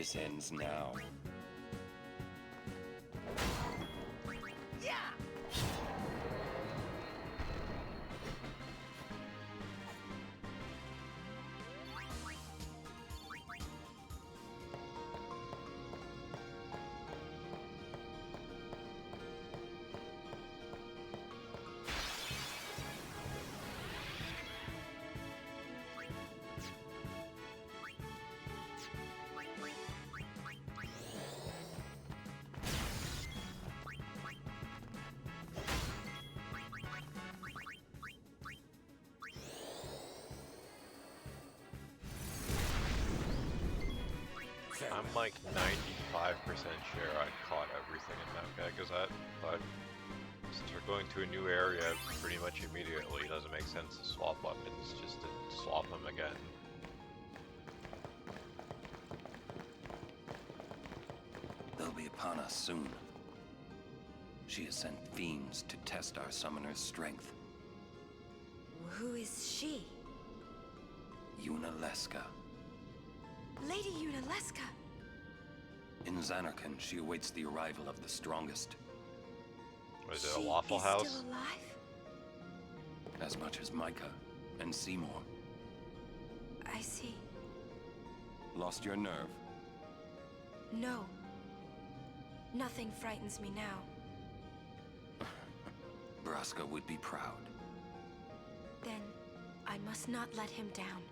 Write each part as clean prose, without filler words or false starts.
This ends now. I'm like 95% sure I caught everything in Mount Gagazet, but since we're going to a new area pretty much immediately, it doesn't make sense to swap weapons just to swap them again. They'll be upon us soon. She has sent fiends to test our summoner's strength. Who is she? Unaleska. Lady Unaleska. In Zanarkand, she awaits the arrival of the strongest. Was it a Waffle House? She is still alive? As much as Micah and Seymour. I see. Lost your nerve? No. Nothing frightens me now. Braska would be proud. Then I must not let him down.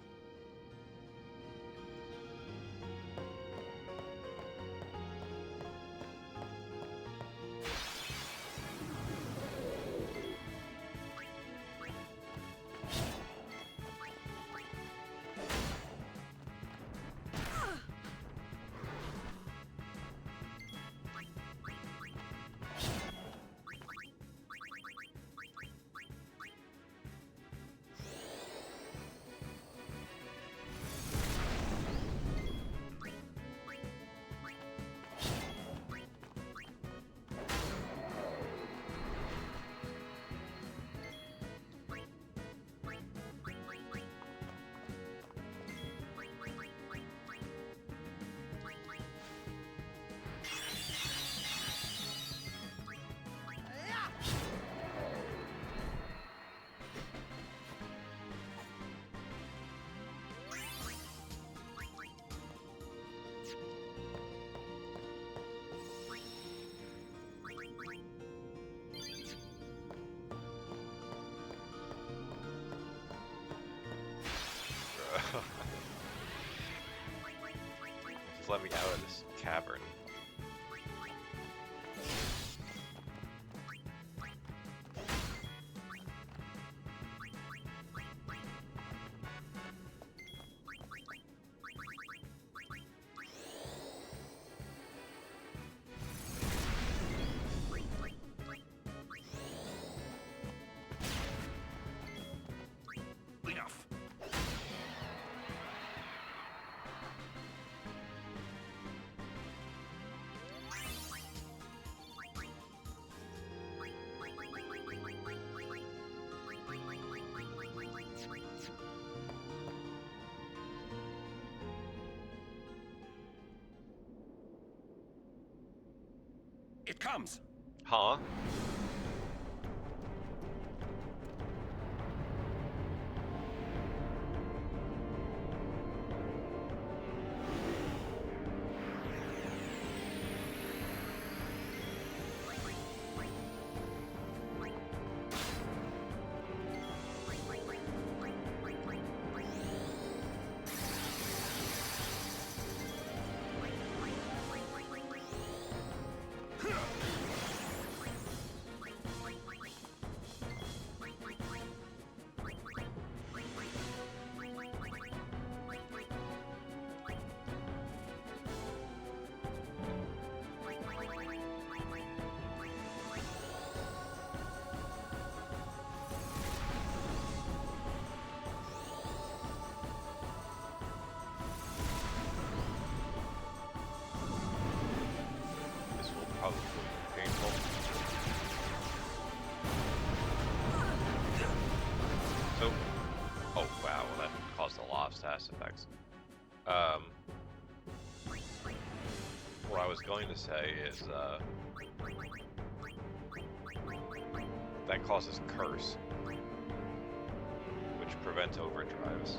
Just let me out of this cavern. Enough. It comes. Huh? This will probably be painful. So, oh wow, well, that caused a lot of status effects. going to say is, that causes curse, which prevents overdrives.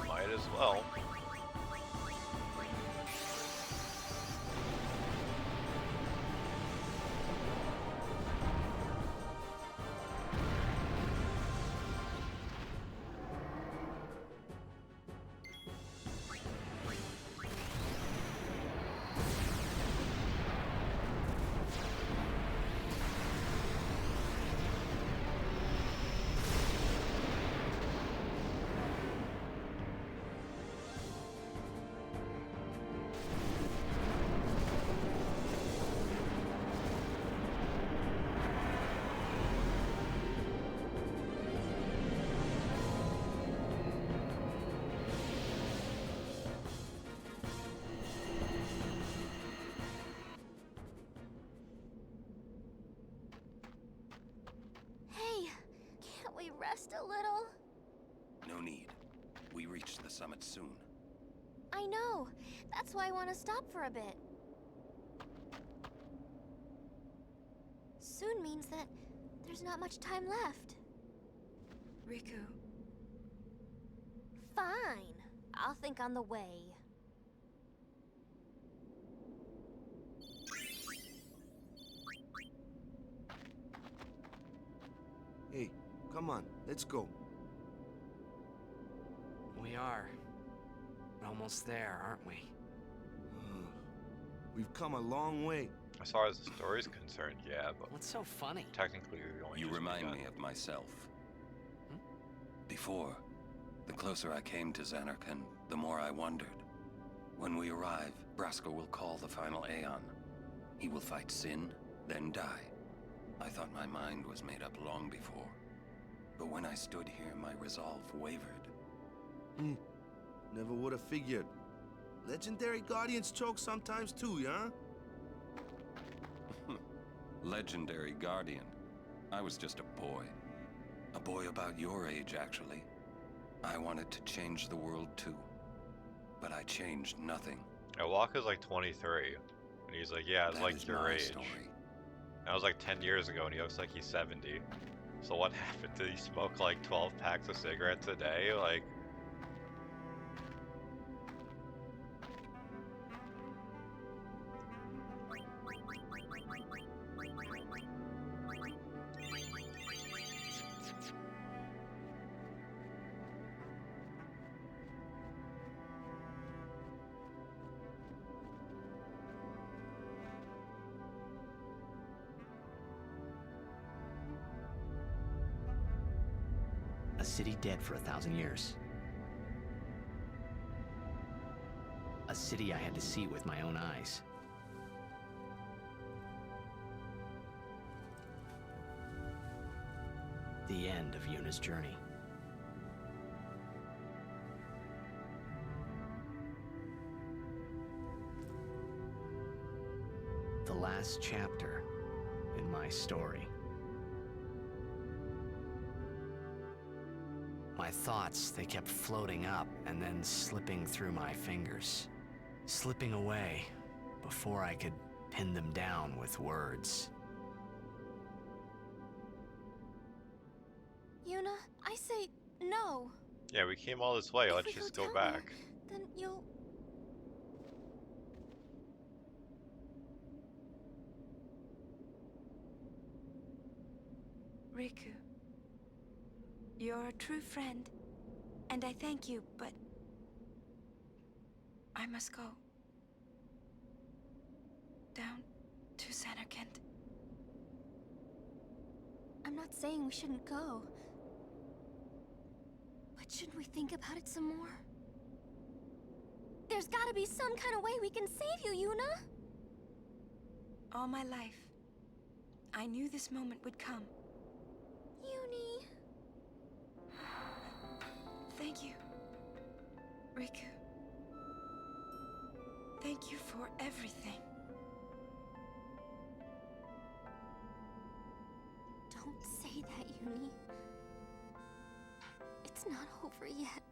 Might as well. Hey, can't we rest a little? No need. We reach the summit soon. I know. That's why I want to stop for a bit. Soon means that there's not much time left. Riku, Fine. I'll think on the way. Hey, come on, let's go. We are. Almost there, aren't we? We've come a long way. As far as the story's concerned, yeah, but What's so funny? technically we've only You just remind begun. me of myself. Hmm? Before, the closer I came to Xanarkand, the more I wondered. When we arrive, Braska will call the final Aeon. He will fight sin, then die. I thought my mind was made up long before. But when I stood here, my resolve wavered. Never would have figured. Legendary Guardians choke sometimes too, yeah? Legendary Guardian. I was just a boy. A boy about your age, actually. I wanted to change the world too. But I changed nothing. Yeah, Walker's like 23, and he's like, yeah, it's That like is your my age. story. That was like 10 years ago, and he looks like he's 70. So what happened? Did he smoke like 12 packs of cigarettes a day? Like, A city dead for 1,000 years. A city I had to see with my own eyes. The end of Yuna's journey. The last chapter in my story. My thoughts, they kept floating up and then slipping through my fingers. Slipping away before I could pin them down with words. Yuna, I say no. yeah, we came all this way. If Let's we just go go down back. Then you'll... Riku. You're a true friend, and I thank you, but I must go. Down to Xanarkand. not saying we shouldn't go. But should we think about it some more? There's gotta be some kind of way we can save you, Yuna! All my life, I knew this moment would come. Uni... Thank you, Riku. Thank you for everything. Don't say that, Uni. It's not over yet.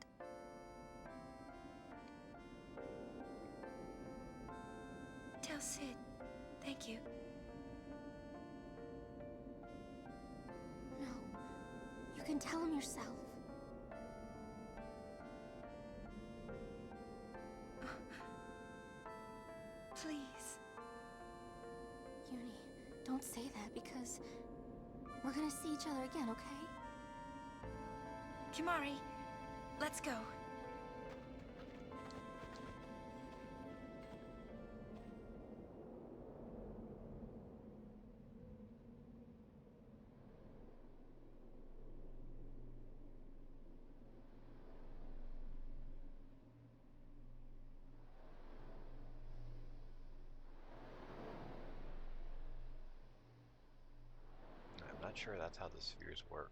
Tell Sid, thank you. No, you can tell him yourself. Please. Uni, don't say that because we're gonna see each other again, okay? Kimari, let's go. I'm not sure that's how the spheres work.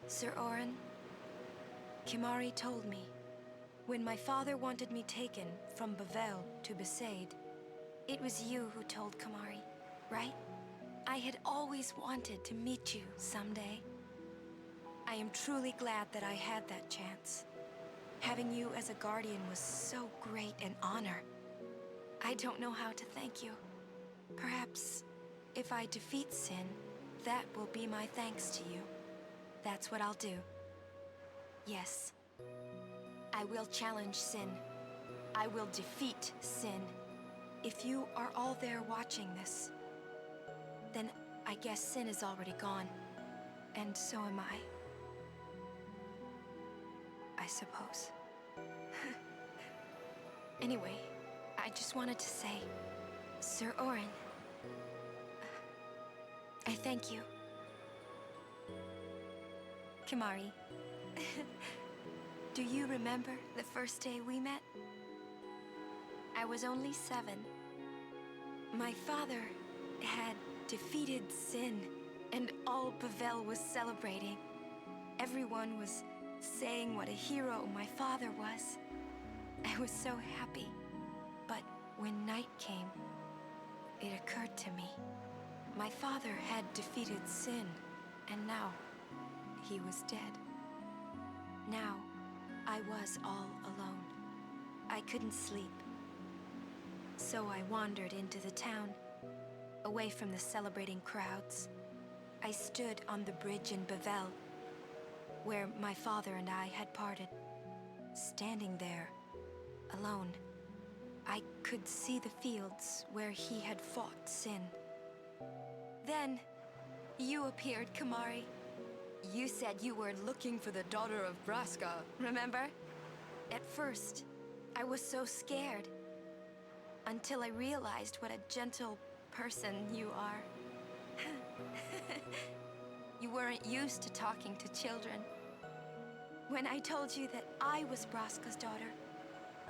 Sir Orin, Kimari told me, when my father wanted me taken from Bavel to Besaid, it was you who told Kimari, right? I had always wanted to meet you someday. I am truly glad that I had that chance. Having you as a guardian was so great an honor. I don't know how to thank you. Perhaps, if I defeat Sin, that will be my thanks to you. That's what I'll do. Yes. I will challenge Sin. I will defeat Sin. If you are all there watching this, then I guess Sin is already gone. And so am I suppose. Anyway, I just wanted to say, Sir Orin, I thank you. Kimari, do you remember the first day we met? I was only 7. My father had defeated Sin, and all Bavel was celebrating. Everyone was saying what a hero my father was. I was so happy. But when night came, it occurred to me. My father had defeated Sin, and now he was dead. Now, I was all alone. I couldn't sleep. So I wandered into the town, away from the celebrating crowds. I stood on the bridge in Bavel, where my father and I had parted. Standing there, alone, I could see the fields where he had fought Sin. Then, you appeared, Kimari. You said you were looking for the daughter of Braska, remember? At first, I was so scared. Until I realized what a gentle person you are. You weren't used to talking to children. When I told you that I was Braska's daughter,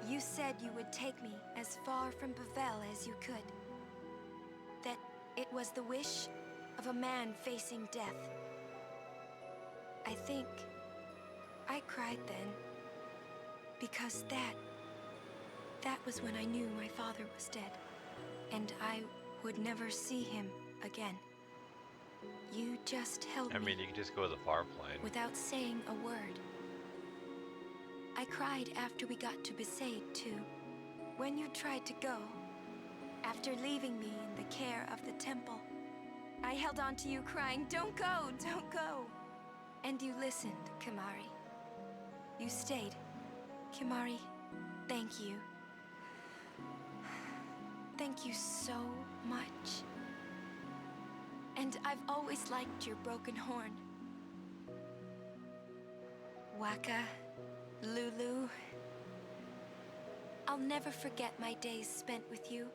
you said you would take me as far from Bavel as you could. That it was the wish of a man facing death. I think I cried then, because that was when I knew my father was dead, and I would never see him again. You just held me. I mean, you can just go to the far plane. Without saying a word. I cried after we got to Besaid, too. When you tried to go, after leaving me in the care of the temple, I held on to you crying, "Don't go, don't go." And you listened, Kimari. You stayed. Kimari, thank you. Thank you so much. And I've always liked your broken horn. Waka, Lulu. I'll never forget my days spent with you,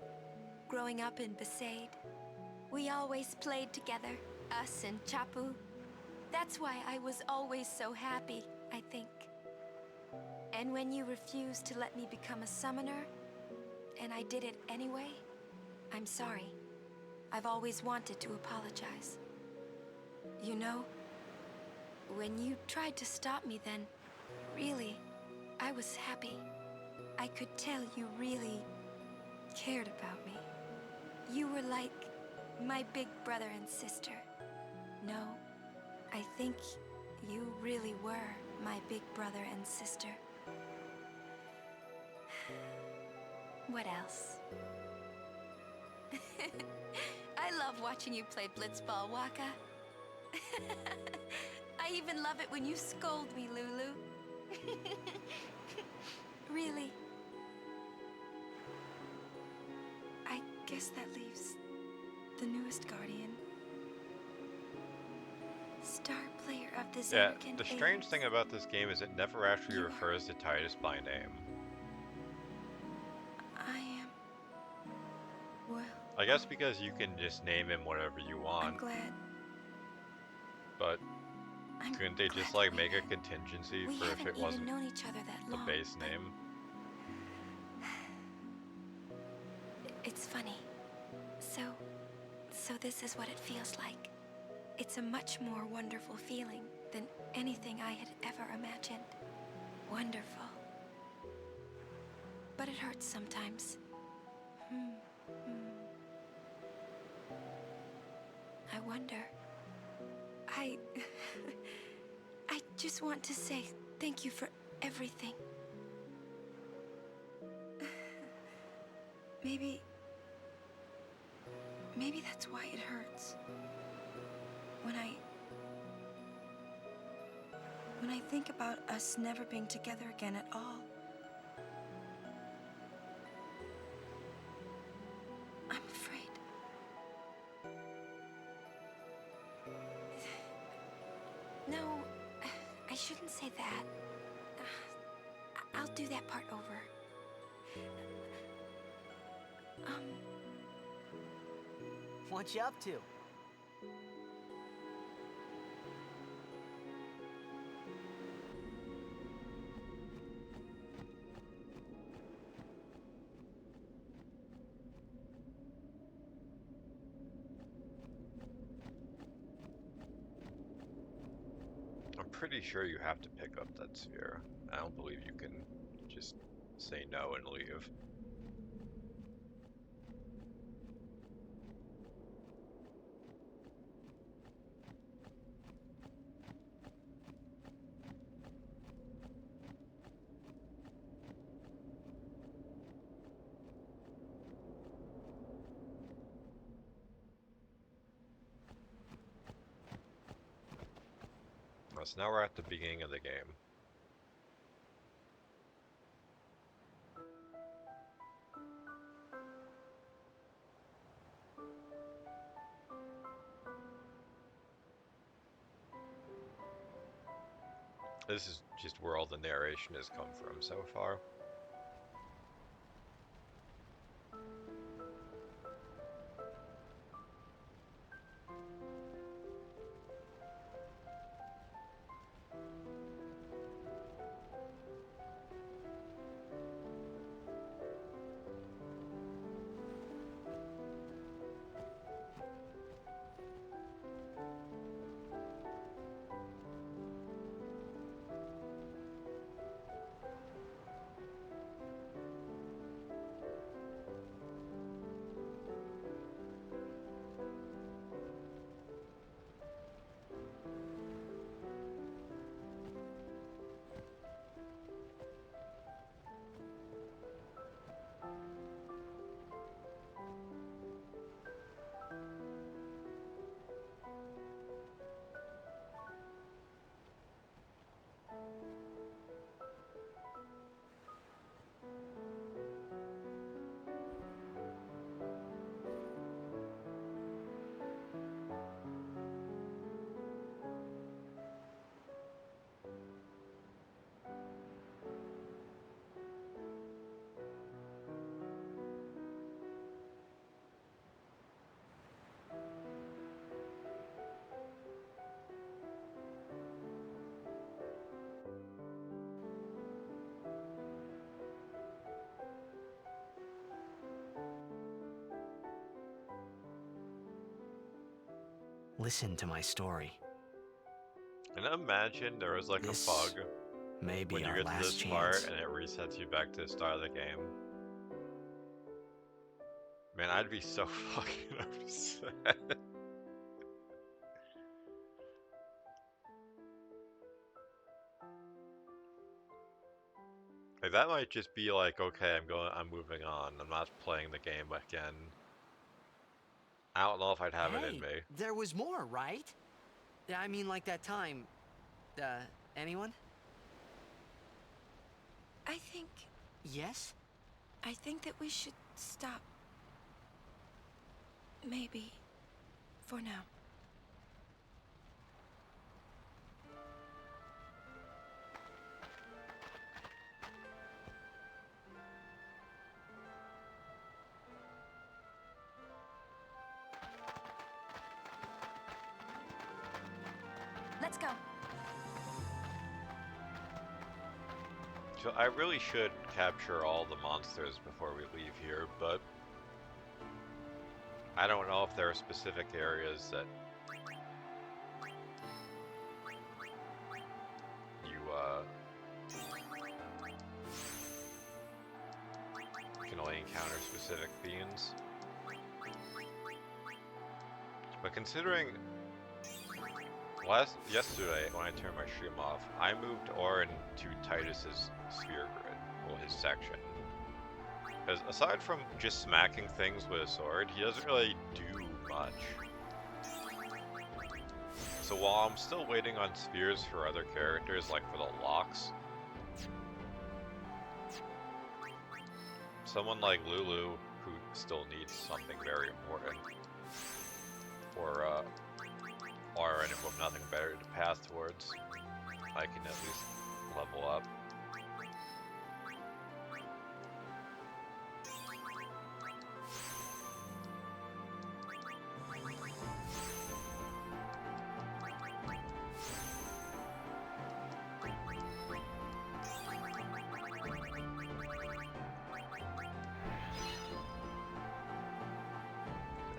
growing up in Besaid. We always played together, us and Chapu. That's why I was always so happy, I think. And when you refused to let me become a summoner, and I did it anyway, I'm sorry. I've always wanted to apologize. You know, when you tried to stop me then, really, I was happy. I could tell you really cared about me. You were like my big brother and sister. No, I think you really were my big brother and sister. What else? I love watching you play blitzball, Waka. I even love it when you scold me, Lulu. Really. I guess that leaves the newest Guardian. Star player of the Yeah, Xanarkand the strange Age. thing about this game is it never actually You are- refers to Titus by name. I am... Well, I guess because you can just name him whatever you I'm want, glad. but I'm couldn't they glad just that like we make a met. contingency We for if haven't it even wasn't known each other that the long. base but name? It's funny. So this is what it feels like. It's a much more wonderful feeling than anything I had ever imagined. Wonderful. But it hurts sometimes. I wonder. I just want to say thank you for everything. Maybe that's why it hurts. When I think about us never being together again at all. I'm afraid. No, I shouldn't say that. I'll do that part over. What you up to? I'm pretty sure you have to pick up that sphere. I don't believe you can just say no and leave. So now we're at the beginning of the game. This is just where all the narration has come from so far. Listen to my story. And imagine there was like This a bug may be when you our get to last this chance. part and it resets you back to the start of the game. Man, I'd be so fucking upset. Like, that might just be like, okay, I'm moving on. I'm not playing the game again. I don't know if I'd have it in Hey, me. there was more, right? I mean, like that time. Anyone? I Yes? think that we should stop. Maybe. For now. Let's go. So I really should capture all the monsters before we leave here, but I don't know if there are specific areas that you can only encounter specific fiends. But considering yesterday when I turned my stream off, I moved Orin to Titus's sphere grid, well, his section. Because aside from just smacking things with a sword, he doesn't really do much. So while I'm still waiting on spheres for other characters, like for the locks, someone like Lulu, who still needs something very important, or Orin, if I'm nothing better to pass towards, I can at least level up.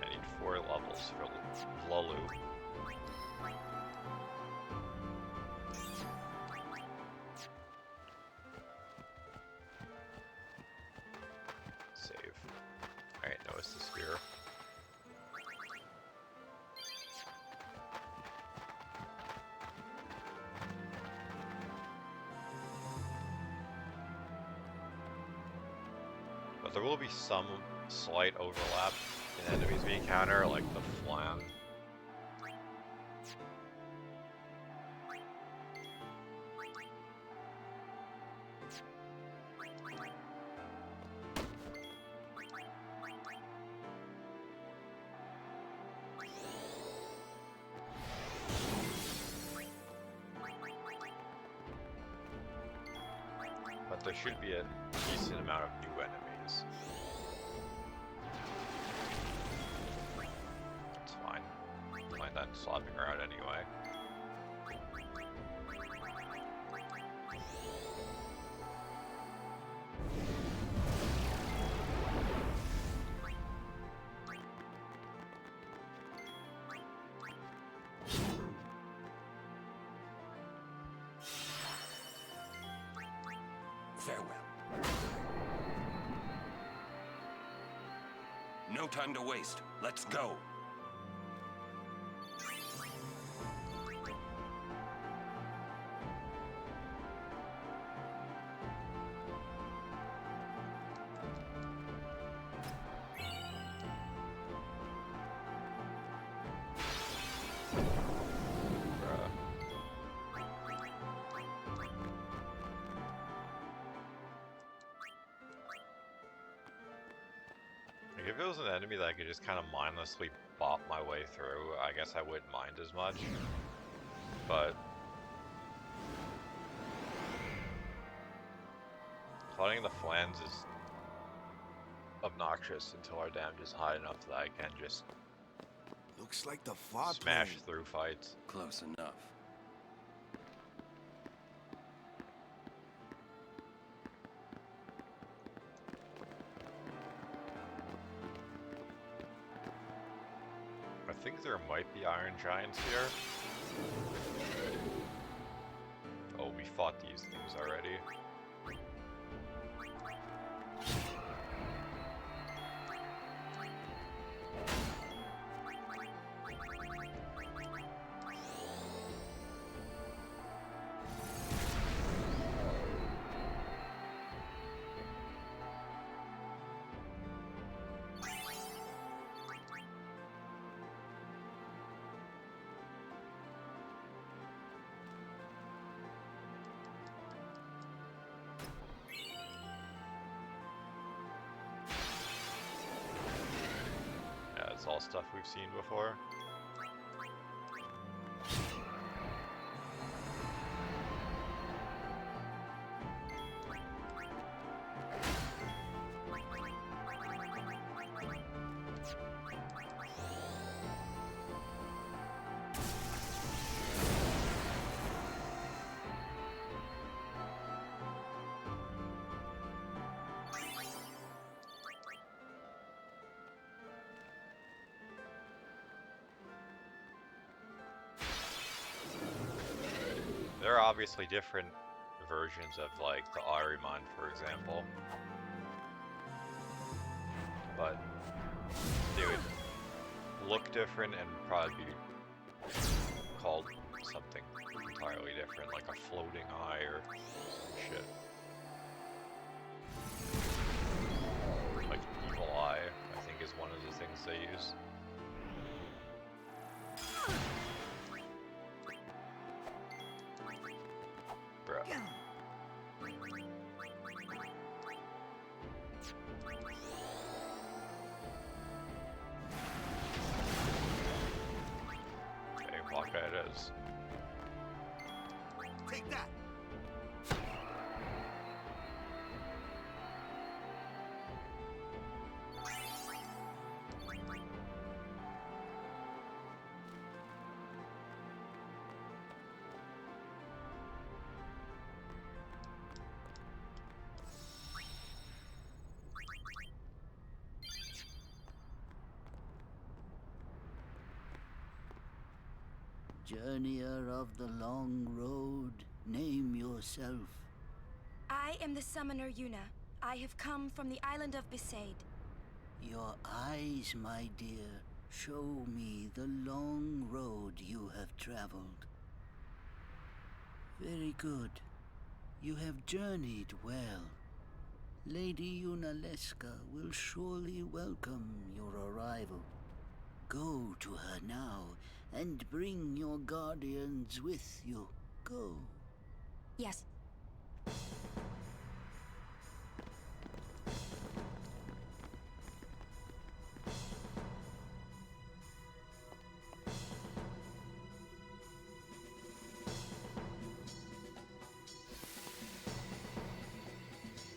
I need 4 levels for Lulu. Save. Alright, notice the spear. But there will be some slight overlap in enemies we encounter, like the flan. But there should be a decent amount of new enemies. It's fine. Plan on slopping around anyway. Farewell. No time to waste. Let's go. Like, if it was an enemy that I could just kind of mindlessly bop my way through, I guess I wouldn't mind as much. But fighting the flans is obnoxious until our damage is high enough that I can just Looks like the fog smash plane. through fights. Close enough. I think there might be Iron Giants here. Oh, we fought these things already. It's all stuff we've seen before. There are obviously different versions of, like, the Ahriman, for example. But they would look different and probably be called something entirely different, like a floating eye or some shit. Like Evil Eye, I think, is one of the things they use. It is. Take that. Journeyer of the long road, name yourself. I am the summoner Yuna. I have come from the island of Besaid. Your eyes, my dear, show me the long road you have traveled. Very good. You have journeyed well. Lady Yunalesca will surely welcome your arrival. Go to her now, and bring your guardians with you. Go. Yes.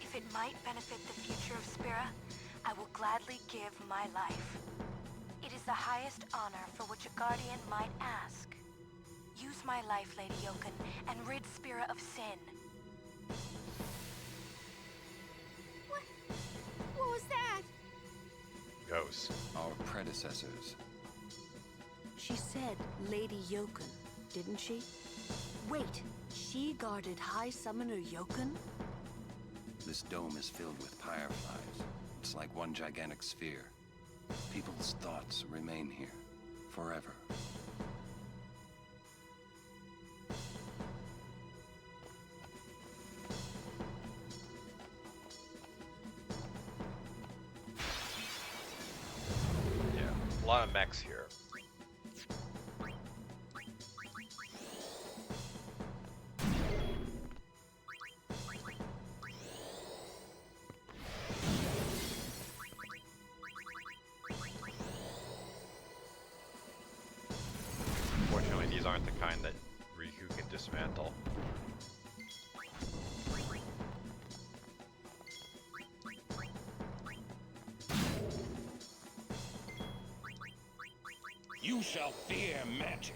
If it might benefit the future of Spira, I will gladly give my life. It is the highest honor for which a guardian might ask. Use my life, Lady Yoken, and rid Spira of sin. What was that? Ghosts. Our predecessors. She said Lady Yoken, didn't she? Wait, she guarded High Summoner Yoken? This dome is filled with fireflies. It's like one gigantic sphere. People's thoughts remain here, forever. Yeah, a lot of mechs here. Unfortunately, these aren't the kind that Riku can dismantle. You shall fear magic.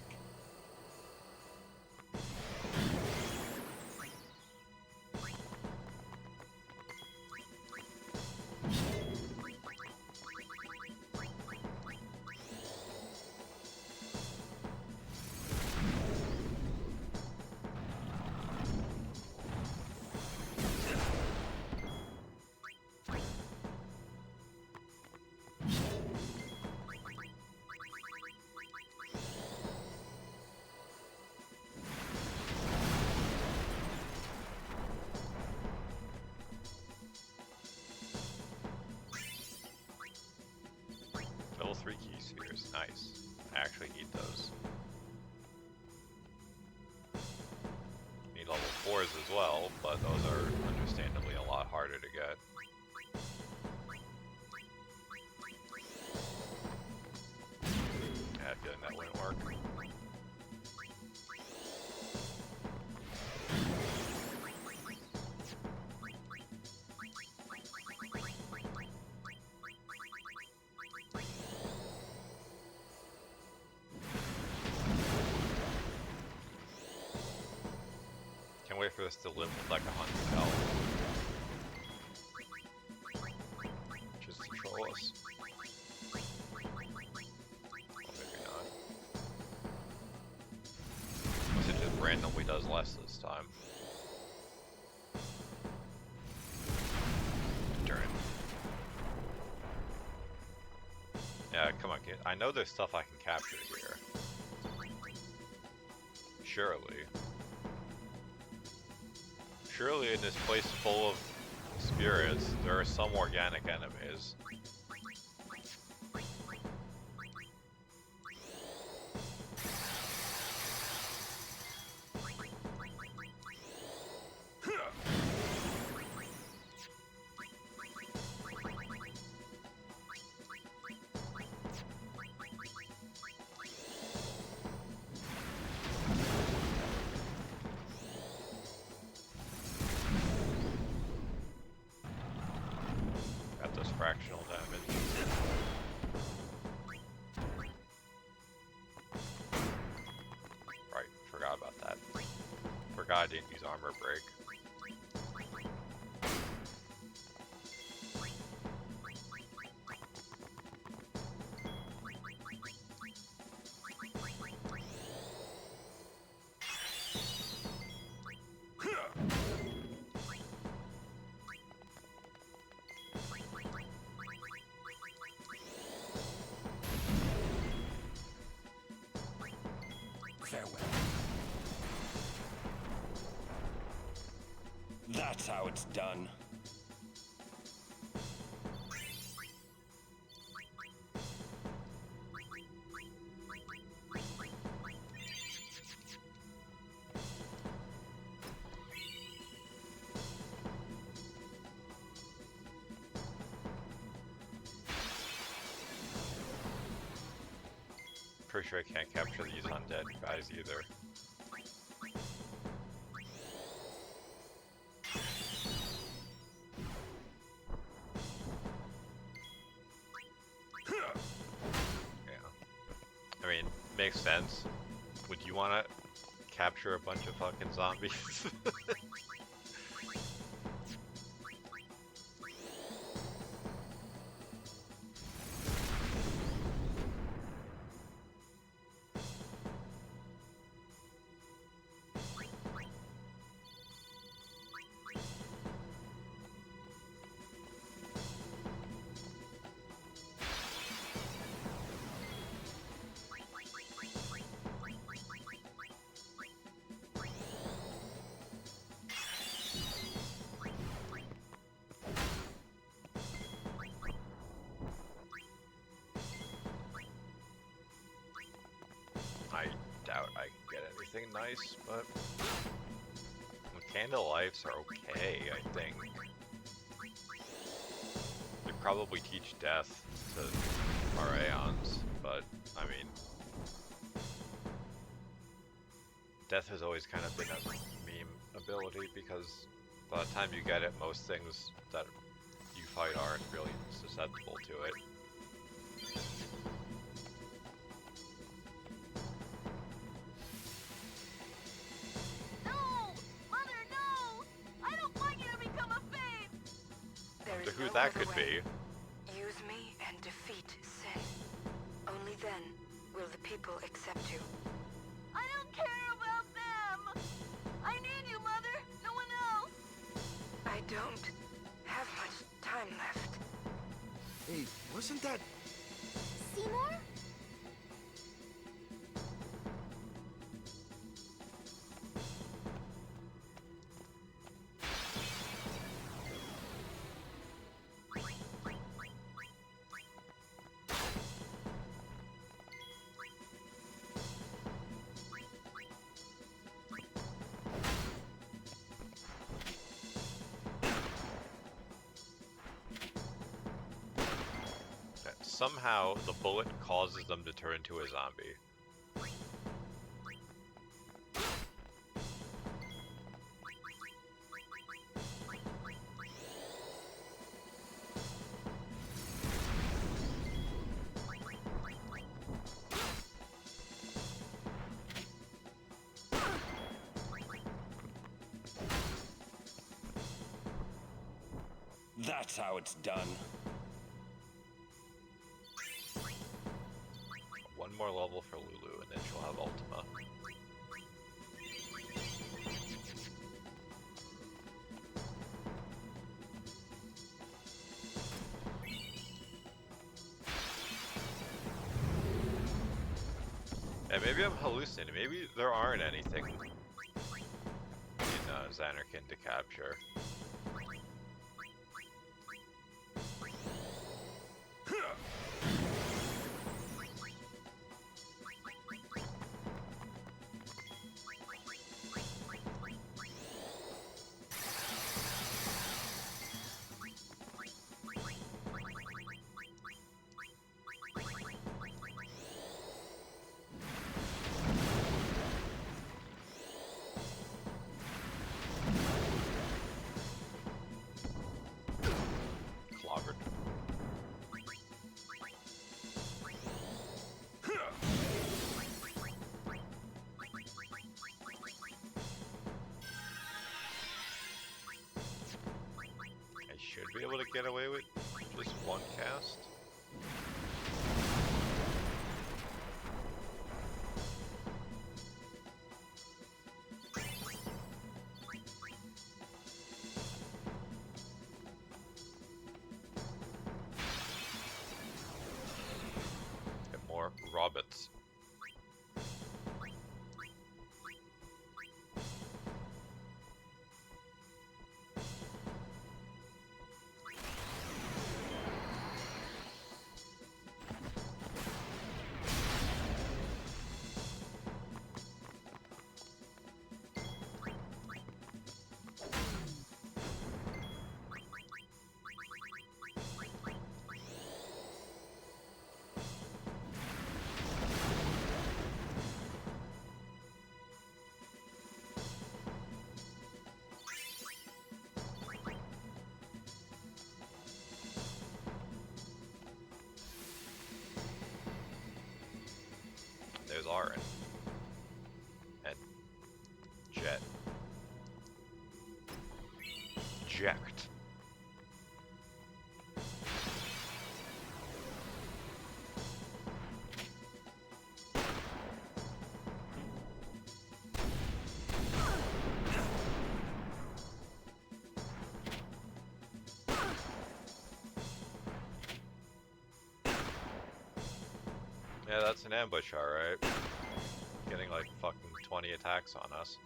captures. Nice. I actually need those. Need level 4s as well, but those are understandably a lot harder to get. I had a feeling that wouldn't work. Can't wait for this to live with like 100 health. Just to troll us. Maybe not. Unless it just randomly does less this time. Darn. Yeah, come on, kid. I know there's stuff I can capture here. Surely. Surely in this place full of spirits, there are some organic enemies. Got this fractional damage. Right, forgot about that. Forgot I didn't use armor break. Farewell. That's how it's done. Pretty sure I can't capture these undead guys either. Yeah. I mean, makes sense. Would you want to capture a bunch of fucking zombies? I doubt I can get anything nice, but the candle lives are okay, I think. They probably teach death to our Aeons, but I mean, death has always kind of been a meme ability because by the time you get it, most things that you fight aren't really susceptible to it. Who that could be. Use me and defeat sin. Only then will the people accept you. I don't care about them! I need you, Mother! No one else! I don't have much time left. Hey, wasn't that... Seymour? somehow the bullet causes them to turn into a zombie. That's how it's done. One more level for Lulu, and then she'll have Ultima. And maybe I'm hallucinating. Maybe there aren't anything in Xanarkin to capture. Clobbered. I should be able to get away with just one cast. Get more robots. There's Aaron. And Jet. Jacked. Yeah, that's an ambush, alright. Getting like fucking 20 attacks on us.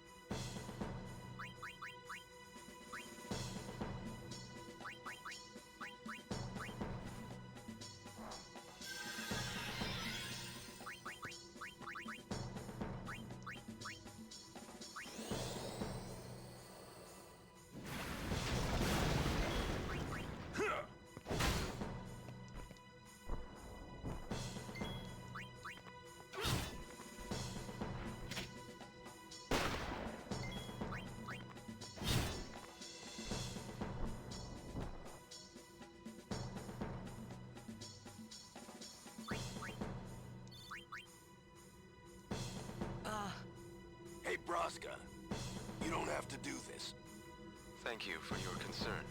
Hey, Braska, you don't have to do this. Thank you for your concern.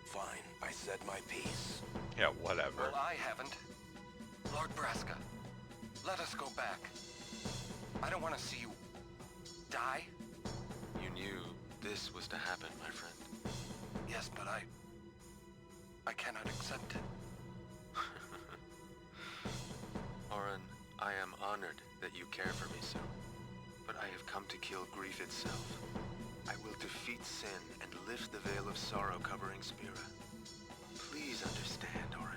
Fine, I said my piece. Yeah, whatever. Well, I haven't. Lord Braska, let us go back. I don't want to see you die. You knew this was to happen, my friend. Yes, but I cannot accept it. Oren, I am honored that you care for me so. But I have come to kill grief itself. I will defeat sin and lift the veil of sorrow covering Spira. Please understand, Oren.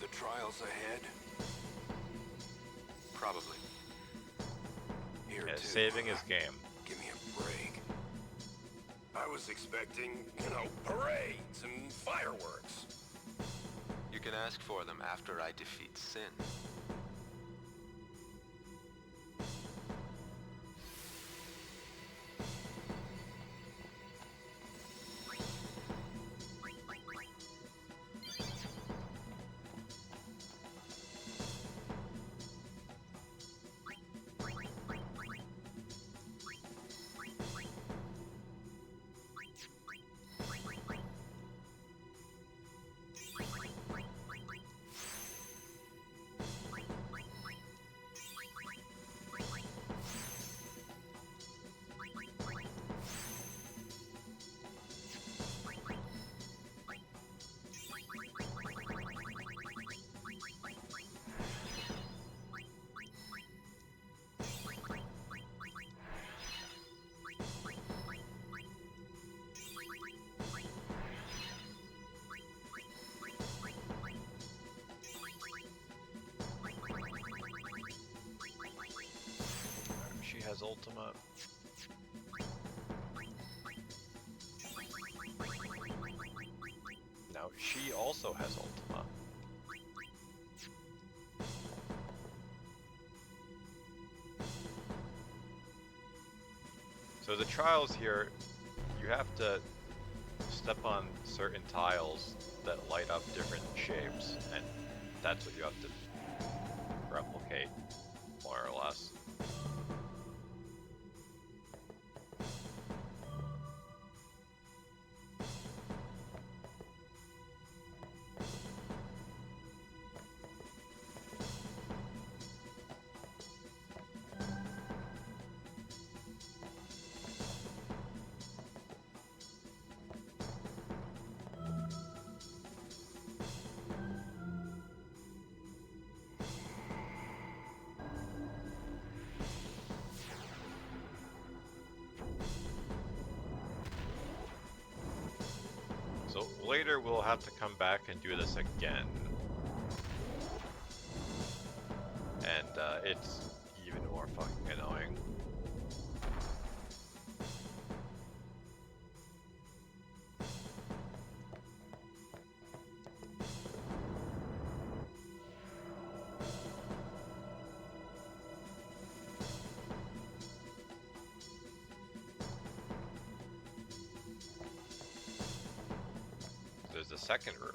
the trials ahead? Probably. Here Yeah, too. saving his game. Give me a break. I was expecting, parades and fireworks. You can ask for them after I defeat Sin. She has Ultima. Now she also has Ultima. So the trials here, you have to step on certain tiles that light up different shapes, and that's what you have to replicate, more or less. So later we'll have to come back and do this again. And it's even more fucking annoying. There's the second room.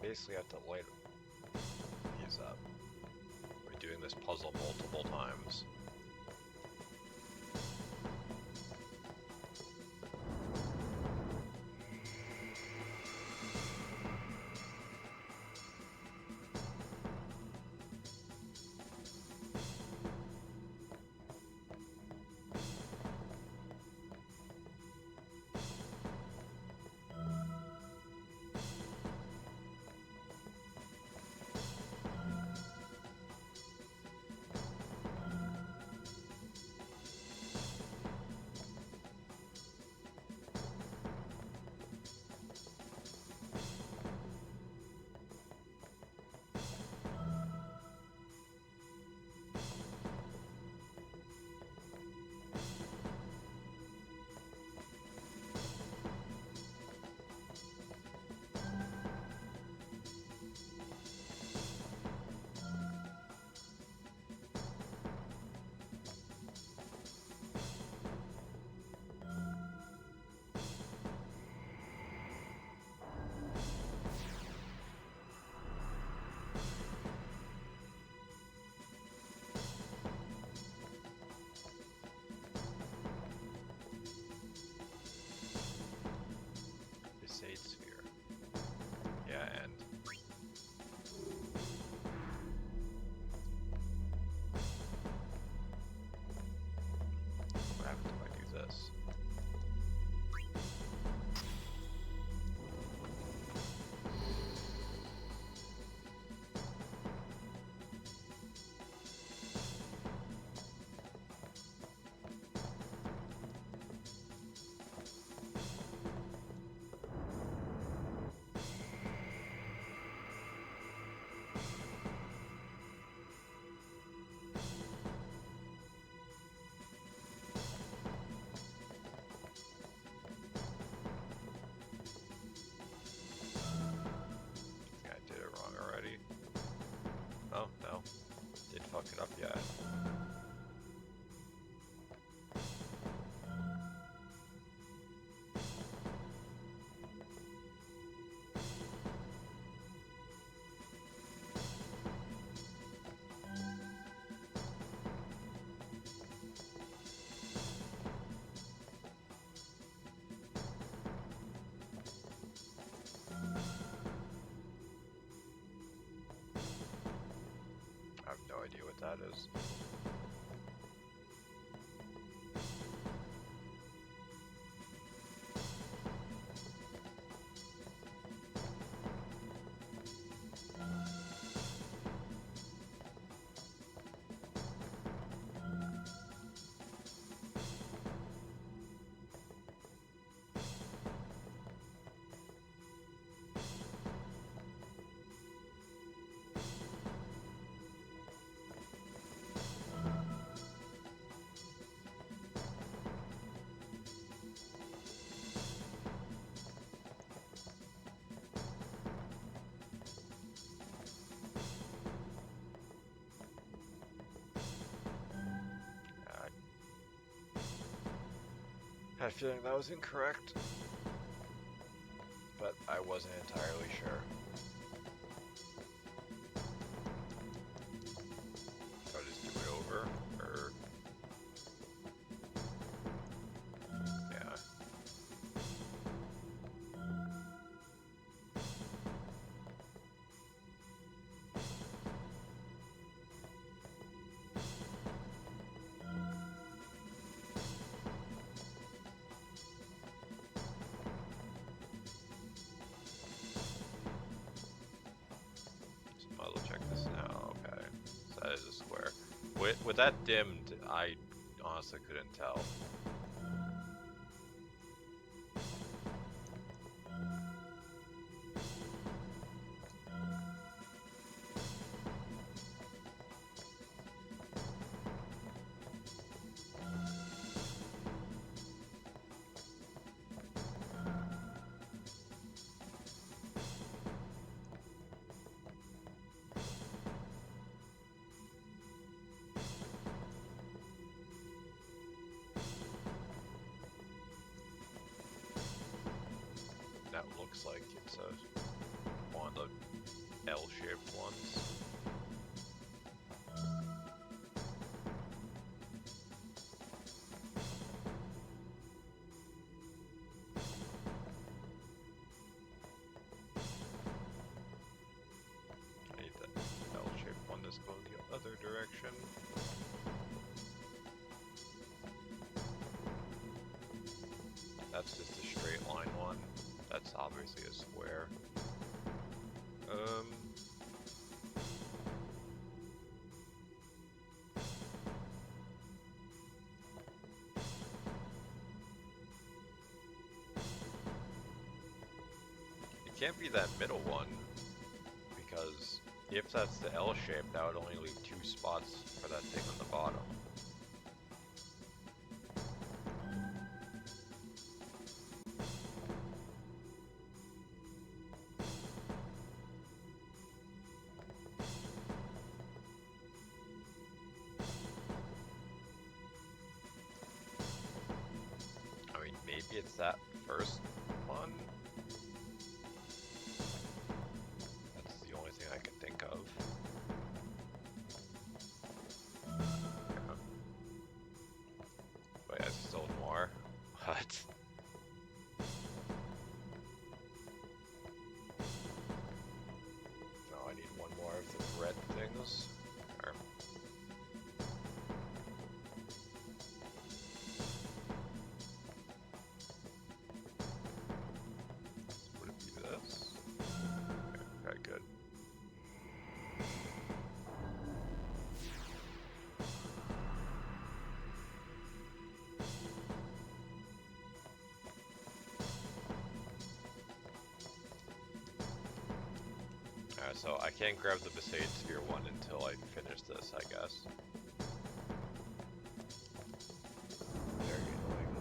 Basically have to light these up. We're doing this puzzle multiple times. what that is. I had a feeling that was incorrect, but I wasn't entirely sure. So I just do it over, or... yeah. Might as well check this now. Okay, so that is a square. With that dimmed, I honestly couldn't tell. That looks like it's one of the L-shaped ones. I need that L-shaped one that's going the other direction. That's just a straight line one. That's obviously a square. It can't be that middle one, because if that's the L shape, that would only leave 2 spots for that thing on the bottom. I mean, maybe it's that first one. That's the only thing I can think of. Yeah. Wait, there's still more? What? No, I need one more of the red things. Or... would it be this? Okay, good. Alright, so I can't grab the Besaid Sphere one until I finish this, I guess. Very annoying.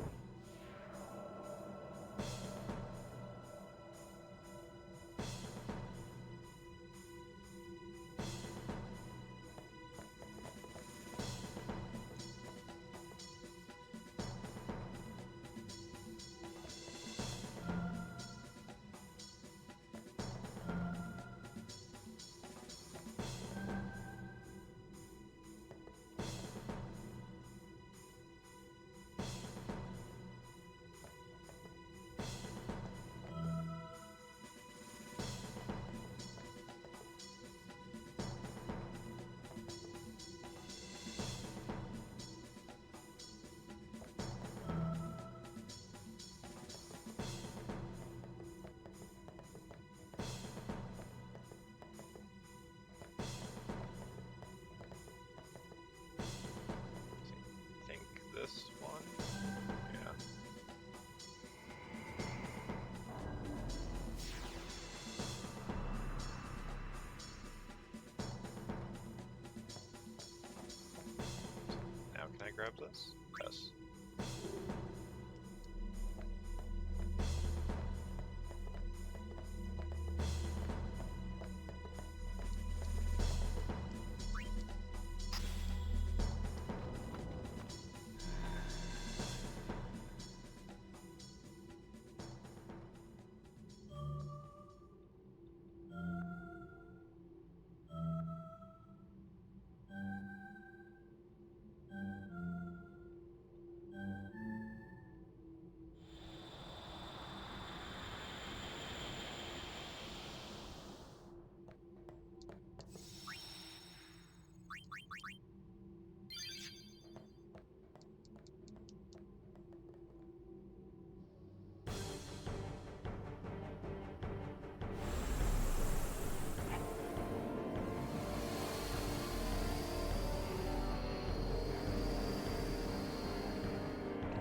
Yes. Yes.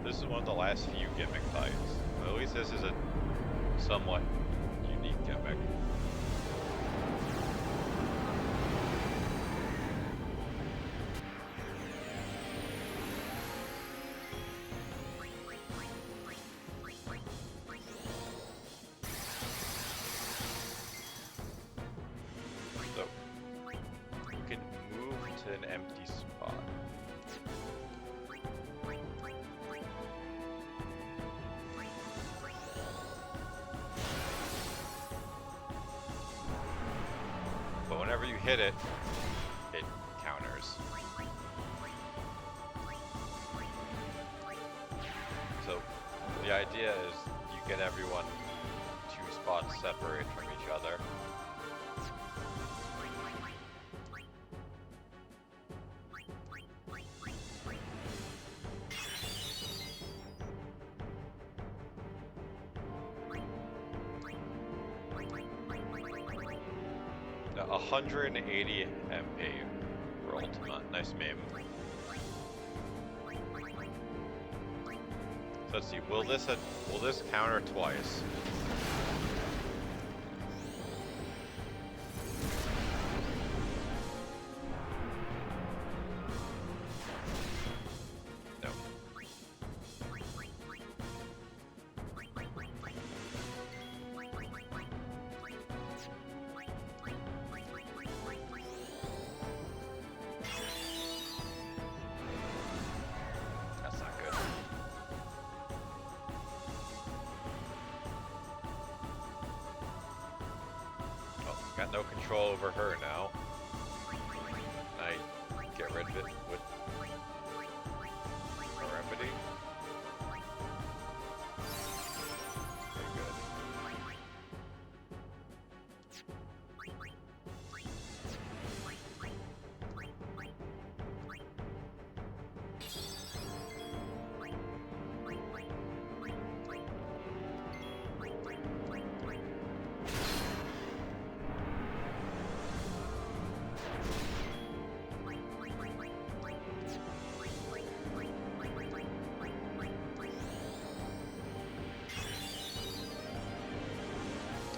This is one of the last few gimmick fights. Well, at least this is a somewhat unique gimmick. So, you can move to an empty spot. But whenever you hit it, it counters. So the idea is you get everyone 2 spots separated from each other. Now, 180 MP for Ultima. Nice meme. So let's see. Will this counter twice? No. That's not good. Oh, got no control over her now. I get rid of it with a remedy. Very good.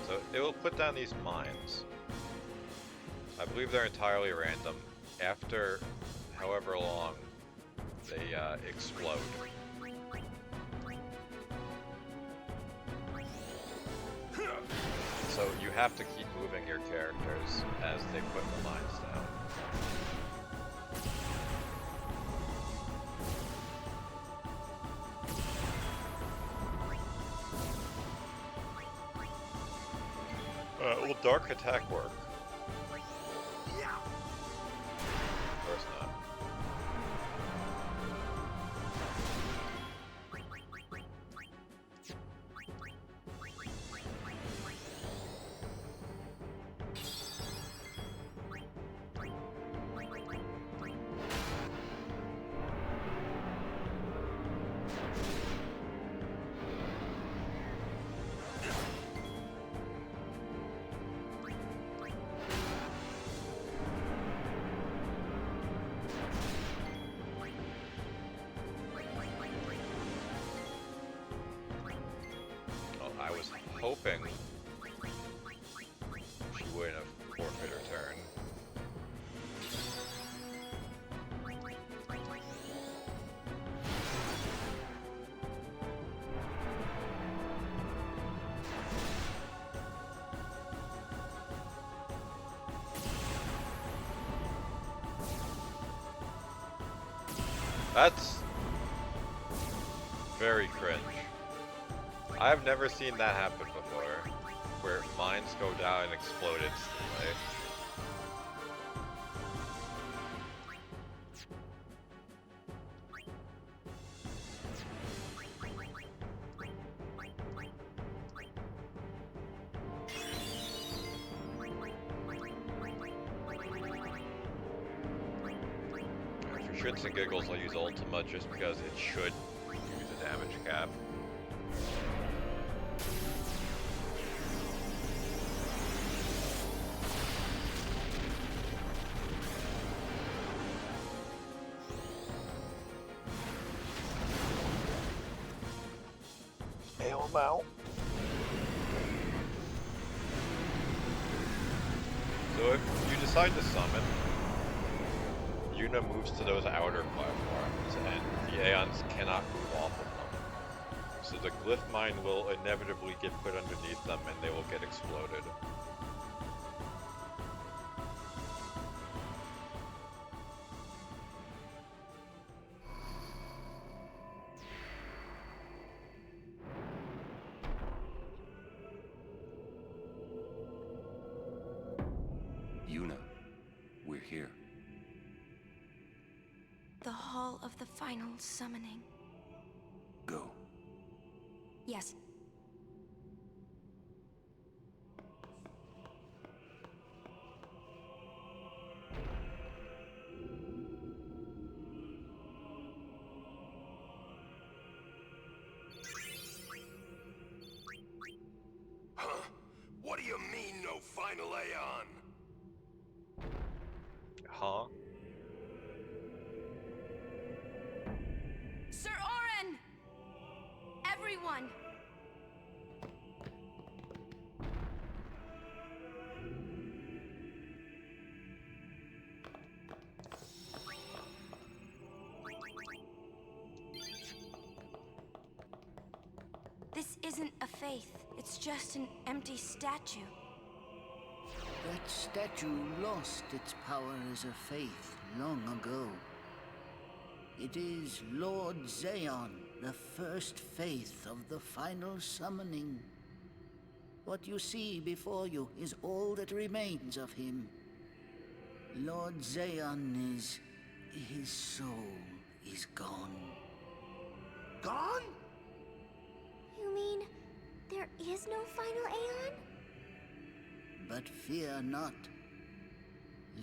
So it will put down these mines. I believe they're entirely random. After however long, they explode. So you have to keep moving your characters as they put the mines down. Will dark attack work? Of course not. I was hoping she wouldn't have forfeit her turn. That's very cringe. I've never seen that happen before, where mines go down and explode instantly. For shits and giggles, I'll use Ultima just because it should use a damage cap. Bail him out. So if you decide to summon, Yuna moves to those outer platforms, and the Aeons cannot move off of them. So the glyph mine will inevitably get put underneath them, and they will get exploded. Yuna, we're here. The Hall of the Final Summoning. Go. Yes. Huh? What do you mean, no final Aeon? Huh? Sir Orin! Everyone! This isn't a faith. It's just an empty statue. That statue lost its power as a faith long ago. It is Lord Zaon, the first faith of the final summoning. What you see before you is all that remains of him. Lord Zaon is... his soul is gone. Gone? You mean there is no final Aeon? But fear not.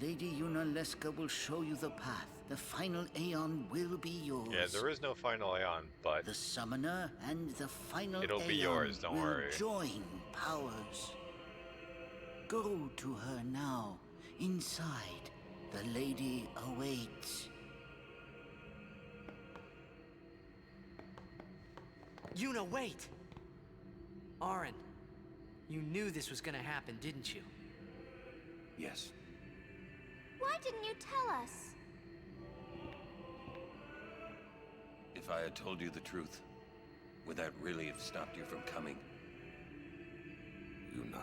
Lady Yunalesca will show you the path. The final Aeon will be yours. Yeah, there is no final Aeon, but the summoner and the final it'll be Aeon yours, don't will worry. join powers. Go to her now. Inside, the lady awaits. Yuna, wait! Orin, you knew this was gonna happen, didn't you? Yes. Why didn't you tell us? If I had told you the truth, would that really have stopped you from coming? Yuna.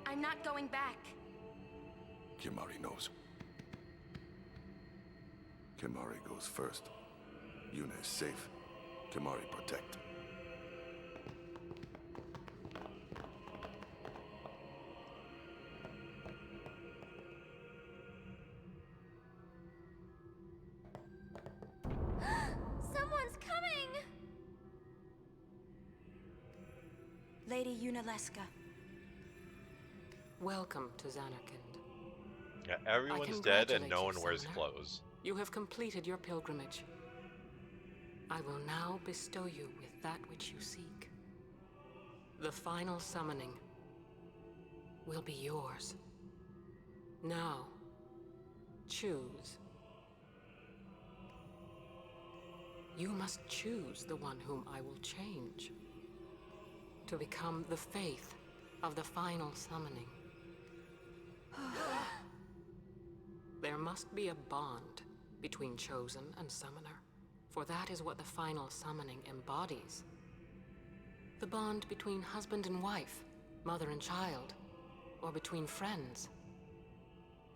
I'm not going back. Kimari knows. Kimari goes first. Yuna is safe. Kimari protect. Someone's coming! Lady Yunalesca. Welcome to Zanarkand. Yeah, everyone's dead and no one wears clothes. You have completed your pilgrimage. I will now bestow you with that which you seek. The final summoning will be yours. Now, choose. You must choose the one whom I will change to become the faith of the final summoning. There must be a bond between chosen and summoner, for that is what the final summoning embodies. The bond between husband and wife, mother and child, or between friends.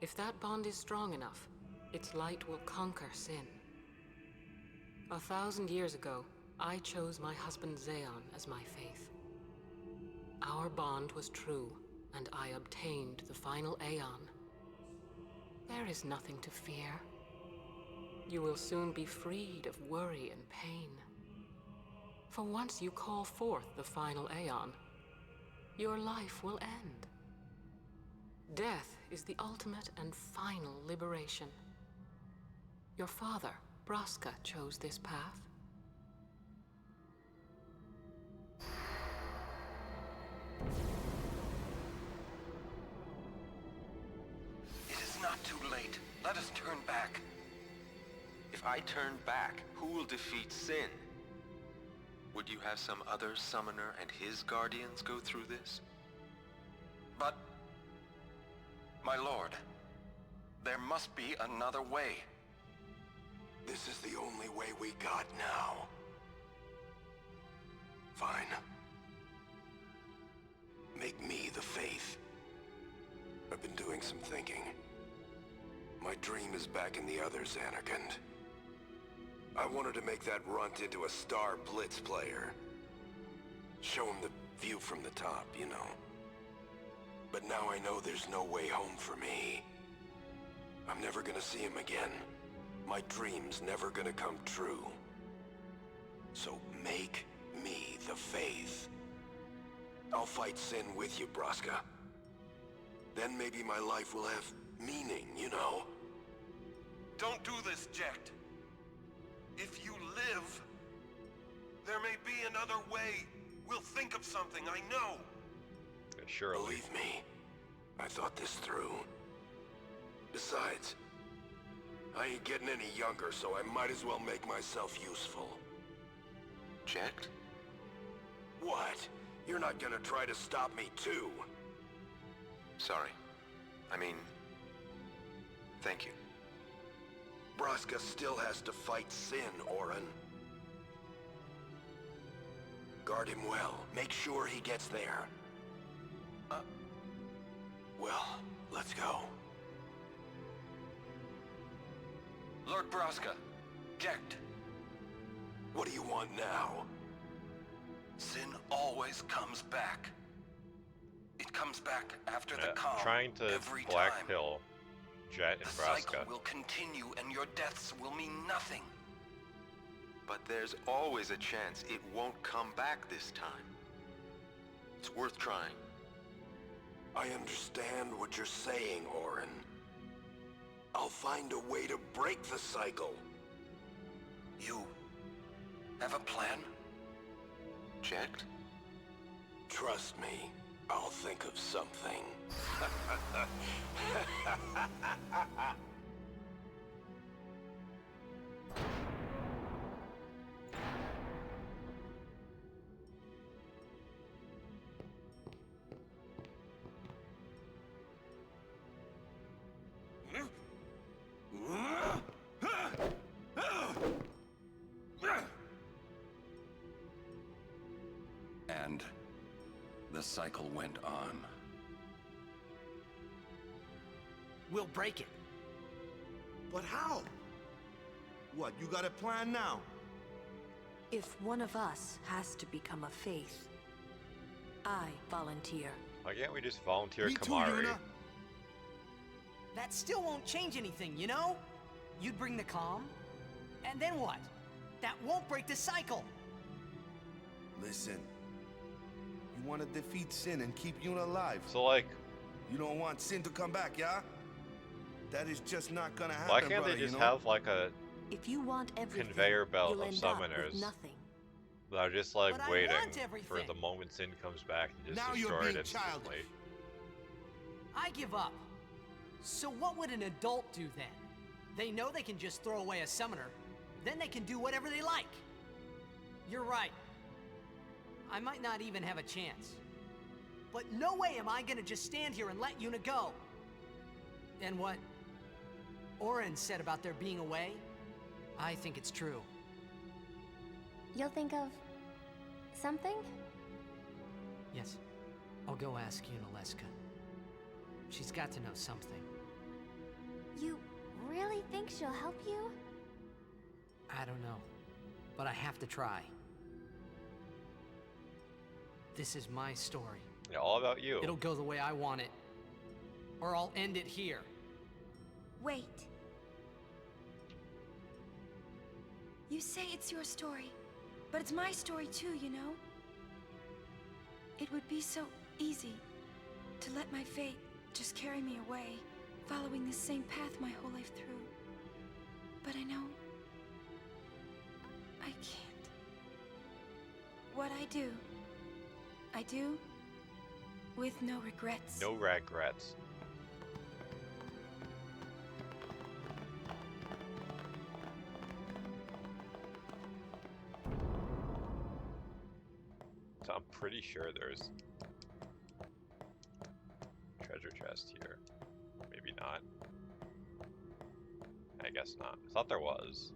If that bond is strong enough, its light will conquer sin. 1,000 years ago, I chose my husband Zeon as my faith. Our bond was true, and I obtained the final Aeon. There is nothing to fear. You will soon be freed of worry and pain. For once you call forth the final Aeon, your life will end. Death is the ultimate and final liberation. Your father, Braska, chose this path. It is not too late. Let us turn back. If I turn back, who will defeat sin? Would you have some other summoner and his guardians go through this? But, my lord, there must be another way. This is the only way we got now. Fine. Make me the faith. I've been doing some thinking. My dream is back in the others, Anarchand. I wanted to make that runt into a star blitz player. Show him the view from the top, you know. But now I know there's no way home for me. I'm never gonna see him again. My dream's never gonna come true. So make me the faith. I'll fight sin with you, Braska. Then maybe my life will have meaning, you know? Don't do this, Jecht. If you live, there may be another way. We'll think of something, I know. Surely. Believe me, I thought this through. Besides, I ain't getting any younger, so I might as well make myself useful. Jecht? What? You're not gonna try to stop me too? Sorry. I mean, thank you. Braska still has to fight sin, Orin. Guard him well. Make sure he gets there. Well, let's go. Lord Braska, Jecht. What do you want now? Sin always comes back. It comes back after the calm, trying to every black time. pill Jet and The Braska. cycle will continue and your deaths will mean nothing. But there's always a chance it won't come back this time. It's worth trying. I understand what you're saying, Orin. I'll find a way to break the cycle. You have a plan? Jecht? Trust me, I'll think of something. And the cycle went on. We'll break it. But how? What, you got a plan now? If one of us has to become a faith, I volunteer. Why can't we just volunteer Me too, Kamari? Yuna. That still won't change anything, you know? You'd bring the calm, and then what? That won't break the cycle! Listen. You want to defeat Sin and keep Yuna alive. So, like... You don't want Sin to come back, yeah? That is just not gonna happen, Why can't brother, they just you know? have, like, a If you want everything, conveyor belt you'll of end up summoners with nothing. that are just, like, But I waiting want for everything. the moment Sin comes back and just Now you're destroy it being instantly? childish. I give up. So what would an adult do then? They know they can just throw away a summoner, then they can do whatever they like. You're right. I might not even have a chance. But no way am I gonna just stand here and let Yuna go. And what Orin said about there being a way, I think it's true. You'll think of something? Yes, I'll go ask Yuna Leska. She's got to know something. You really think she'll help you? I don't know, but I have to try. This is my story. Yeah, all about you. It'll go the way I want it, or I'll end it here. Wait. You say it's your story, but it's my story too, you know? It would be so easy to let my fate just carry me away, following this same path my whole life through. But I know I can't. What I do with no regrets. No regrets. So I'm pretty sure there's treasure chest here. Maybe not. I guess not. I thought there was.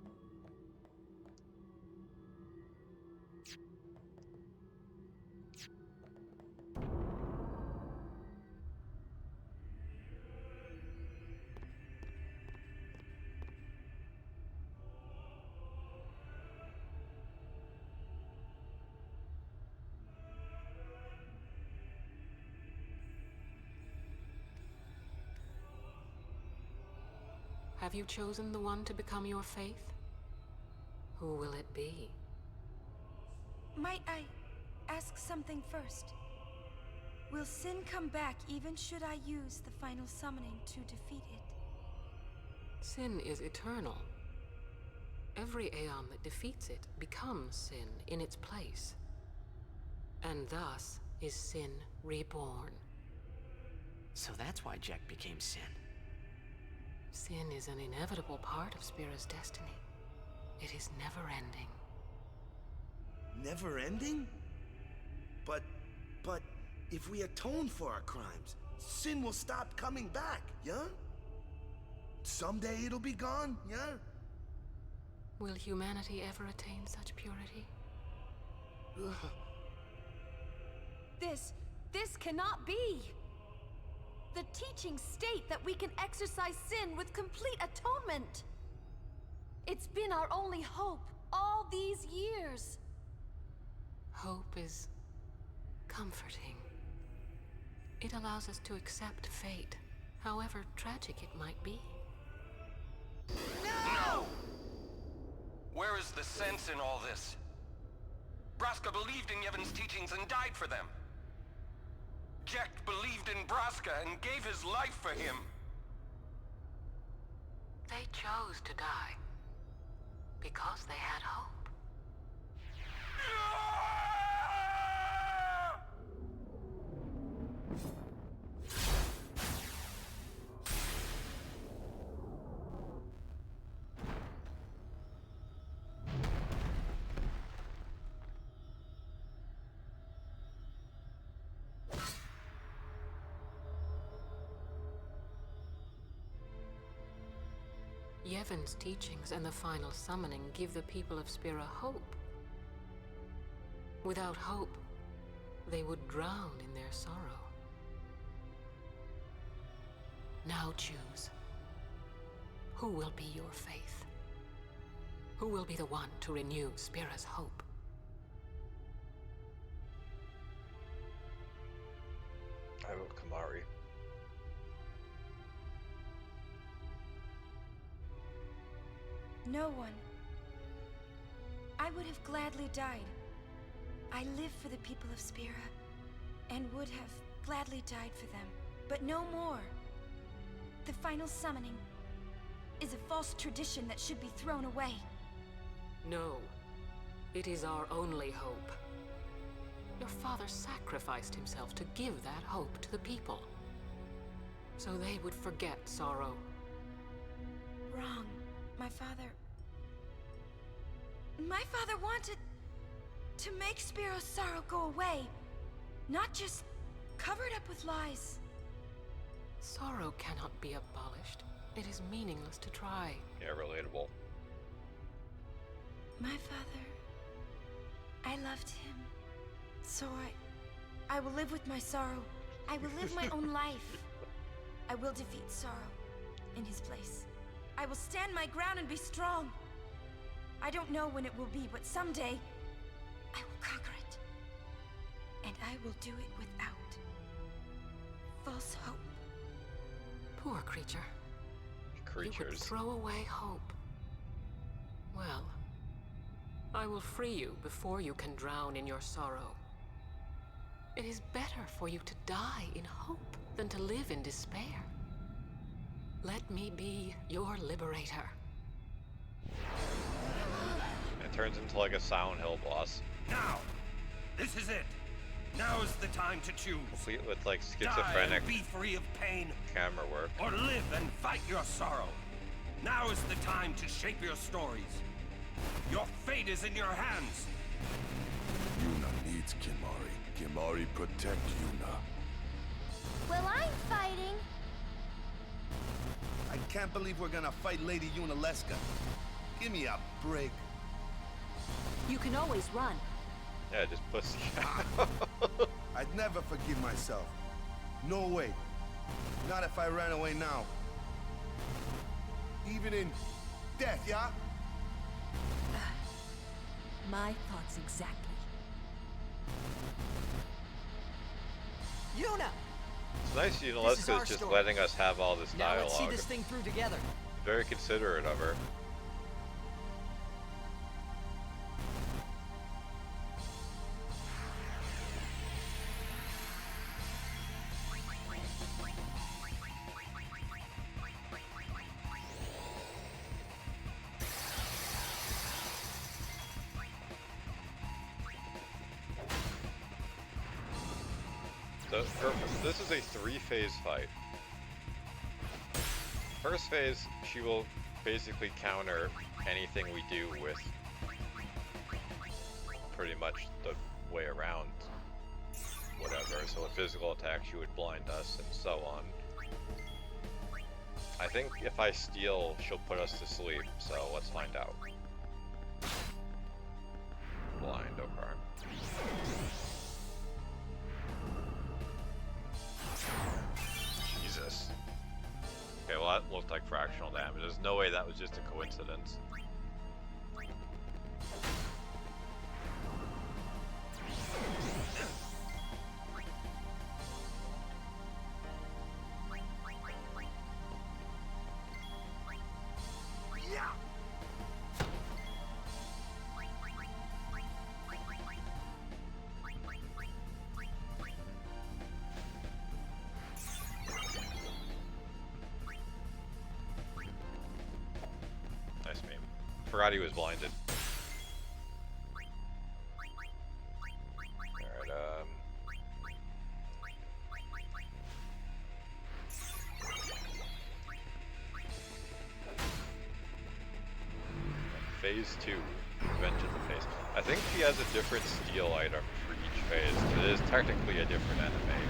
Have you chosen the one to become your faith? Who will it be? Might I ask something first? Will sin come back even should I use the final summoning to defeat it? Sin is eternal. Every Aeon that defeats it becomes sin in its place. And thus is sin reborn. So that's why Jack became Sin. Sin is an inevitable part of Spira's destiny. It is never-ending. Never ending? But if we atone for our crimes, sin will stop coming back, yeah? Someday it'll be gone, yeah? Will humanity ever attain such purity? This cannot be! The teachings state that we can exercise sin with complete atonement! It's been our only hope all these years! Hope is comforting. It allows us to accept fate, however tragic it might be. No! Where is the sense in all this? Braska believed in Yevon's teachings and died for them. Jekt believed in Braska and gave his life for him. They chose to die because they had hope. Yevon's teachings and the final summoning give the people of Spira hope. Without hope, they would drown in their sorrow. Now choose. Who will be your faith? Who will be the one to renew Spira's hope? I vote Kamari. No one. I would have gladly died. I live for the people of Spira, and would have gladly died for them. But no more. The final summoning is a false tradition that should be thrown away. No. It is our only hope. Your father sacrificed himself to give that hope to the people, so they would forget sorrow. Wrong. My father wanted to make Spiro's sorrow go away, not just cover it up with lies. Sorrow cannot be abolished. It is meaningless to try. Yeah, relatable. My father, I loved him. So I will live with my sorrow. I will live my own life. I will defeat sorrow in his place. I will stand my ground and be strong. I don't know when it will be, but someday I will conquer it. And I will do it without false hope. Poor creature. You would Creatures. throw away hope. Well, I will free you before you can drown in your sorrow. It is better for you to die in hope than to live in despair. Let me be your liberator. It turns into like a Silent Hill boss. Now! This is it! Now is the time to choose. Complete with like Die schizophrenic and be free of pain, camera work. or live and fight your sorrow. Now is the time to shape your stories. Your fate is in your hands. Yuna needs Kimari. Kimari protect Yuna. Well, I'm fighting. I can't believe we're gonna fight Lady Yunalesca. Give me a break. You can always run. Yeah, just pussy. I'd never forgive myself. No way. Not if I ran away now. Even in death, yeah? My thoughts exactly. Yuna! It's nice This is Yunalesca our is just story. letting us have all this Now let's see dialogue. this thing through together. Very considerate of her. This is a 3-phase fight. First phase, she will basically counter anything we do with pretty much the way around whatever. So a physical attack, she would blind us and so on. I think if I steal, she'll put us to sleep, so let's find out. Blind, okay. Jesus. Okay, well that looked like fractional damage. There's no way that was just a coincidence. Nice meme. Forgot he was blinded. Alright, Phase 2. Revenge of the Phase. I think she has a different steal item for each phase. It is technically a different enemy.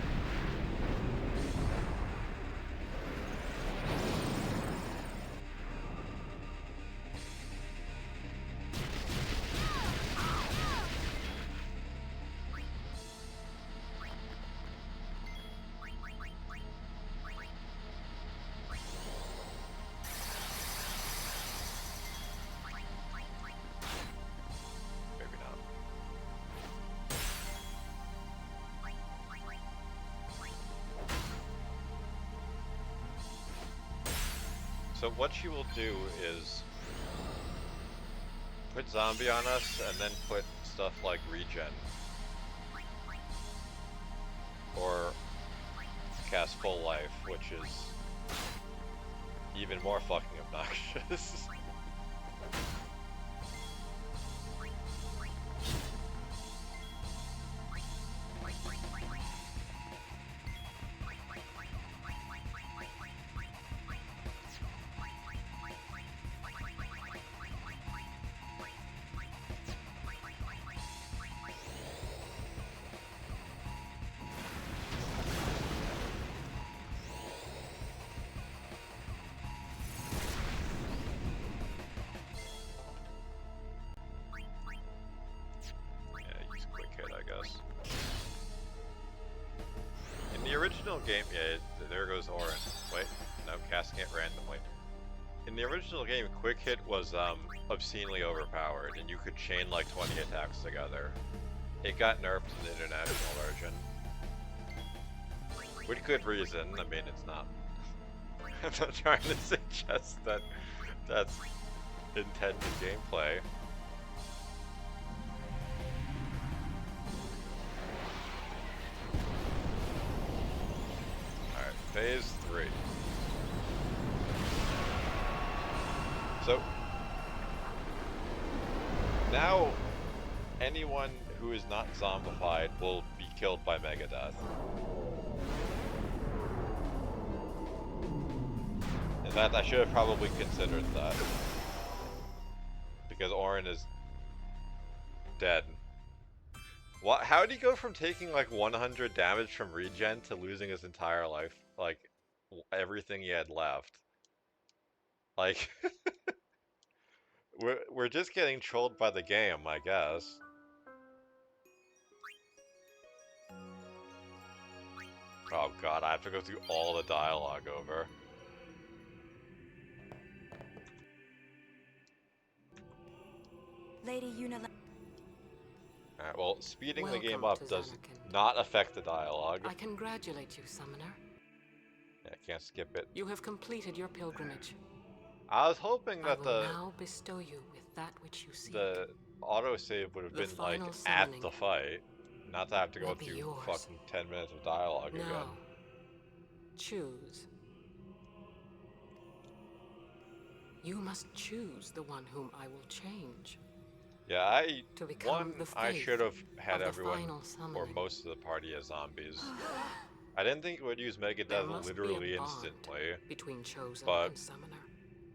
Maybe not. So what she will do is put zombie on us and then put stuff like regen. Or cast full life, which is even more fucking obnoxious. In the original game, yeah, there goes Orin. Wait, no, casting it randomly. In the original game, Quick Hit was obscenely overpowered, and you could chain like 20 attacks together. It got nerfed in the international version. With good reason. I mean, it's not. I'm not trying to suggest that that's intended gameplay. Alright, phase 3. So, now anyone who is not zombified will be killed by Megadeath. In fact, I should have probably considered that. Because Orin is dead. What? How did he go from taking like 100 damage from regen to losing his entire life? Like, everything he had left. Like, we're just getting trolled by the game, I guess. Oh god, I have to go through all the dialogue over. Lady Yuna. Alright, well, speeding the game Welcome up to does Zanarkand. not affect the dialogue. I congratulate you, Summoner. Yeah, I can't skip it. You have completed your pilgrimage. I was hoping that I will now bestow you with that which you seek. the autosave would have The been like final at summoning the fight, not to have to go will be through yours. fucking 10 minutes of dialogue Now, again. choose. You must choose the one whom I will change. Yeah, To become the I faith should have had of the everyone final or summoning. most of the party as zombies. I didn't think it would use There Megadeath must literally be a bond instantly, between chosen but and summoner,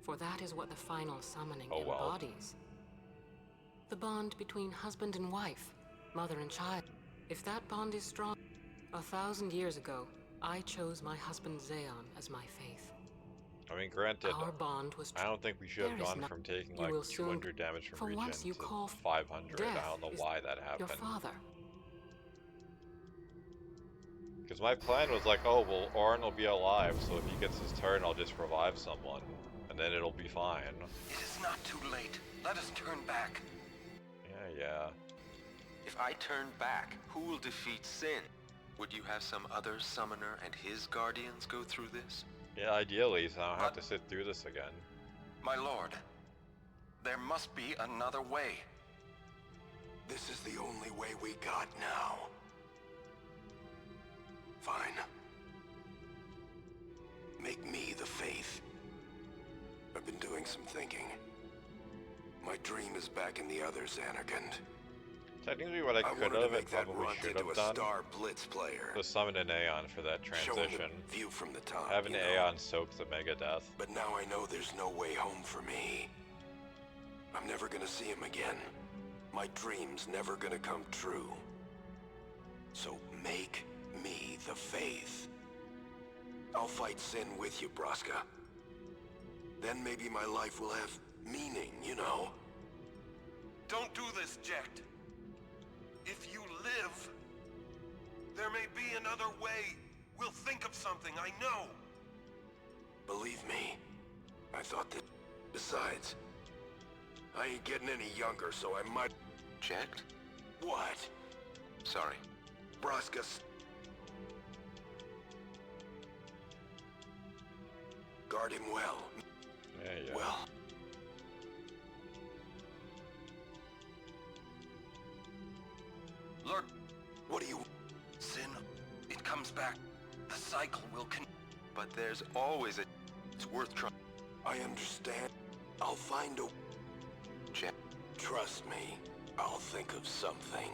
for that is what the final summoning oh well. embodies. The bond between husband and wife, mother and child. If that bond is strong, 1,000 years ago, I chose my husband Zeon as my faith. I mean, granted, Our bond was I don't think we should have There is gone no- from taking You like will soon- 200 damage from for regen once you to call 500. I death don't know is why that your happened. father. Because my plan was like, oh, well, Orin will be alive, so if he gets his turn, I'll just revive someone, and then it'll be fine. It is not too late. Let us turn back. Yeah. If I turn back, who will defeat Sin? Would you have some other summoner and his guardians go through this? Yeah, ideally, so I don't have to sit through this again. My lord, there must be another way. This is the only way we got now. Fine. Make me the faith. I've been doing some thinking. My dream is back in the others, Zanarkand. Technically what I could have and probably should have done Star Blitz player. was summon an Aeon for that transition. View from the top, Have an you know? Aeon soak the Megadeath. But now I know there's no way home for me. I'm never gonna see him again. My dream's never gonna come true. So make me the faith. I'll fight Sin with you, Braska. Then maybe my life will have meaning, you know? Don't do this, Jecht. If you live, there may be another way. We'll think of something, I know. Believe me, I thought that... Besides, I ain't getting any younger, so I might... Jecht? What? Sorry. Braskas. Guard him well. Yeah. Well. Lord, what do you... Sin, it comes back. The cycle will But there's always a... It's worth trying. I understand. I'll find a... Jecht. Trust me, I'll think of something.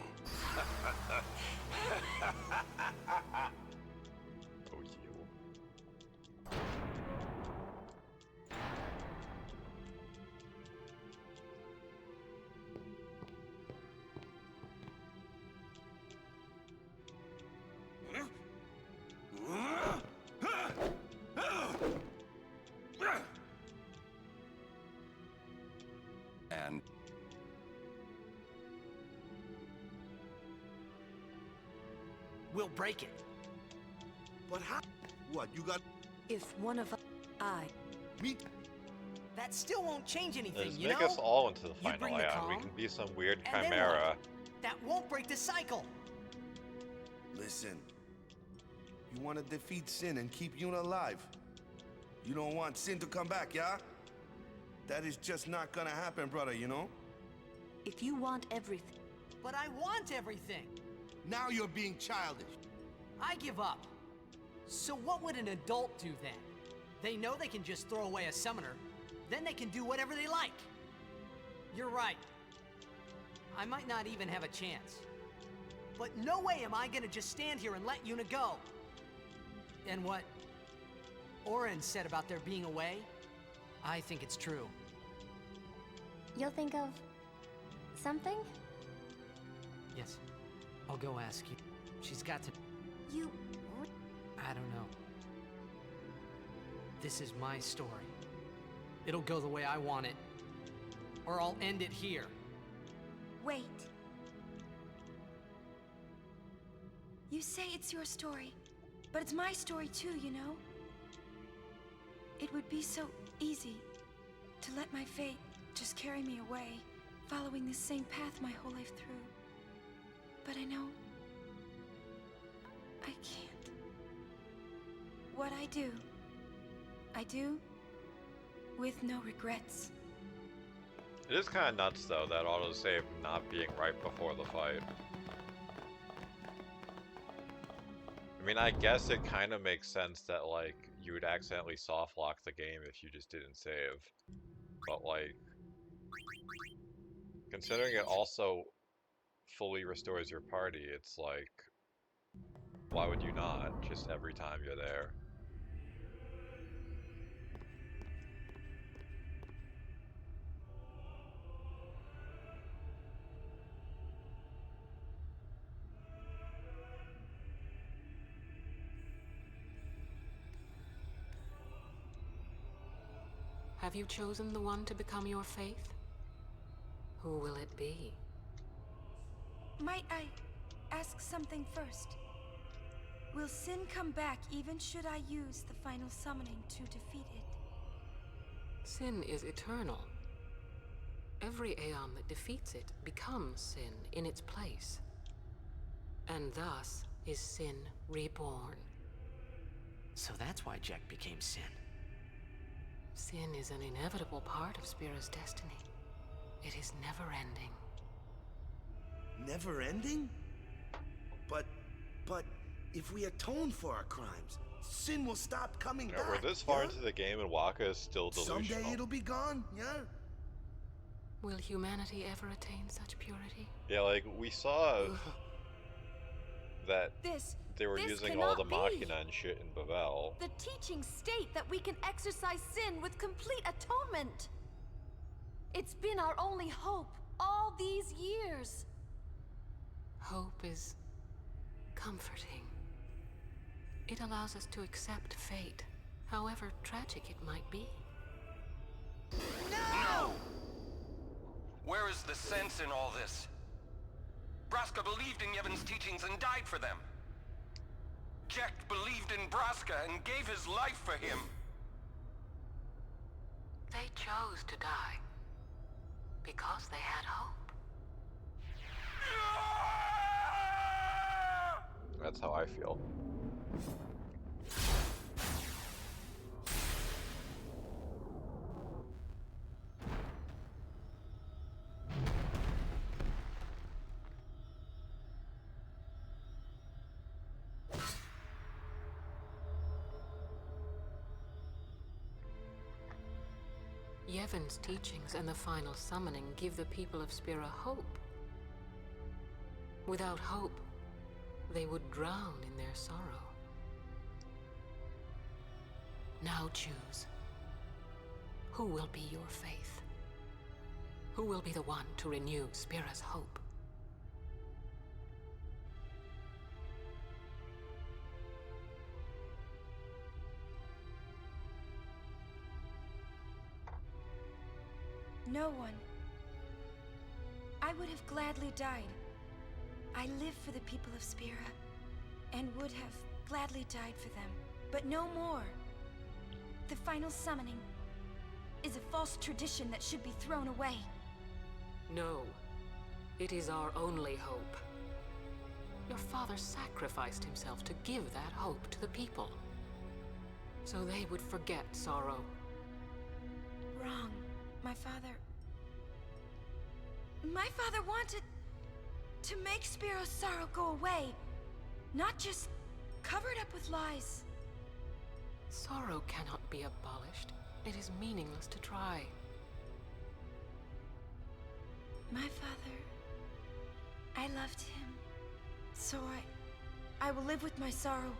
Oh, you. And We'll break it. But how? What, you got... If one of us... Me? that still won't change anything, Just you make know? us all into the You final bring the Aeon. We calm, can be some weird and then chimera. what? That won't break the cycle. Listen, you want to defeat Sin and keep Yuna alive. You don't want Sin to come back, yeah? That is just not gonna happen, brother, you know? If you want everything... But I want everything. Now you're being childish. I give up. So what would an adult do then? They know they can just throw away a summoner, then they can do whatever they like. You're right. I might not even have a chance. But no way am I gonna just stand here and let Yuna go. And what Oren said about there being a way, I think it's true. You'll think of something? Yes, I'll go ask you. She's got to... You... I don't know. This is my story. It'll go the way I want it. Or I'll end it here. Wait. You say it's your story, but it's my story too, you know? It would be so easy to let my fate just carry me away, following the same path my whole life through. But I know I can't. What I do with no regrets. It is kind of nuts though, that autosave not being right before the fight. I mean, I guess it kind of makes sense that, like, you would accidentally soft lock the game if you just didn't save. But, like, considering it also fully restores your party, it's like, why would you not, just every time you're there? Have you chosen the one to become your faith? Who will it be? Might I ask something first? Will Sin come back even should I use the final summoning to defeat it? Sin is eternal. Every Aeon that defeats it becomes Sin in its place. And thus is Sin reborn. So that's why Jack became Sin. Sin is an inevitable part of Spira's destiny. It is never-ending. Never-ending? But if we atone for our crimes, Sin will stop coming back. We're this far yeah? into the game and Waka is still delusional. Someday it'll be gone, yeah? Will humanity ever attain such purity? Yeah, like, we saw that they were using all the Machina and shit in Bavel. The teachings state that we can exercise sin with complete atonement. It's been our only hope all these years. Hope is comforting. It allows us to accept fate, however tragic it might be. No! Where is the sense in all this? Braska believed in Yevon's teachings and died for them. Jack believed in Braska and gave his life for him. They chose to die because they had hope. That's how I feel. Yevon's teachings and the final summoning give the people of Spira hope. Without hope, they would drown in their sorrow. Now choose. Who will be your faith? Who will be the one to renew Spira's hope? No one. I would have gladly died. I live for the people of Spira, and would have gladly died for them, but no more. The final summoning. is a false tradition that should be thrown away. No. It is our only hope. Your father sacrificed himself to give that hope to the people. So they would forget sorrow. Wrong. My father wanted to make Spiro's sorrow go away, not just covered up with lies. Sorrow cannot be abolished. It is meaningless to try. My father, I loved him. So I will live with my sorrow.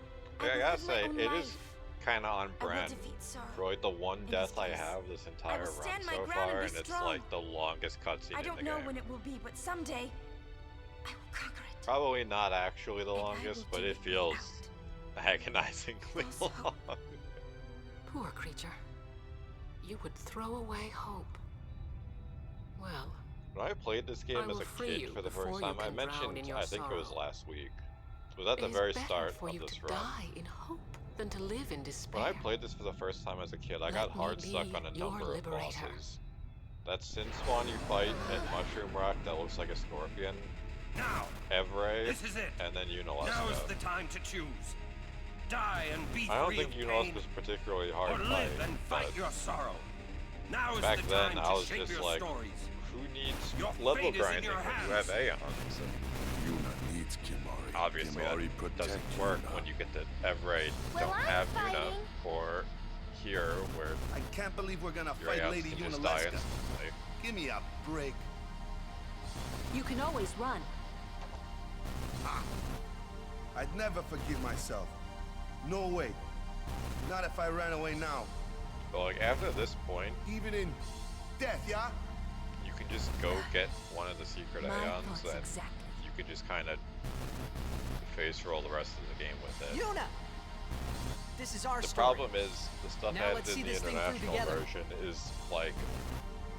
Yeah, I gotta say, it life. is kind of on I will brand defeat sorrow. for like the one In death this I case, have this I entire will run stand my so ground far, and and be it's strong. like the longest cutscene I in don't the know game. when it will be, but someday I will conquer it. Probably not actually the longest, will but do it it feels agonizingly false long. Poor creature. You would throw away hope. Well, When I played this game I as will a free kid you for the before first you time, I can drown mentioned, in your I think it was sorrow. last week. It was at the It is very better start for of you this to run. die in hope than to live in despair. When I played this for the first time as a kid, I Let got me hard stuck be on a your number of liberator. bosses. That Sin Spawn you fight at Mushroom Rock that looks like a scorpion. Now, Evray, this is it. and then Now's the Unalesca. time to choose. Die and be I don't free think of Unalesca pain, was particularly hard or to live fight, and fight but your sorrow. Now is back the then time I to was shape just your like, stories. who needs Your level fate is in grinding your when you have hands. Aeons? Yuna needs Kimari. Obviously Kimari that doesn't protect work Yuna. when you get to Evray, Well, don't I'm have Yuna, fighting. or here where I can't believe we're gonna your fight Aeons Lady can just die Unalesca. instantly. Give me a break. You can always run. I'd never forgive myself. No way. Not if I ran away now. But like after this point, Even in death, yeah? you can just go get one of the secret My Aeons thoughts and exactly. you can just kind of face roll the rest of the game with it. Yuna! This is our The story. problem is the stuff Now let's added see in the this thing through international together. version is like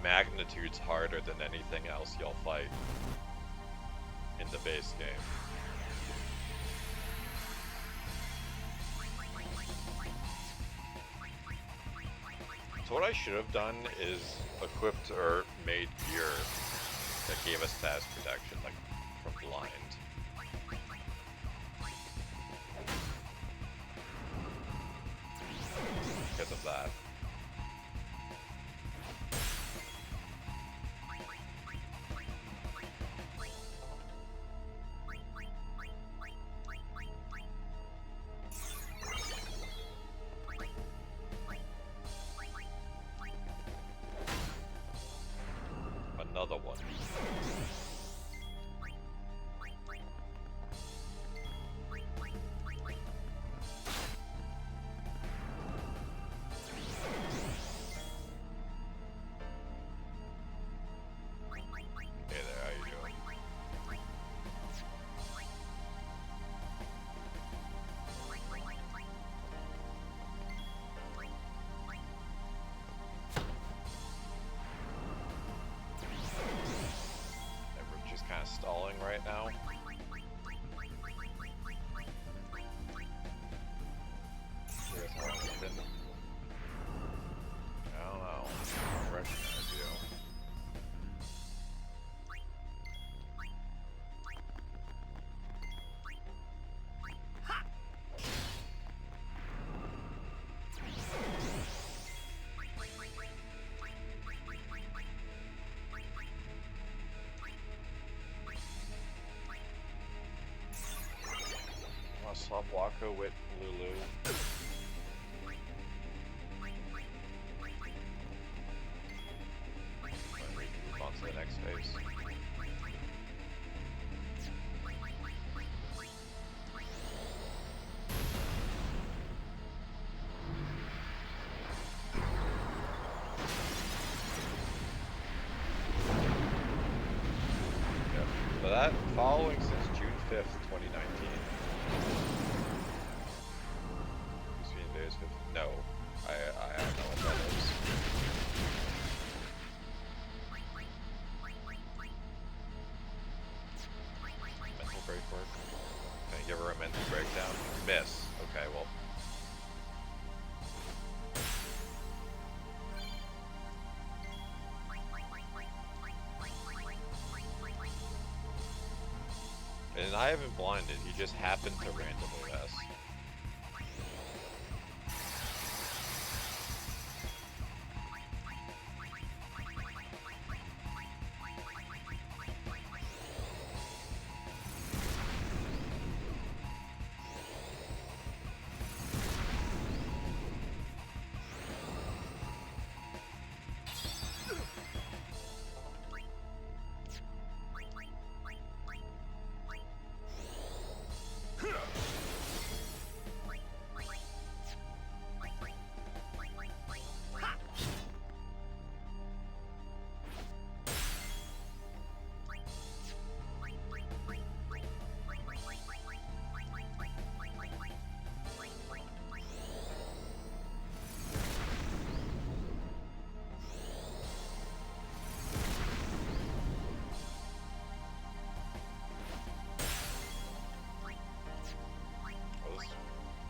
magnitudes harder than anything else you'll fight in the base game. So what I should have done is equipped or made gear that gave us fast protection, like from blind. Because of that. Another one. Hey there, how you doing? Everyone's just kind of stalling right now. Here's how it's been. I don't know. I don't recognize you. Want to swap Wako with Lulu? And we can move on to the next phase. Yep. So that following since June 5th, 2019. Between days 5th. No. I don't know what that is. Mental breakwork. Can I give her a mental breakdown? Miss. Okay, well. And I haven't blinded, he just happened to randomly miss.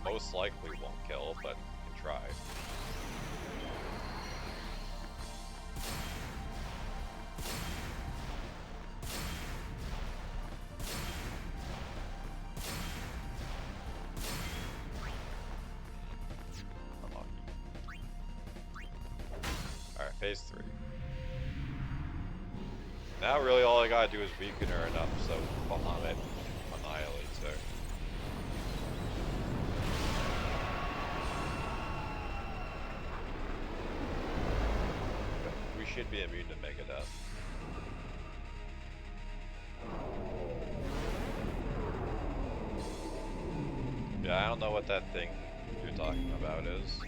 Most likely won't kill, but can try. Unlucky. Alright, phase 3. Now really all I gotta do is weaken her enough so Bahamut annihilates her. Should be immune to Megadeth. Yeah, I don't know what that thing you're talking about is.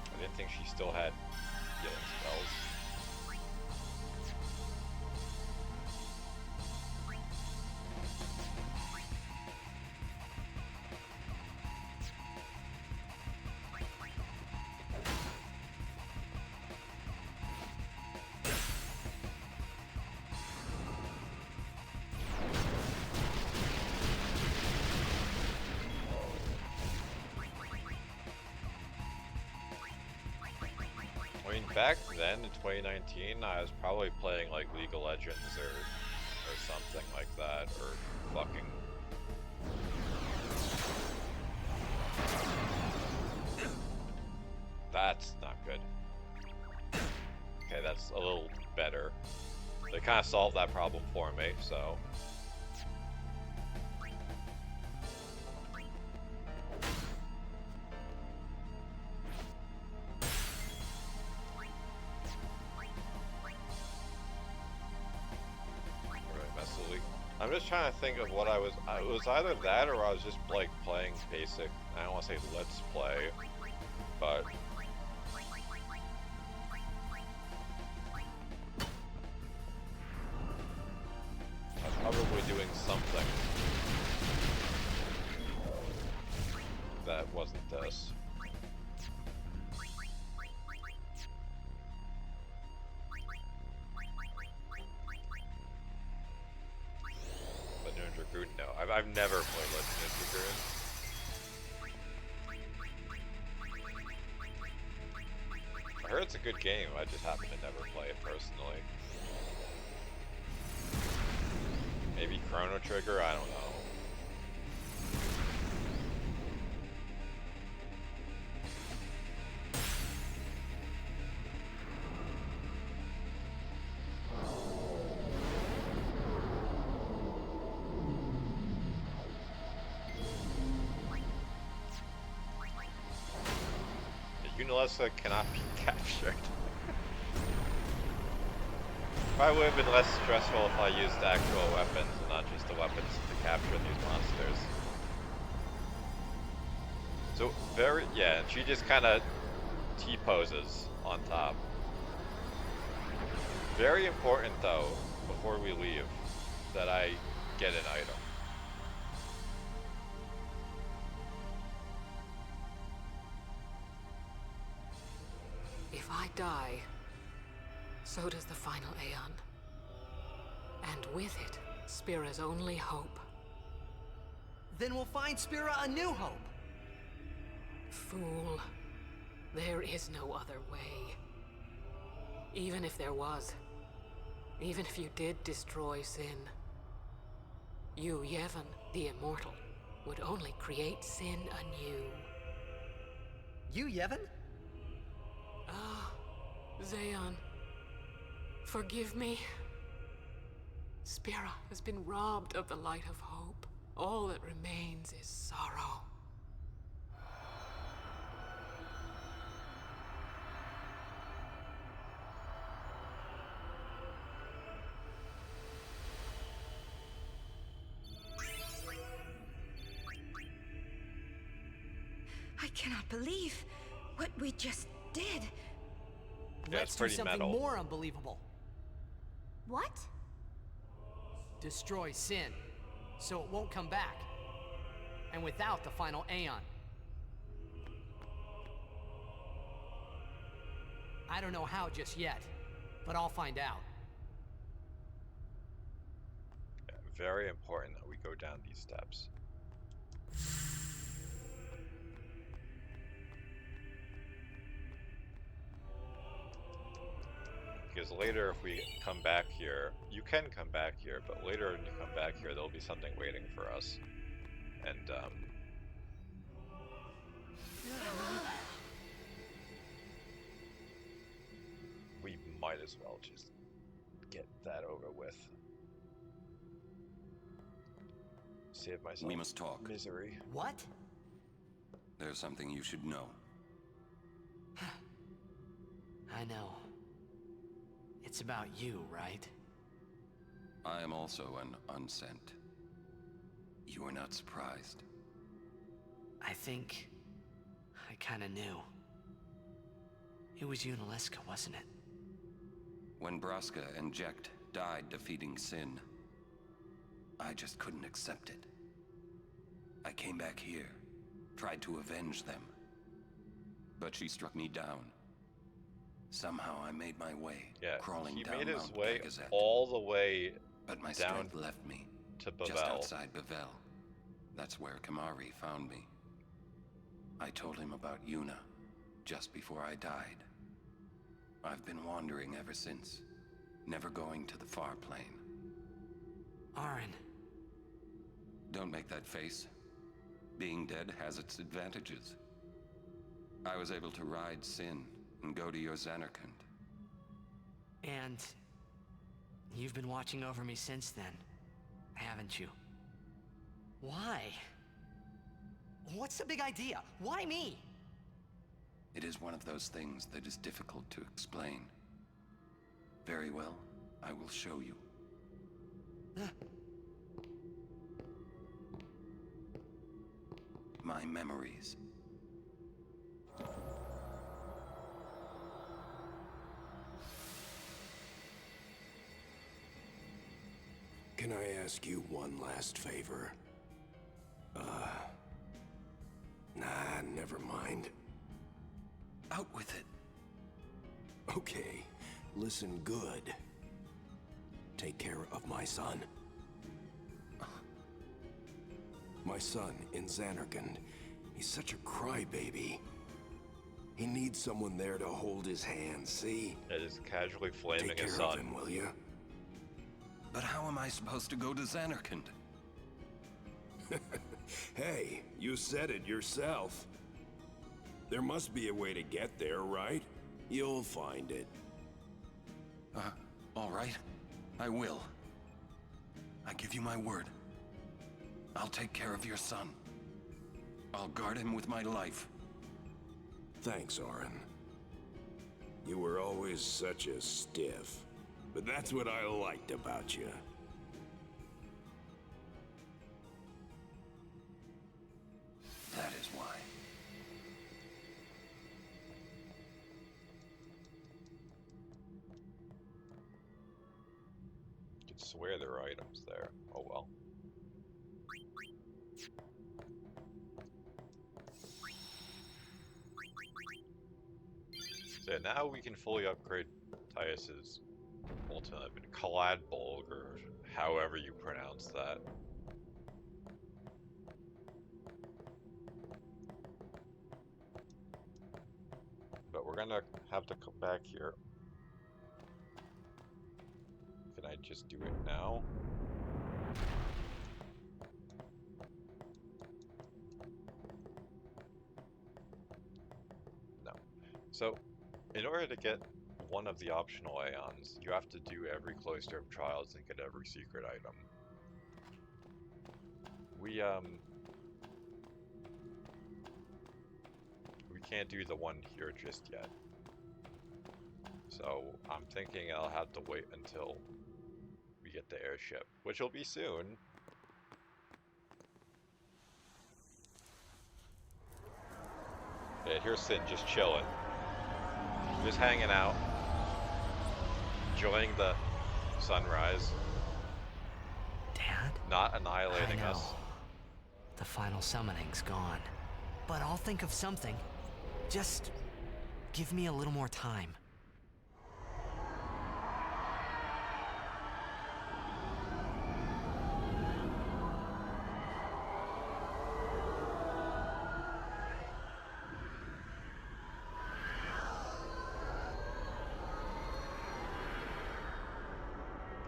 I didn't think she still had healing spells. I mean, back then in 2019, I was probably playing like League of Legends or something like that, or fucking. That's not good. Okay, that's a little better. They kind of solved that problem for me, so. I'm just trying to think of what I was either that or I was just like playing basic, I don't want to say let's play, but I was probably doing something that wasn't this. No, I've never played Legend of Dragoon. I heard it's a good game, I just happen to never play it personally. Maybe Chrono Trigger, I don't know. Unalessa cannot be captured. Probably would have been less stressful if I used actual weapons and not just the weapons to capture these monsters. So yeah, and she just kind of T-poses on top. Very important though, before we leave, that I get an item. If I die, so does the final Aeon. And with it, Spira's only hope. Then we'll find Spira a new hope. Fool. There is no other way. Even if there was, even if you did destroy Sin, you, Yevon, the Immortal, would only create Sin anew. You, Yevon? Ah, Zayon. Forgive me. Spira has been robbed of the light of hope. All that remains is sorrow. I cannot believe what we just did. Yeah, Let's it's do pretty something metal. more unbelievable. What? Destroy Sin, so it won't come back. And without the final Aeon. I don't know how just yet, but I'll find out. Yeah, very important that we go down these steps. Because later if we come back here, you can come back here, but later when you come back here, there'll be something waiting for us. And, we might as well just get that over with. Save myself We must talk. misery. What? There's something you should know. I know. It's about you, right? I am also an unsent. You are not surprised. I think I kinda knew. It was Yunalesca, wasn't it? When Braska and Jecht died defeating Sin, I just couldn't accept it. I came back here, tried to avenge them. But she struck me down. Somehow I made my way, Yeah, crawling he down made his Mount way Gagazet. all the way But my down strength left me, to just Bavel. outside Bavel. That's where Kamari found me. I told him about Yuna, just before I died. I've been wandering ever since, never going to the far plane. Aaron. Don't make that face. Being dead has its advantages. I was able to ride Sin and go to your Zanarkand. And you've been watching over me since then, haven't you? Why? What's the big idea? Why me? It is one of those things that is difficult to explain. Very well, I will show you. My memories. Can I ask you one last favor? Nah, never mind. Out with it. Okay, listen good. Take care of my son. My son in Zanarkand. He's such a crybaby. He needs someone there to hold his hand, see? That is casually flaming Take his care of son. him, will you? But how am I supposed to go to Zanarkand? Hey, you said it yourself. There must be a way to get there, right? You'll find it. All right. I will. I give you my word. I'll take care of your son. I'll guard him with my life. Thanks, Orin. You were always such a stiff. But that's what I liked about you. That is why. You could swear there are items there. Oh well. So now we can fully upgrade Tyus's ultimate weapon, Kaladbolg, or however you pronounce that. But we're gonna have to come back here. Can I just do it now? No. So, in order to get one of the optional Aeons, you have to do every Cloister of Trials and get every secret item. We can't do the one here just yet. So, I'm thinking I'll have to wait until we get the airship, which will be soon. Yeah, here's Sin just chilling. Just hanging out. Enjoying the sunrise. Dad? Not annihilating I know. us. The final summoning's gone. But I'll think of something. Just give me a little more time.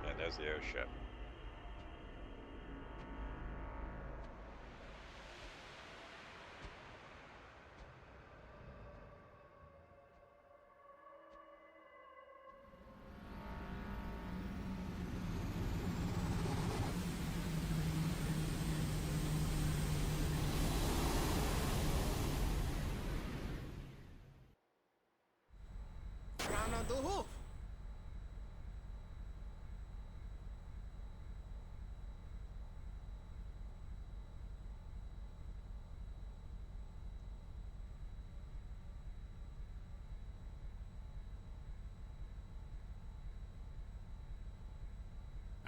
And there's the airship.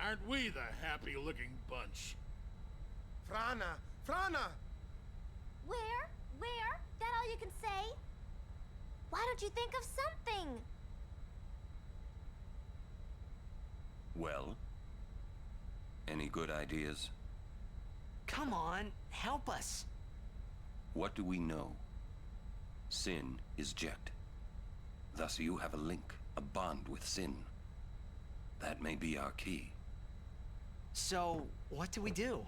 Aren't we the happy-looking bunch? Frana! Frana! Where? Where? That all you can say? Why don't you think of something? Well? Any good ideas? Come on, help us. What do we know? Sin is Jet. Thus you have a link, a bond with Sin. That may be our key. So, what do we do?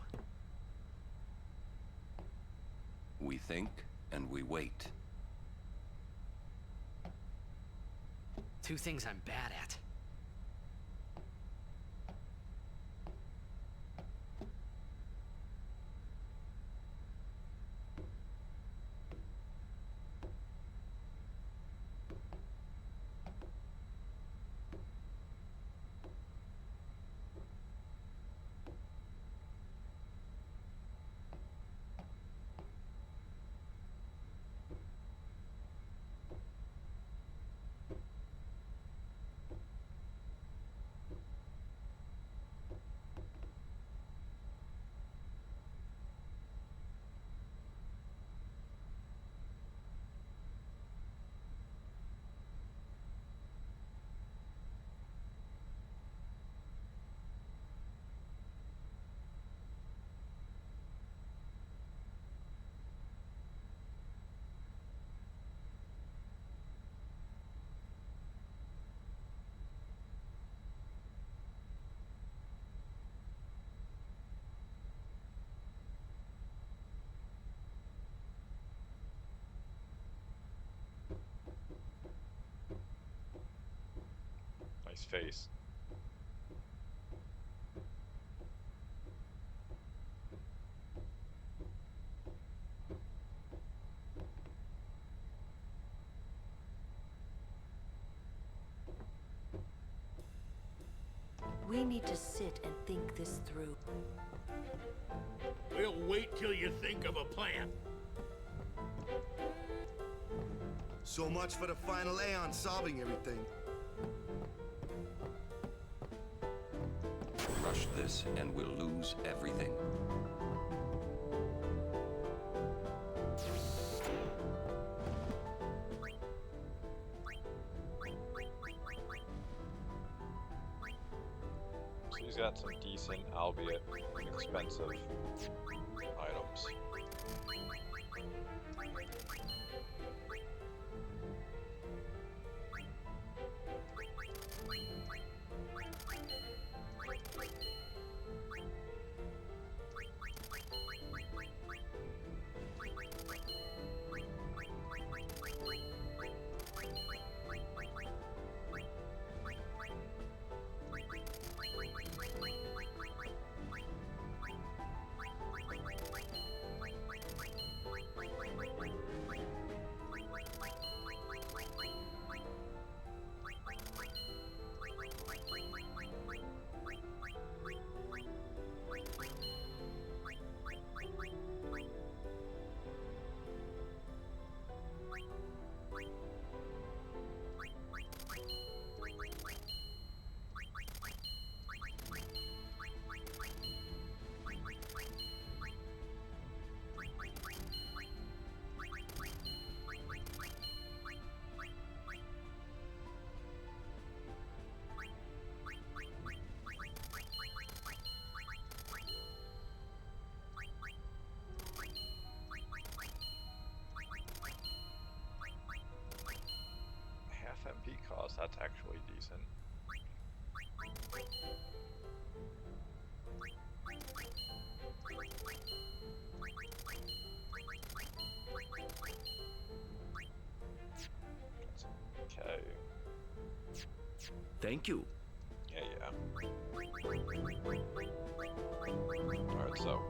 We think and we wait. Two things I'm bad at. Nice face. We need to sit and think this through. We'll wait till you think of a plan. So much for the final Aeon solving everything. Rush this and we'll lose everything. So he's got some decent, albeit expensive, items. MP cost, that's actually decent. Okay. Thank you. Yeah. Alright, so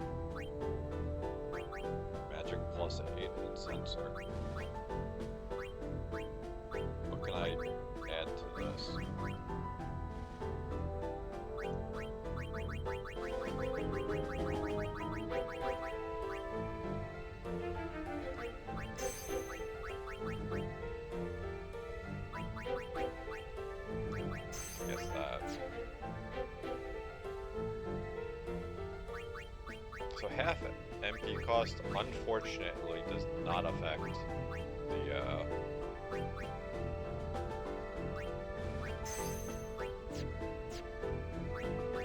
magic +8 and sensor. What can I add to this? Guess that. So half MP cost, unfortunately, does not affect the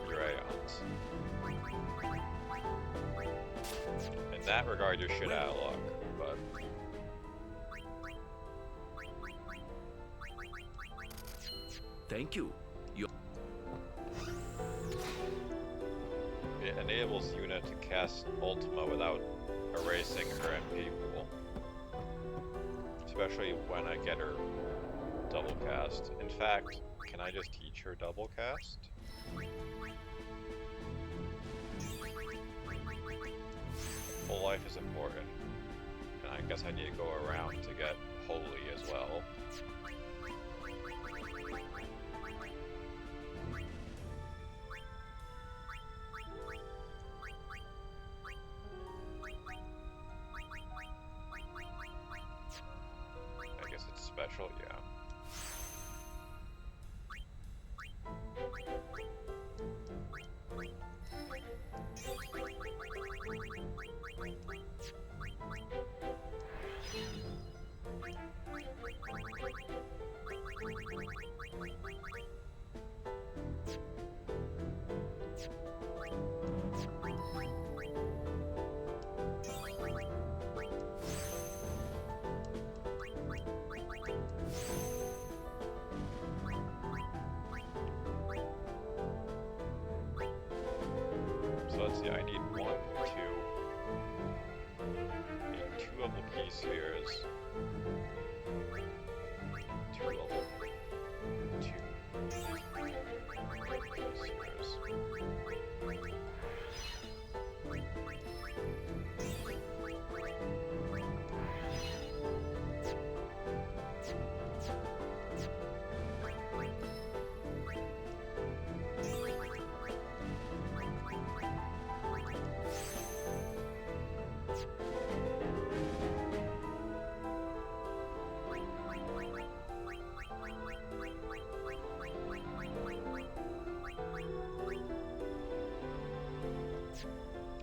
your Aeons. In that regard, you're shit out of luck, but thank you. it enables Yuna to cast Ultima without erasing her MP pool. Especially when I get her double cast. In fact, can I just teach her double cast? Full life is important. And I guess I need to go around to get holy as well. I guess it's special, yeah. So let's see, I need 1, 2. I need 2 level key spheres. 2 level 2 key spheres.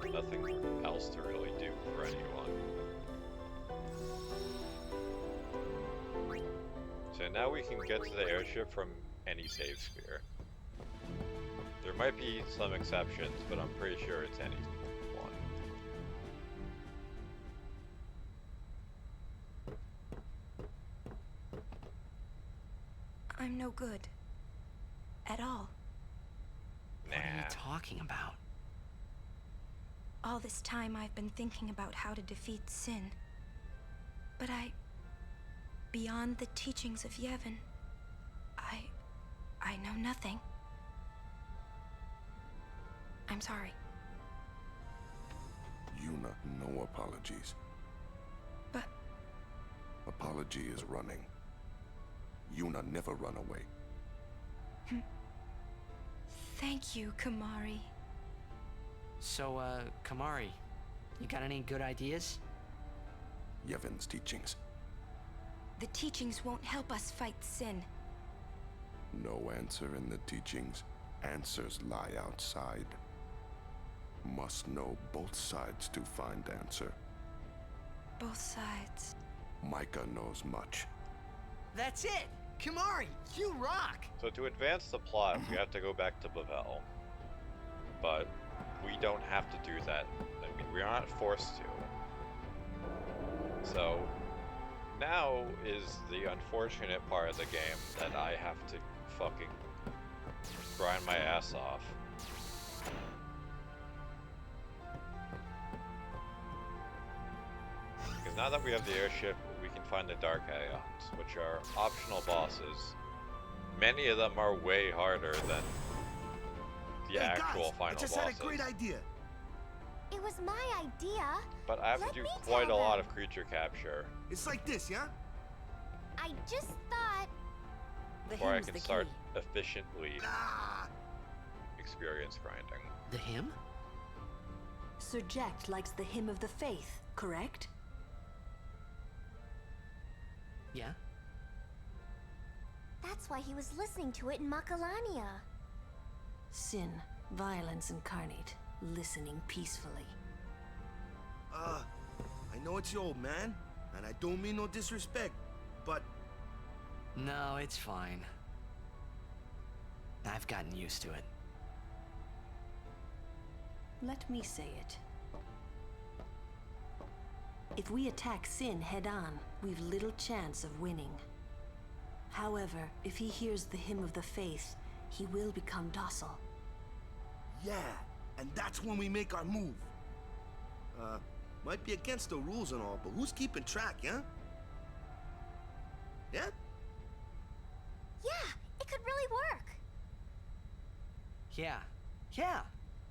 nothing else to really do for anyone. So now we can get to the airship from any save sphere. There might be some exceptions, but I'm pretty sure it's any one. I'm no good. At all. What are you talking about? All this time I've been thinking about how to defeat sin. But beyond the teachings of Yevon, I know nothing. I'm sorry. Yuna, no apologies. But... Apology is running. Yuna never run away. Thank you, Kamari. So, Kamari, you got any good ideas? Yevon's teachings. The teachings won't help us fight sin. No answer in the teachings. Answers lie outside. Must know both sides to find answer. Both sides. Micah knows much. That's it! Kamari, you rock! So to advance the plot, we have to go back to Bavel. But we don't have to do that. I mean, we're not forced to. So now is the unfortunate part of the game that I have to fucking grind my ass off. Because now that we have the airship, we can find the Dark Aeons, which are optional bosses. Many of them are way harder than the actual final bosses. I just had a great idea. It was my idea. But I have to do quite a lot of creature capture. It's like this, yeah? I just thought... Before I can start efficiently experience grinding. The hymn? Sir Jack likes the hymn of the faith, correct? Yeah. That's why he was listening to it in Makalania. Sin, violence incarnate, listening peacefully. I know it's your old man, and I don't mean no disrespect, but... No, it's fine. I've gotten used to it. Let me say it. If we attack Sin head-on, we've little chance of winning. However, if he hears the hymn of the faith, he will become docile. Yeah, and that's when we make our move. Might be against the rules and all, but who's keeping track, yeah? Yeah? Yeah, it could really work. Yeah,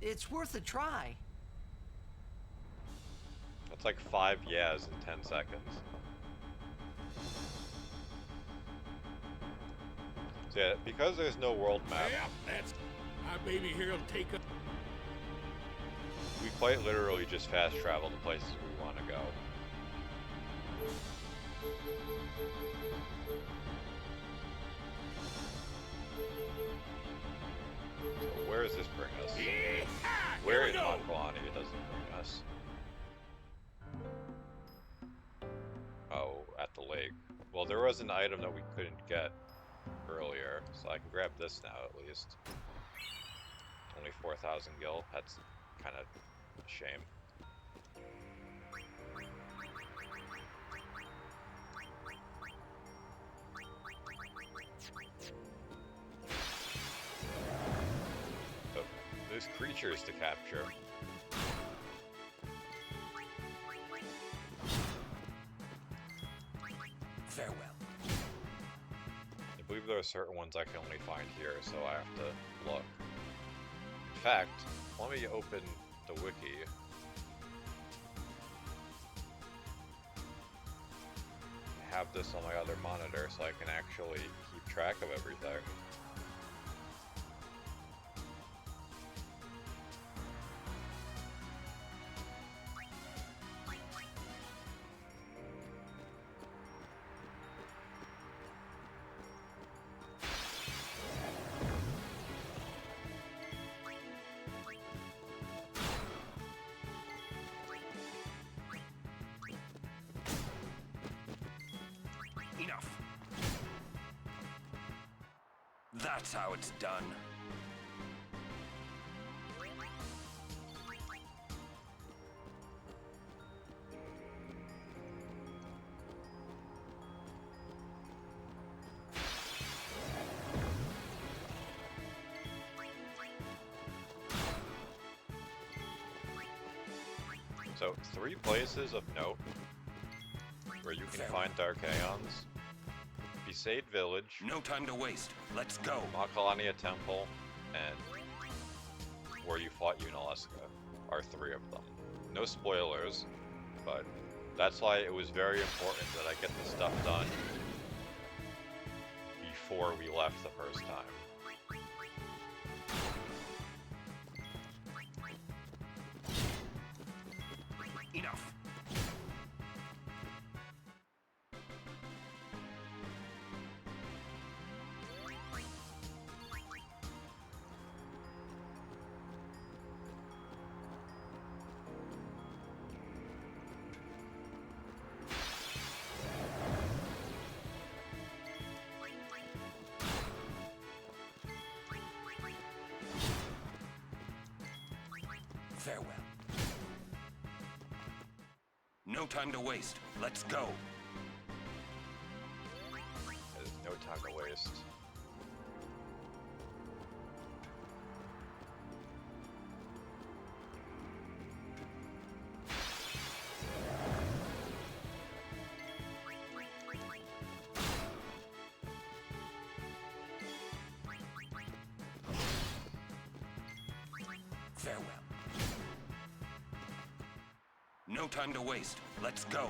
it's worth a try. That's like 5 yeahs in 10 seconds. So yeah, because there's no world map, Yeah, that's my baby here will take a... we quite literally just fast travel to places we want to go. So where does this bring us? Where in Makalani does it bring us? Oh, at the lake. Well, there was an item that we couldn't get earlier, so I can grab this now at least. Only 4,000 gil. That's kind of a shame. Oh, there's creatures to capture. Farewell. I believe there are certain ones I can only find here, so I have to look. In fact, let me open the wiki. I have this on my other monitor so I can actually keep track of everything. That's how it's done. So, 3 places of note where you can find Dark Aeons. Besaid Village. No time to waste. Let's go. Makalania Temple, and where you fought Unaleska are 3 of them. No spoilers, but that's why it was very important that I get the stuff done before we left the first time. Enough. Farewell. No time to waste. Let's go. There's no time to waste. Farewell. No time to waste. Let's go.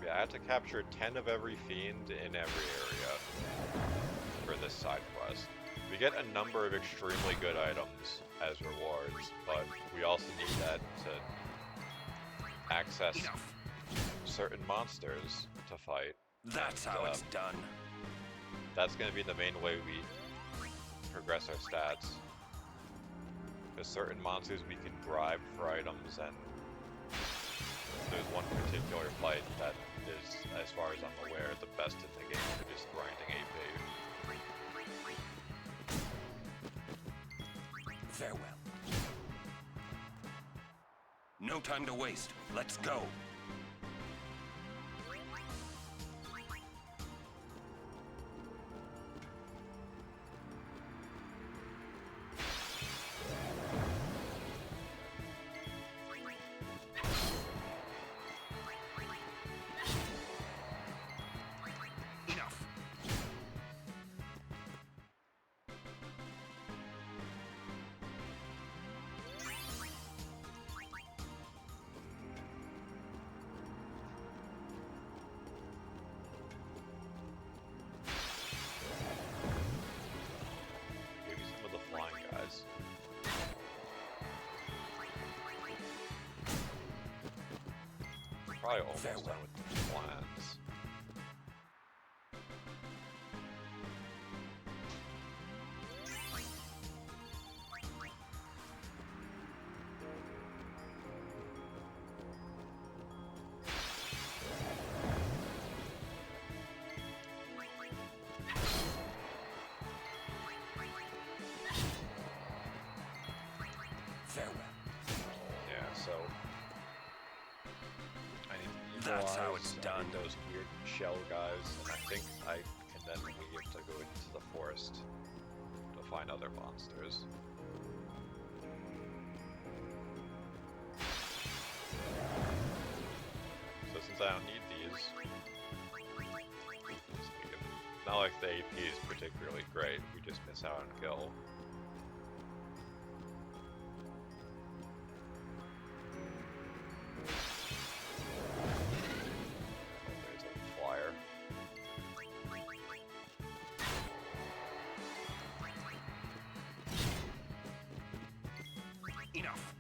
Yeah, I had to capture 10 of every fiend in every area for this side quest. We get a number of extremely good items as rewards, but we also need that to access certain monsters to fight. That's how it's done. That's going to be the main way we progress our stats. Because certain monsters we can bribe for items, and there's one particular fight that is, as far as I'm aware, the best in the game for just grinding AP. Farewell. No time to waste. Let's go. Probably almost done with the plans. Farewell. Yeah, so that's how it's done. Those weird shell guys, and I think I can then leave to go into the forest to find other monsters. So since I don't need these, just need them. Not like the AP is particularly great, we just miss out on kill. Enough.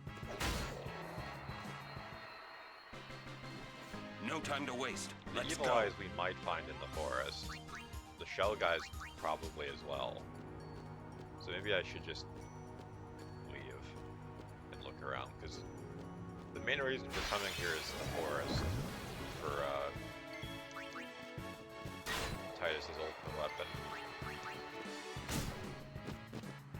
No time to waste. Let's Evil go. Eyes we might find in the forest. The shell guys probably as well. So maybe I should just leave and look around, because the main reason for coming here is the forest for is his ultimate weapon.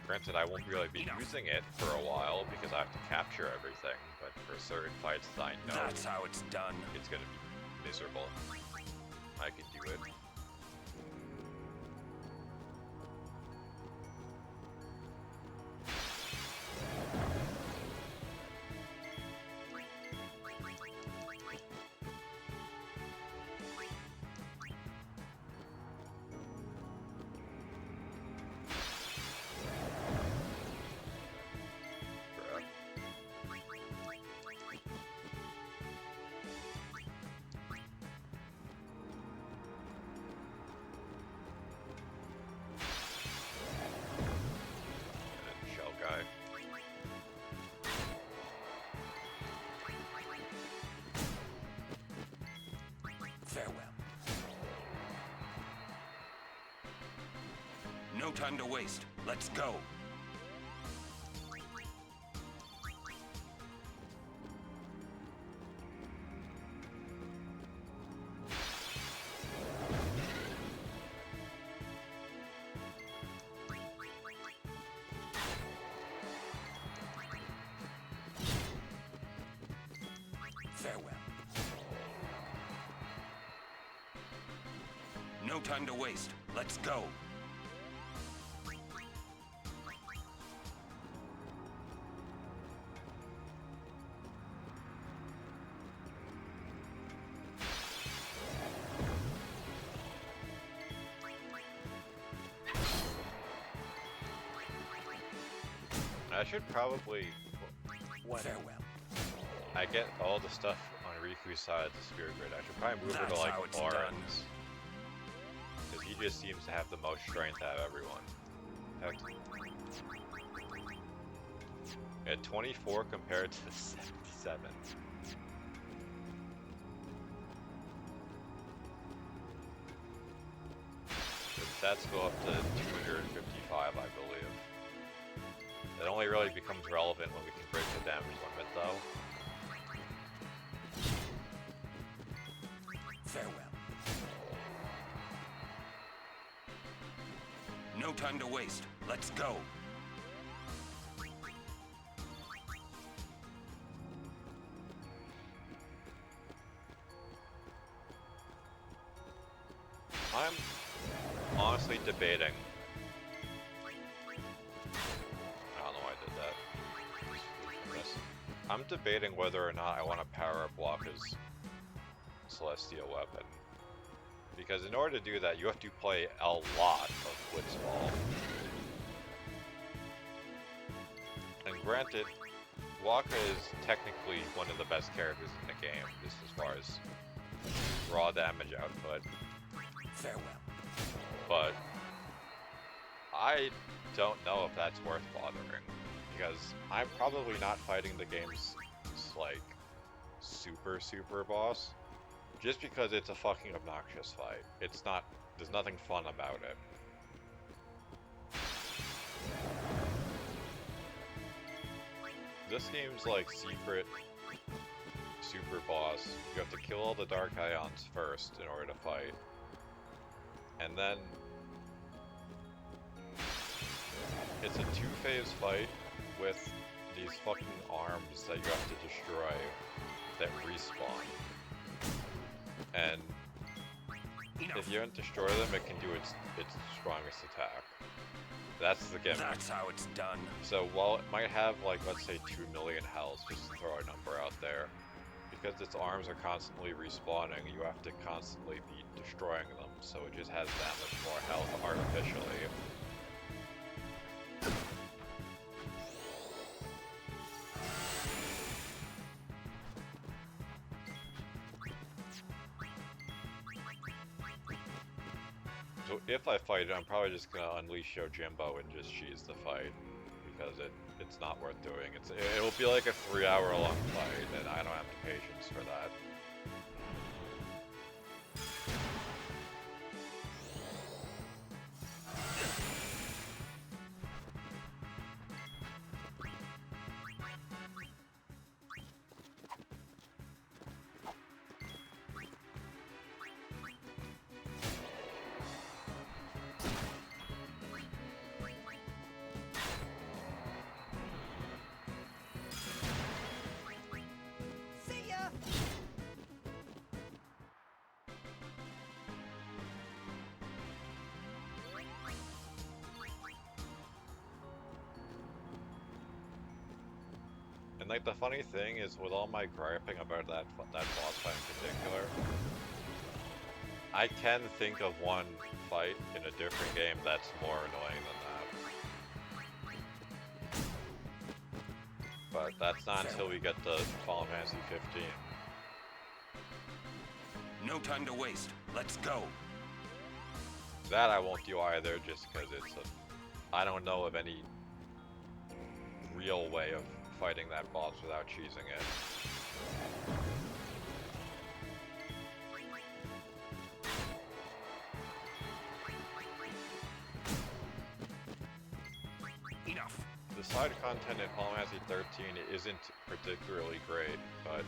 Granted, I won't really be using it for a while because I have to capture everything, but for certain fights that I know That's how it's done. It's gonna be miserable. I can do it. Farewell. No time to waste. Let's go. Farewell. No time to waste. Let's go. I should probably... Farewell. I get all the stuff on Riku's side of the Spirit Grid. I should probably move her to like Oran's. Because he just seems to have the most strength out of everyone. At 24 compared to 77. The stats go up to 255, I believe. It only really becomes relevant when we can break the damage limit, though. Farewell. No time to waste. Let's go. I'm honestly debating. I don't know why I did that. I'm debating whether or not I want to power up Waka's Celestial Weapon. Because in order to do that, you have to play a lot of Blitzball. And granted, Waka is technically one of the best characters in the game, just as far as raw damage output. Farewell. But I don't know if that's worth bothering, because I'm probably not fighting the game's like super boss, just because it's a fucking obnoxious fight. It's not, there's nothing fun about it. This game's like secret super boss. You have to kill all the Dark Ions first in order to fight. And then it's a two-phase fight with these fucking arms that you have to destroy that respawn. And if you don't destroy them, it can do its strongest attack. That's the gimmick. That's how it's done. So while it might have, like, let's say 2 million health, just to throw a number out there, because its arms are constantly respawning, you have to constantly be destroying them, so it just has that much more health artificially. So if I fight it, I'm probably just gonna unleash Yojimbo and just cheese the fight, because it's not worth doing. It'll be like a 3-hour-long fight, and I don't have the patience for that. like, the funny thing is, with all my griping about that boss fight in particular, I can think of one fight in a different game that's more annoying than that. But that's not until we get to Final Fantasy 15. No time to waste. Let's go. That I won't do either, just because it's a... I don't know of any real way of fighting that boss without cheesing it. Enough. The side content in Final Fantasy 13 isn't particularly great, but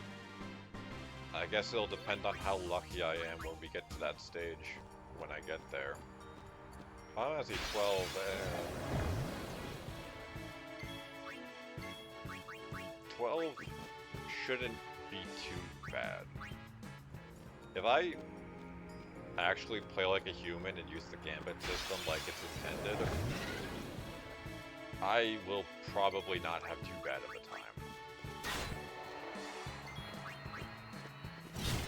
I guess it'll depend on how lucky I am when we get to that stage, when I get there. Final Fantasy 12, 12 shouldn't be too bad. If I actually play like a human and use the gambit system like it's intended, I will probably not have too bad of a time.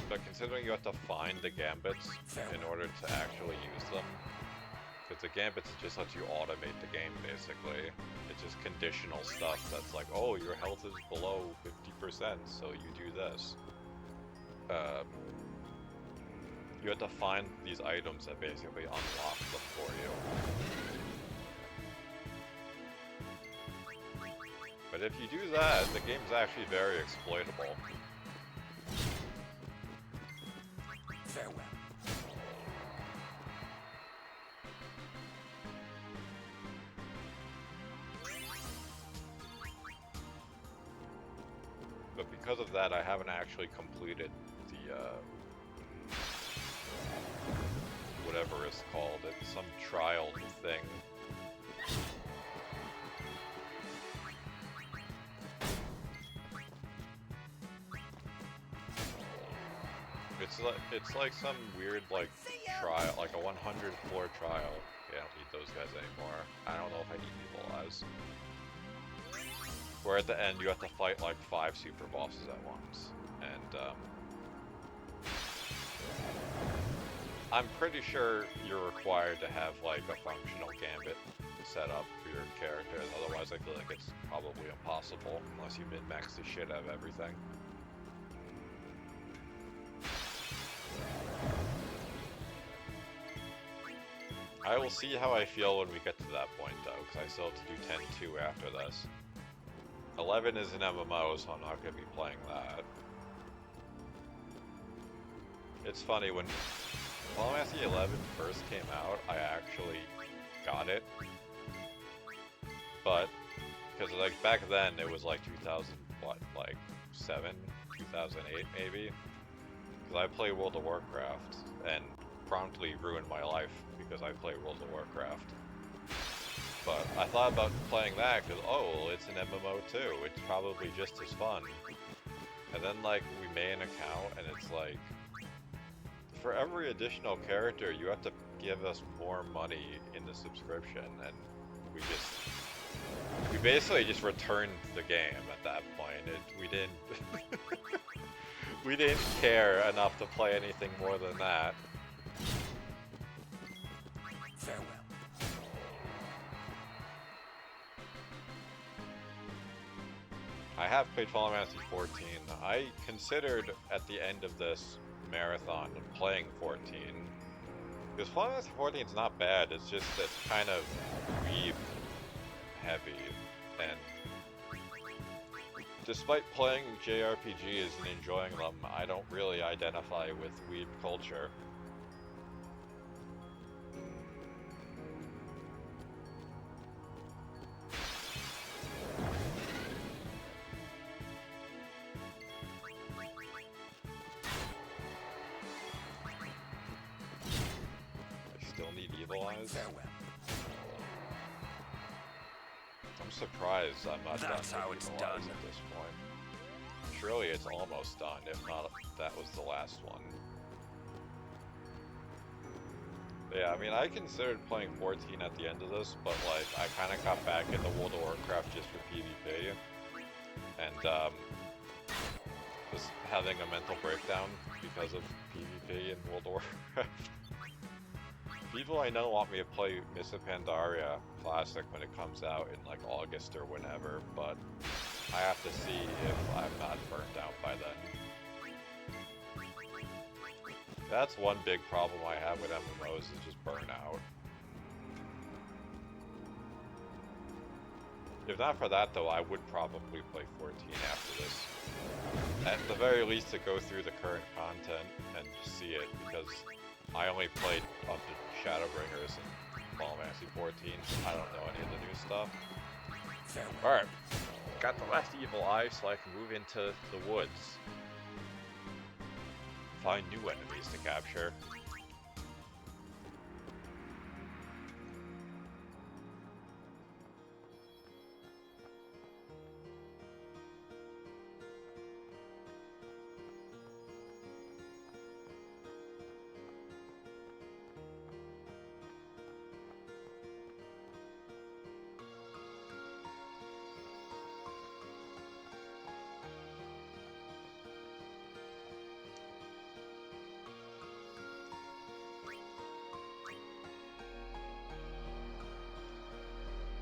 But considering you have to find the gambits in order to actually use them, because the gambits just let you automate the game basically. It's just conditional stuff that's like, oh, your health is below 50%, so you do this. You have to find these items that basically unlock them for you. But if you do that, the game's actually very exploitable. Farewell. But because of that, I haven't actually completed the, whatever it's called. It's some trial thing. It's like some weird, like, trial, like a 100 floor trial. Yeah, I don't need those guys anymore. I don't know if I need Evil Eyes. Where at the end you have to fight like 5 super bosses at once. And I'm pretty sure you're required to have like a functional gambit set up for your characters, otherwise I feel like it's probably impossible unless you min-max the shit out of everything. I will see how I feel when we get to that point though, because I still have to do 10-2 after this. 11 is an MMO, so I'm not going to be playing that. It's funny, when Final Fantasy 11 first came out, I actually got it. But, because like back then it was like 2000, what, like 7, 2008 maybe? Because I play World of Warcraft, and promptly ruined my life because I play World of Warcraft. But I thought about playing that because, oh, well, it's an MMO too. It's probably just as fun. And then, like, we made an account, and it's like, for every additional character, you have to give us more money in the subscription, and we basically just returned the game at that point. We didn't care enough to play anything more than that. Farewell. I have played Final Fantasy 14. I considered at the end of this marathon playing 14. Because Final Fantasy 14 is not bad, it's just that kind of weeb heavy. And despite playing JRPGs and enjoying them, I don't really identify with weeb culture. I'm surprised I'm not That's done how with it's Evil done. Eyes at this point. Surely it's almost done, if not that was the last one. Yeah, I mean, I considered playing 14 at the end of this, but like, I kind of got back into World of Warcraft just for PvP. and was having a mental breakdown because of PvP in World of Warcraft. People I know want me to play Miss Pandaria Classic when it comes out in like August or whenever, but I have to see if I'm not burnt out by then. That's one big problem I have with MMOs is just burnout. If not for that though, I would probably play 14 after this. At the very least to go through the current content and see it, because I only played up to Shadowbringers and Final Fantasy 14, so I don't know any of the new stuff. Alright, got the last evil eye so I can move into the woods. Find new enemies to capture.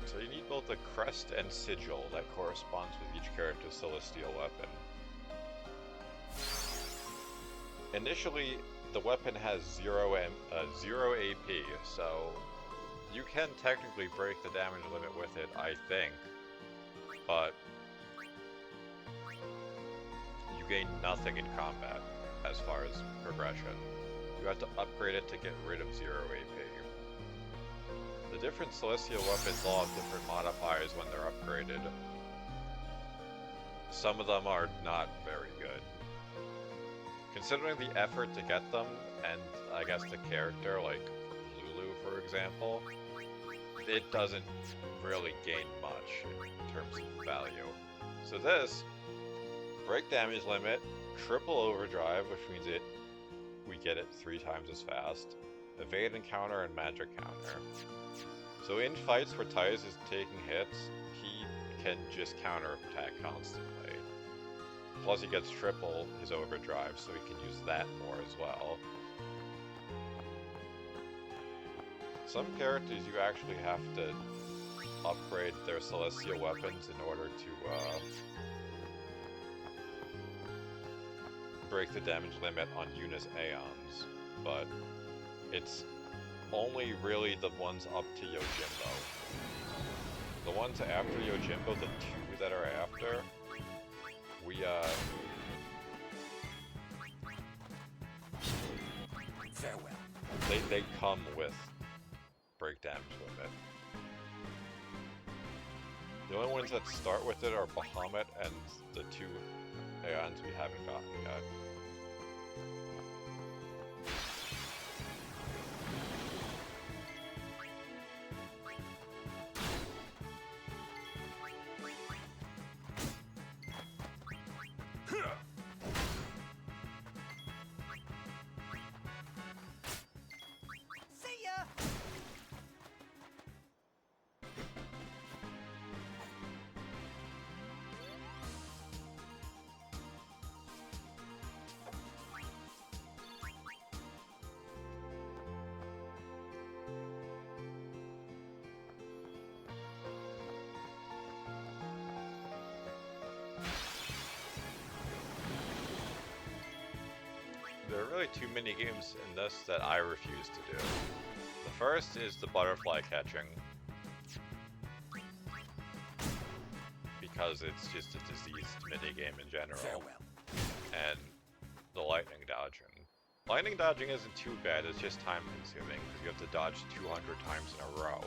So you need both a crest and sigil that corresponds with each character's celestial weapon. Initially, the weapon has 0 AP, so you can technically break the damage limit with it, I think, but you gain nothing in combat as far as progression. You have to upgrade it to get rid of 0 AP. The different celestial weapons all have different modifiers when they're upgraded. Some of them are not very good. Considering the effort to get them, and I guess the character, like Lulu for example, it doesn't really gain much in terms of value. So this, break damage limit, triple overdrive, which means we get it 3 times as fast, evade and counter, and magic counter. So in fights where Titus is taking hits, he can just counter-attack constantly. Plus he gets triple his overdrive, so he can use that more as well. Some characters you actually have to upgrade their celestial weapons in order to break the damage limit on Eunice Aeons, but it's only really the ones up to Yojimbo. The ones after Yojimbo, the 2 that are after, farewell. They come with break damage limit. The only ones that start with it are Bahamut and the 2 Aeons we haven't gotten yet. There are really too many games in this that I refuse to do. The first is the butterfly catching, because it's just a diseased minigame in general. Farewell. And the lightning dodging. Lightning dodging isn't too bad, it's just time consuming, because you have to dodge 200 times in a row.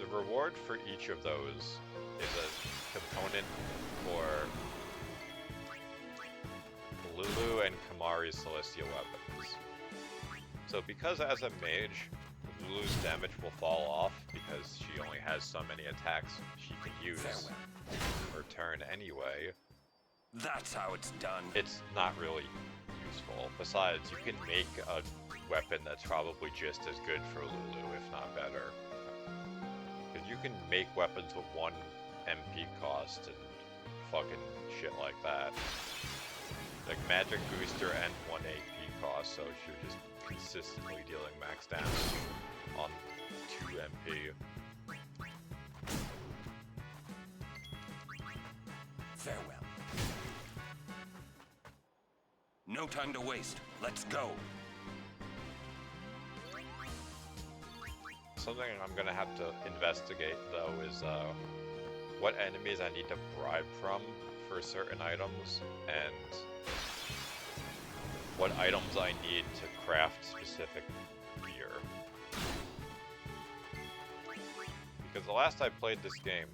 The reward for each of those is a component for Lulu and Kamari's celestial weapons. So because as a mage, Lulu's damage will fall off because she only has so many attacks she can use per turn anyway. That's how it's done. It's not really useful. Besides, you can make a weapon that's probably just as good for Lulu, if not better. Because you can make weapons with 1 MP cost and fucking shit like that. Like magic booster and 1 AP cost, so you're just consistently dealing max damage on 2 MP. Farewell. No time to waste. Let's go. Something I'm gonna have to investigate though is what enemies I need to bribe from for certain items, and what items I need to craft specific gear. Because the last I played this game,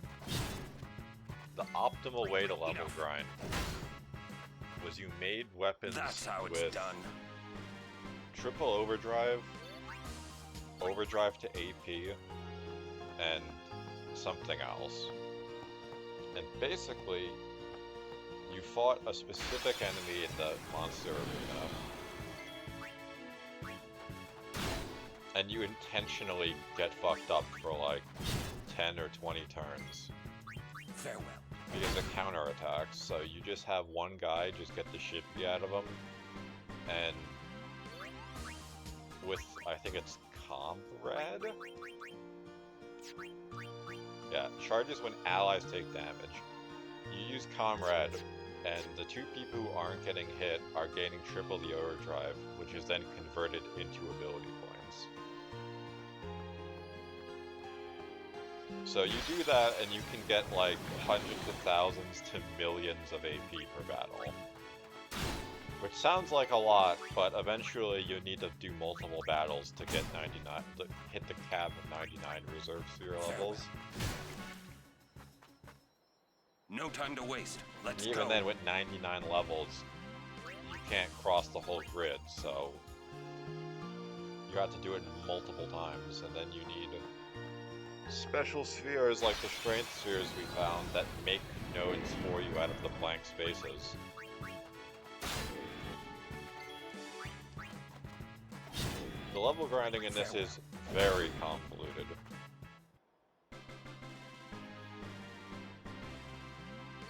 the optimal way to level grind was you made weapons with triple overdrive, overdrive to AP, and something else. And basically, you fought a specific enemy in the monster arena, and you intentionally get fucked up for like 10 or 20 turns. Farewell. Because of counterattacks, so you just have one guy just get the shit beat out of him, and with, I think it's Comrade? Yeah, charges when allies take damage. You use Comrade, and the 2 people who aren't getting hit are gaining triple the overdrive, which is then converted into ability points. So you do that, and you can get like hundreds of thousands to millions of AP per battle. Which sounds like a lot, but eventually you need to do multiple battles to get 99, to hit the cap of 99 reserve sphere levels. No time to waste. Let's Even go. then, with 99 levels, you can't cross the whole grid, so you have to do it multiple times, and then you need special spheres like the strength spheres we found that make nodes for you out of the blank spaces. The level grinding in this is very convoluted.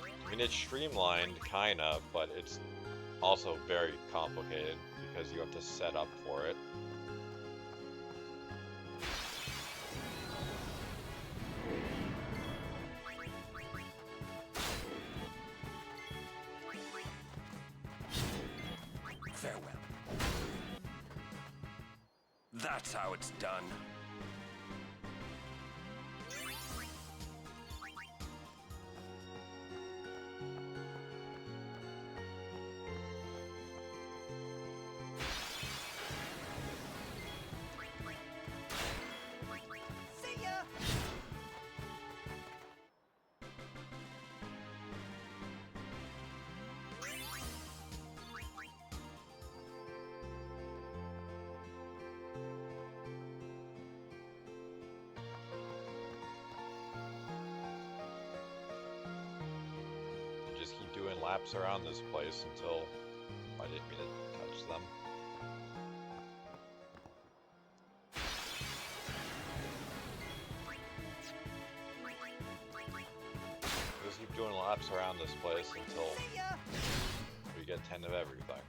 I mean, it's streamlined, kinda, but it's also very complicated because you have to set up for it. Farewell. That's how it's done. See ya! Just keep doing laps around this place until I didn't mean to touch them. Just keep doing laps around this place until we get 10 of everything.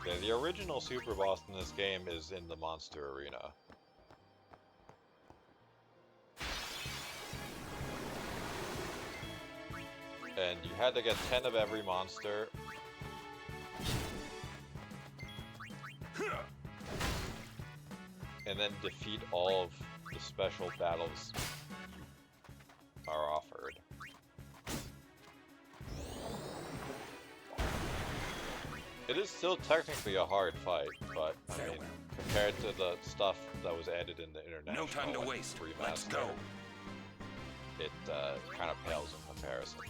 Okay, the original super boss in this game is in the monster arena. And you had to get 10 of every monster. And then defeat all of the special battles you are offered. It is still technically a hard fight, but I mean, compared to the stuff that was added in the international No time to waste. remaster, Let's go. It kind of pales in comparison.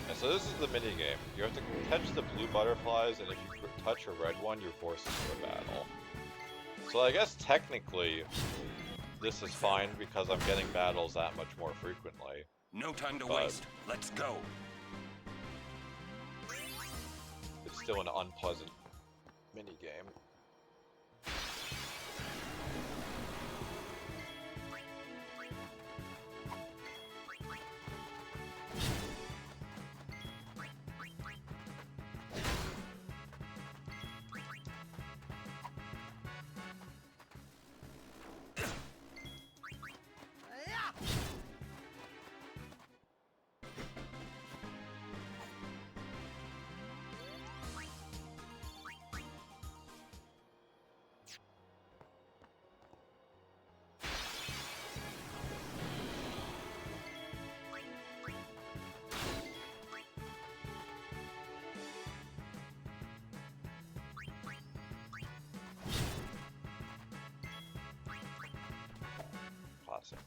And so this is the mini game. You have to catch the blue butterflies, and if you touch a red one, you're forced into a battle. So I guess technically, this is fine because I'm getting battles that much more frequently. No time to waste. Let's go. It's still an unpleasant minigame. Classic.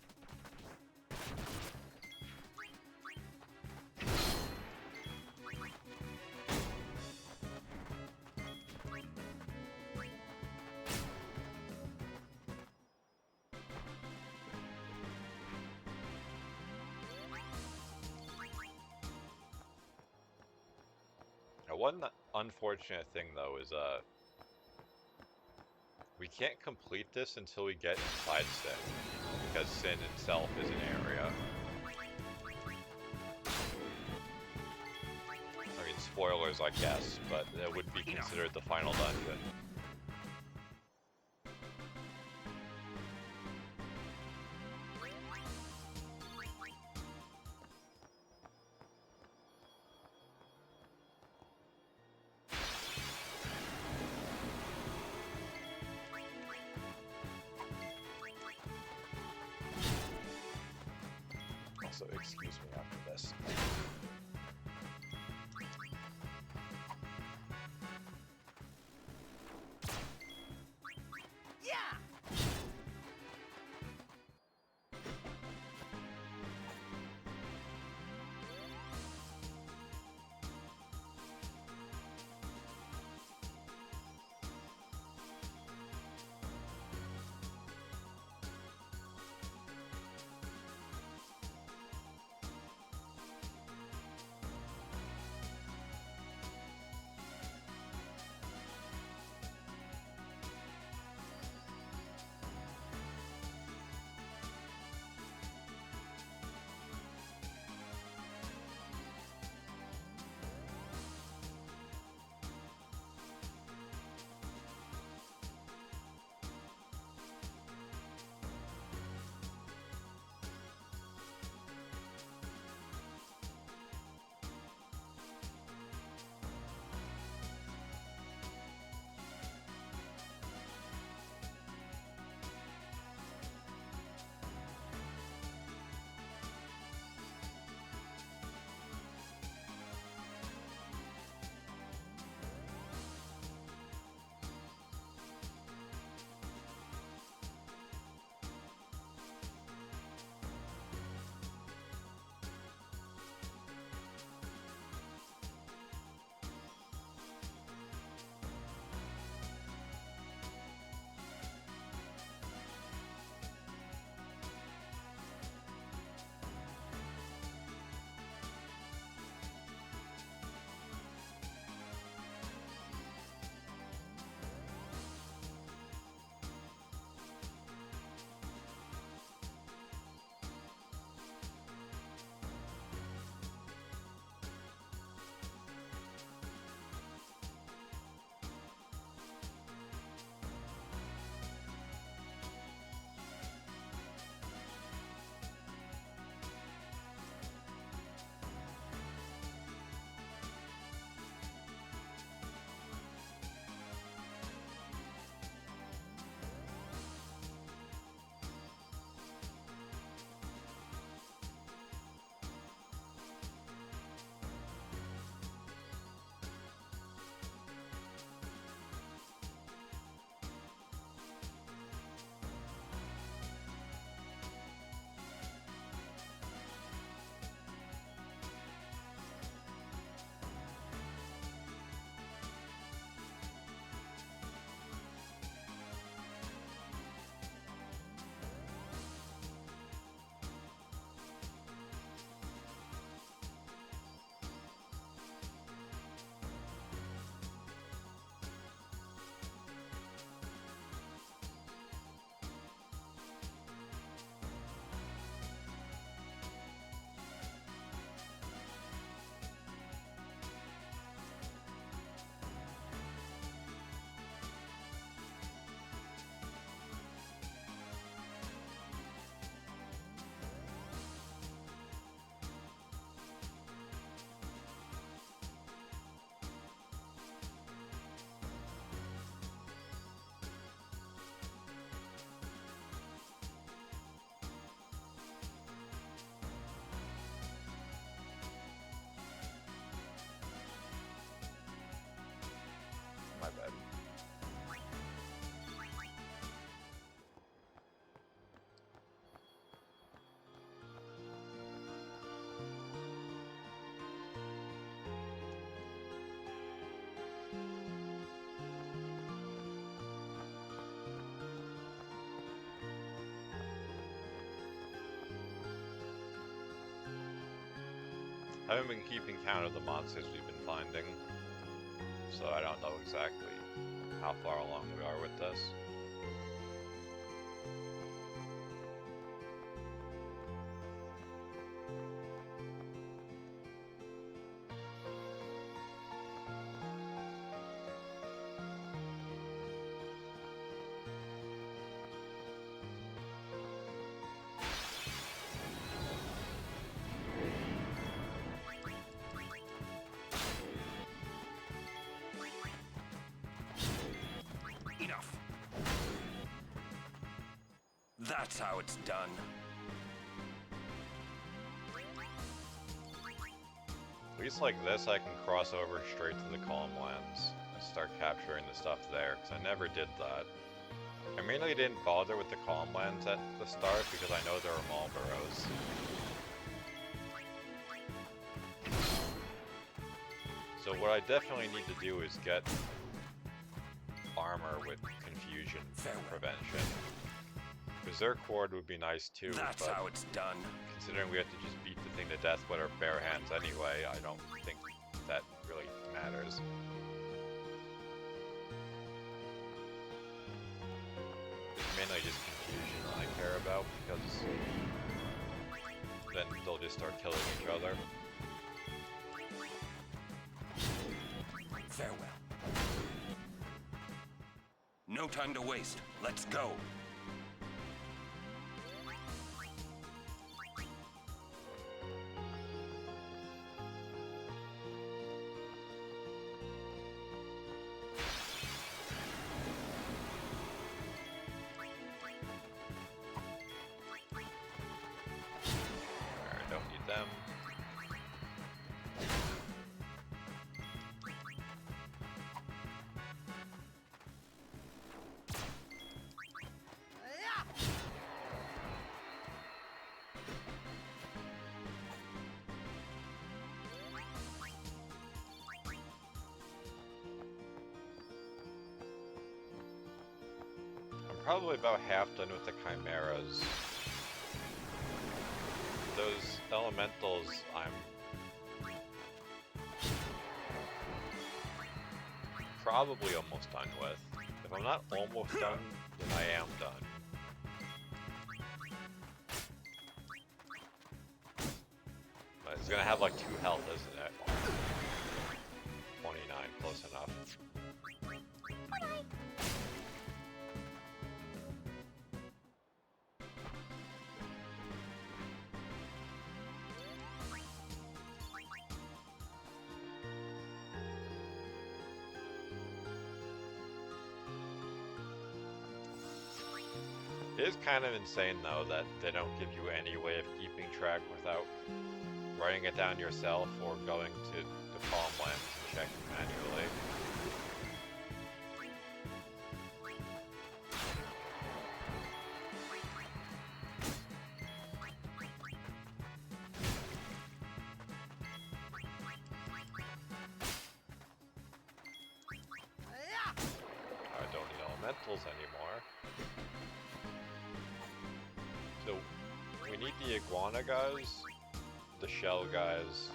Now, one unfortunate thing though is we can't complete this until we get inside Sin, because Sin itself is an area. I mean, spoilers, I guess, but it would be considered the final dungeon. So excuse me after this. Yeah! haven't been keeping count of the monsters we've been finding, so I don't know exactly how far along we are with this. Enough. That's how it's done. At least like this, I can cross over straight to the Calm Lands and start capturing the stuff there, because I never did that. I mainly didn't bother with the Calm Lands at the start because I know there are Marlboros. So what I definitely need to do is get armor with confusion prevention. Berserk Horde would be nice too, That's but how it's done. considering we have to just beat the thing to death with our bare hands anyway, I don't think that really matters. It's mainly just confusion I care about, because then they'll just start killing each other. Farewell. No time to waste. Let's go. Alright, don't need them. I'm probably about half done with the Chimeras. Those elementals I'm probably almost done with. If I'm not almost done, then I am done. But it's gonna have like 2 health, isn't it? 29, close enough. It is kind of insane though that they don't give you any way of keeping track without writing it down yourself or going to the Calm Lands and checking manually. I don't need elementals anymore. So, we need the iguana guys, the shell guys,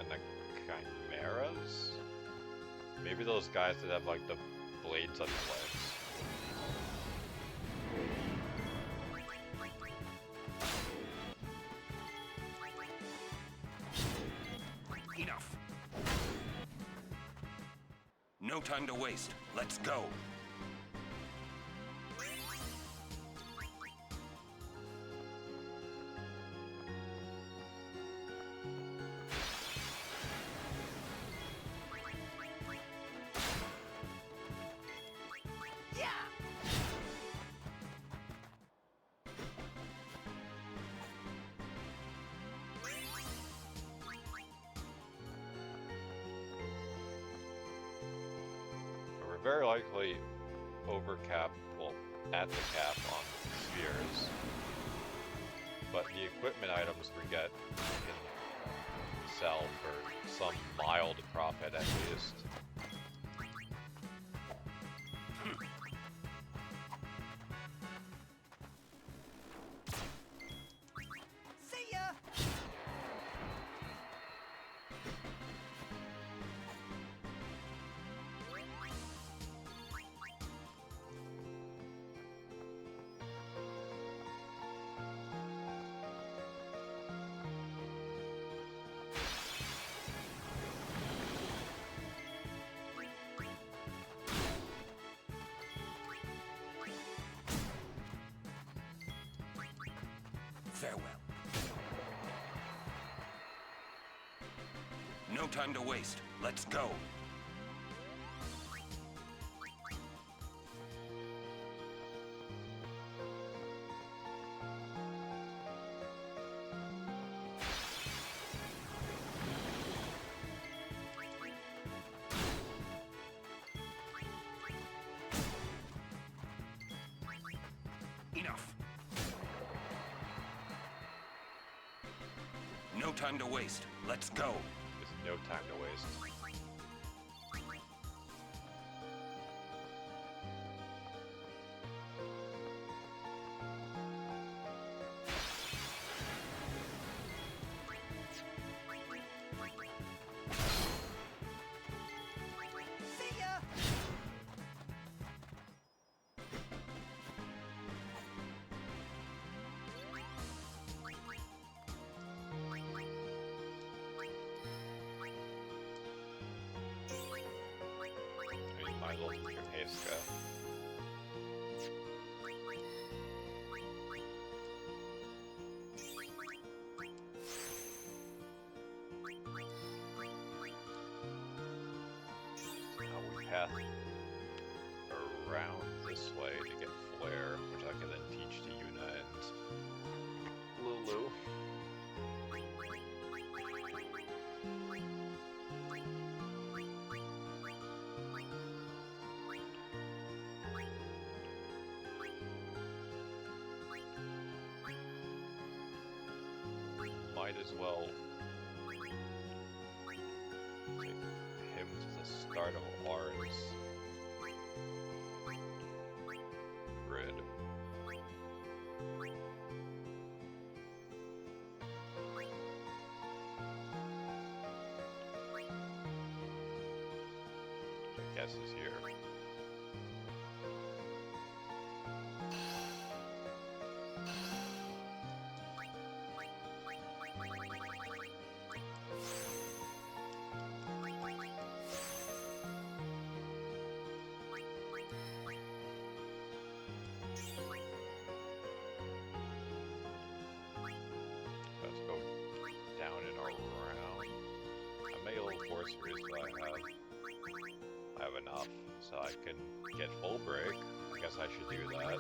and the chimeras? Maybe those guys that have like the blades on their legs. Enough. No time to waste. Let's go. Very likely over cap, well, at the cap on spheres. But the equipment items we get, we can sell for some mild profit at least. See ya! Farewell. No time to waste. Let's go. Enough. No time to waste. Let's go. There's no time to waste. See ya! I love your haste. Now we path around this way to get Flare, which I can then teach to Yuna and Lulu. Might as well take him to the start of Oran's grid. Which I guess is here. Let's go down and around. How many little sorceries do I have enough, so I can get full break. I guess I should do that.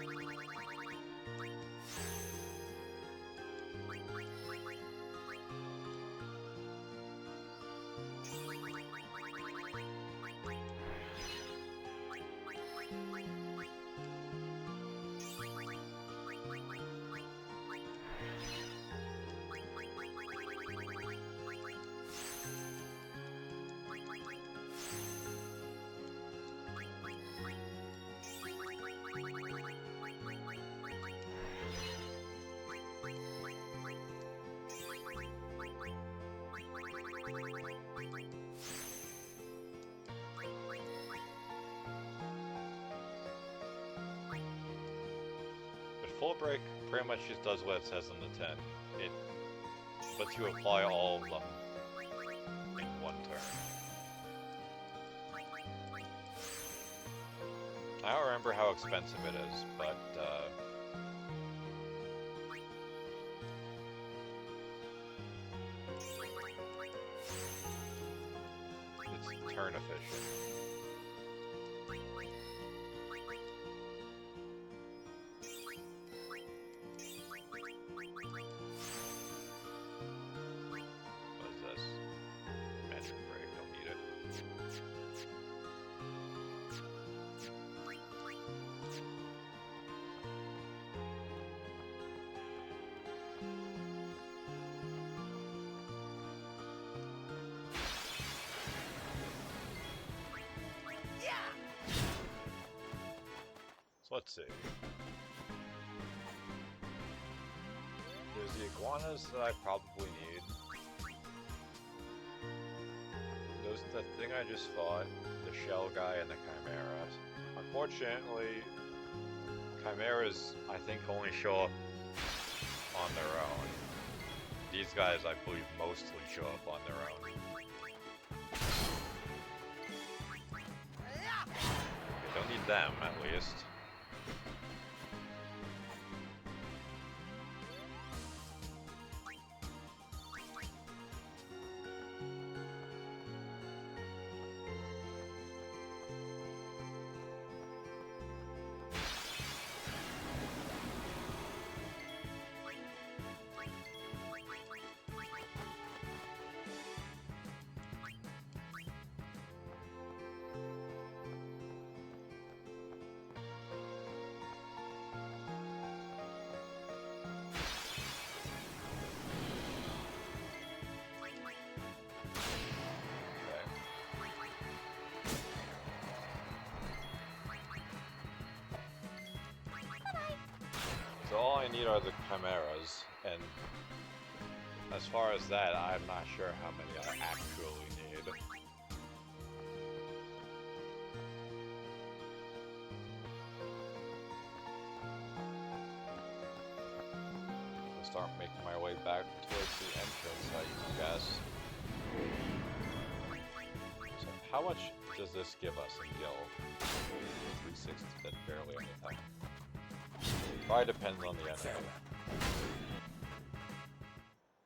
Full break pretty much just does what it says on the tin. It lets you apply all of them in one turn. I don't remember how expensive it is, but it's turn efficient. So let's see. There's the iguanas that I probably need. There's the thing I just fought, the shell guy and the chimeras. Unfortunately, chimeras I think only show up on their own. These guys I believe mostly show up on their own. I don't need them at least. I need are the chimeras, and as far as that, I'm not sure how many I actually need. I'll start making my way back towards the entrance, I guess. So how much does this give us in gil? 360, that's barely anything. Probably depends on the enemy.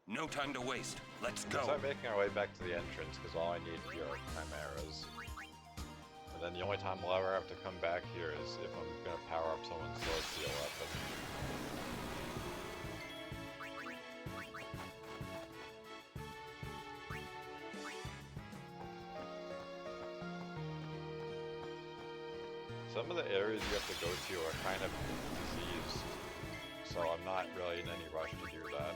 No time to waste. Let's go. Start making our way back to the entrance, because all I need here are chimeras. And then the only time we'll ever have to come back here is if I'm going to power up someone's celestial weapon. Some of the areas you have to go to are kind of diseased, so I'm not really in any rush to do that.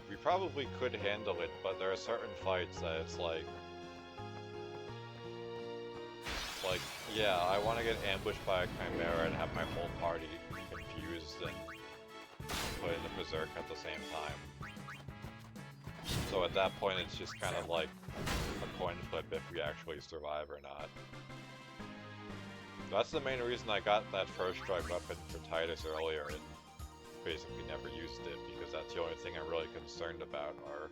We probably could handle it, but there are certain fights that it's like, yeah, I want to get ambushed by a chimera and have my whole party confused and put into berserk at the same time. So at that point, it's just kind of like a coin flip if we actually survive or not. That's the main reason I got that first strike weapon for Titus earlier and basically never used it, because that's the only thing I'm really concerned about are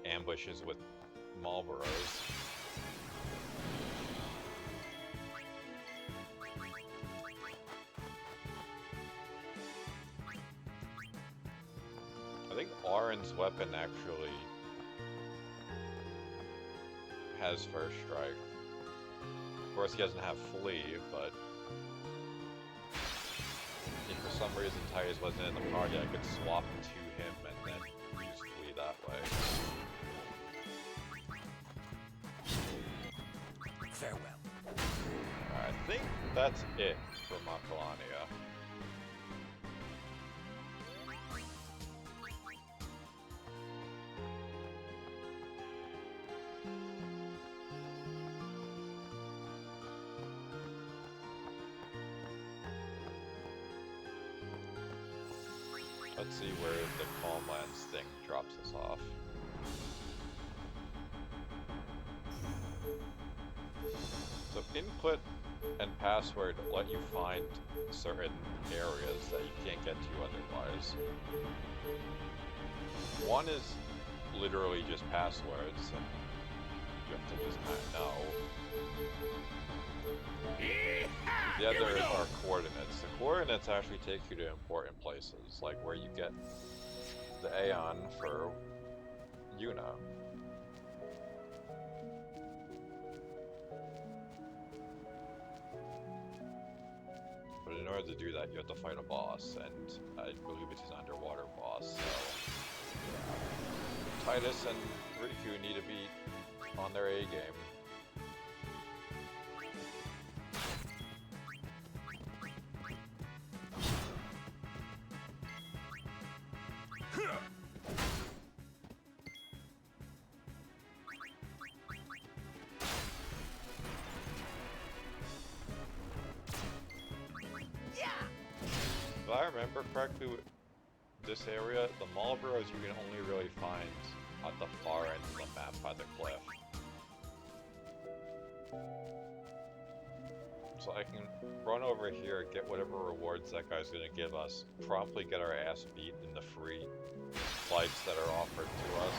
ambushes with Marlboros. I think Auron's weapon actually has first strike. Of course he doesn't have flee, but if for some reason Titus wasn't in the party, I could swap to him and then use flee that way. Farewell. I think that's it for Macalania. Let's see where the Calmlands thing drops us off. So input and password let you find certain areas that you can't get to otherwise. One is literally just passwords, and you have to just kind of know. The other are coordinates. The coordinates actually take you to important places, like where you get the Aeon for Yuna. But in order to do that, you have to fight a boss, and I believe it's an underwater boss, so Titus and Riku need to be on their A game. If I remember correctly, this area, the Marlboros you can only really find at the far end of the map by the cliff. So I can run over here, get whatever rewards that guy's gonna give us, promptly get our ass beat in the free flights that are offered to us,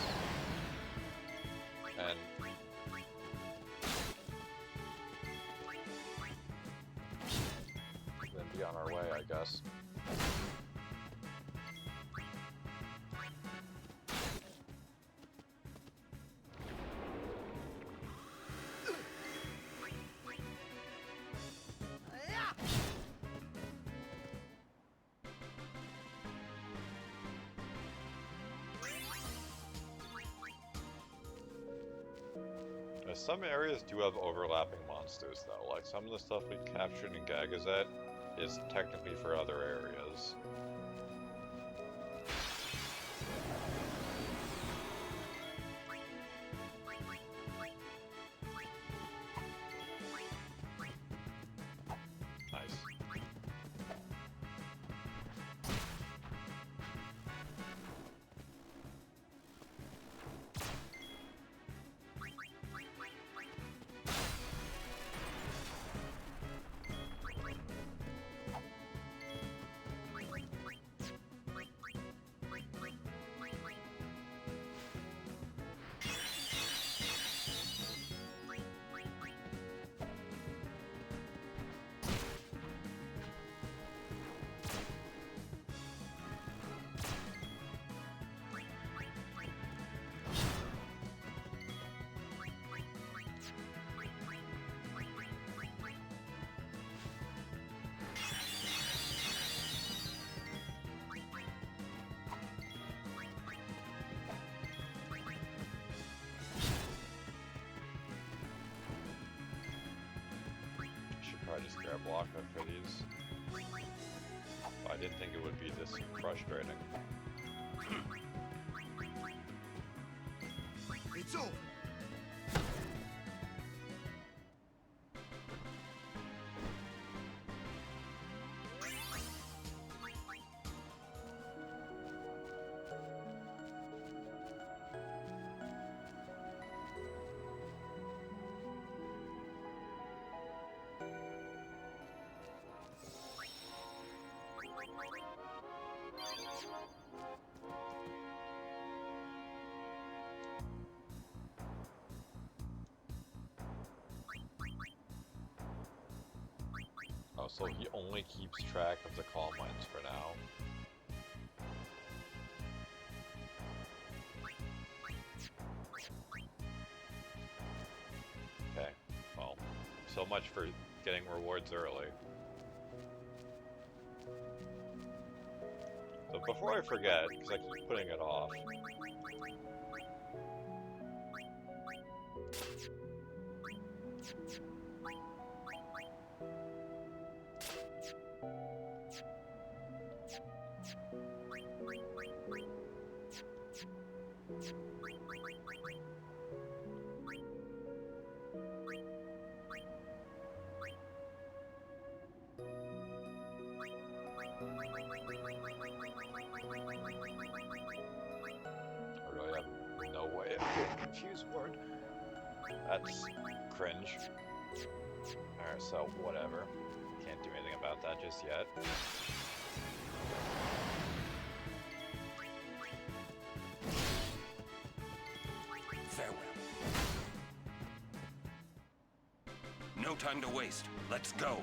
and then be on our way, I guess. Some areas do have overlapping monsters though, like some of the stuff we captured in Gagazet is technically for other areas. use grab blocker for these. But I didn't think it would be this frustrating. It's over. Oh, so he only keeps track of the coal mines for now. Okay, well, so much for getting rewards early. So before I forget, because I keep putting it off, I really have no way of getting confused word. That's cringe. Alright, so whatever. Can't do anything about that just yet. Farewell. No time to waste. Let's go.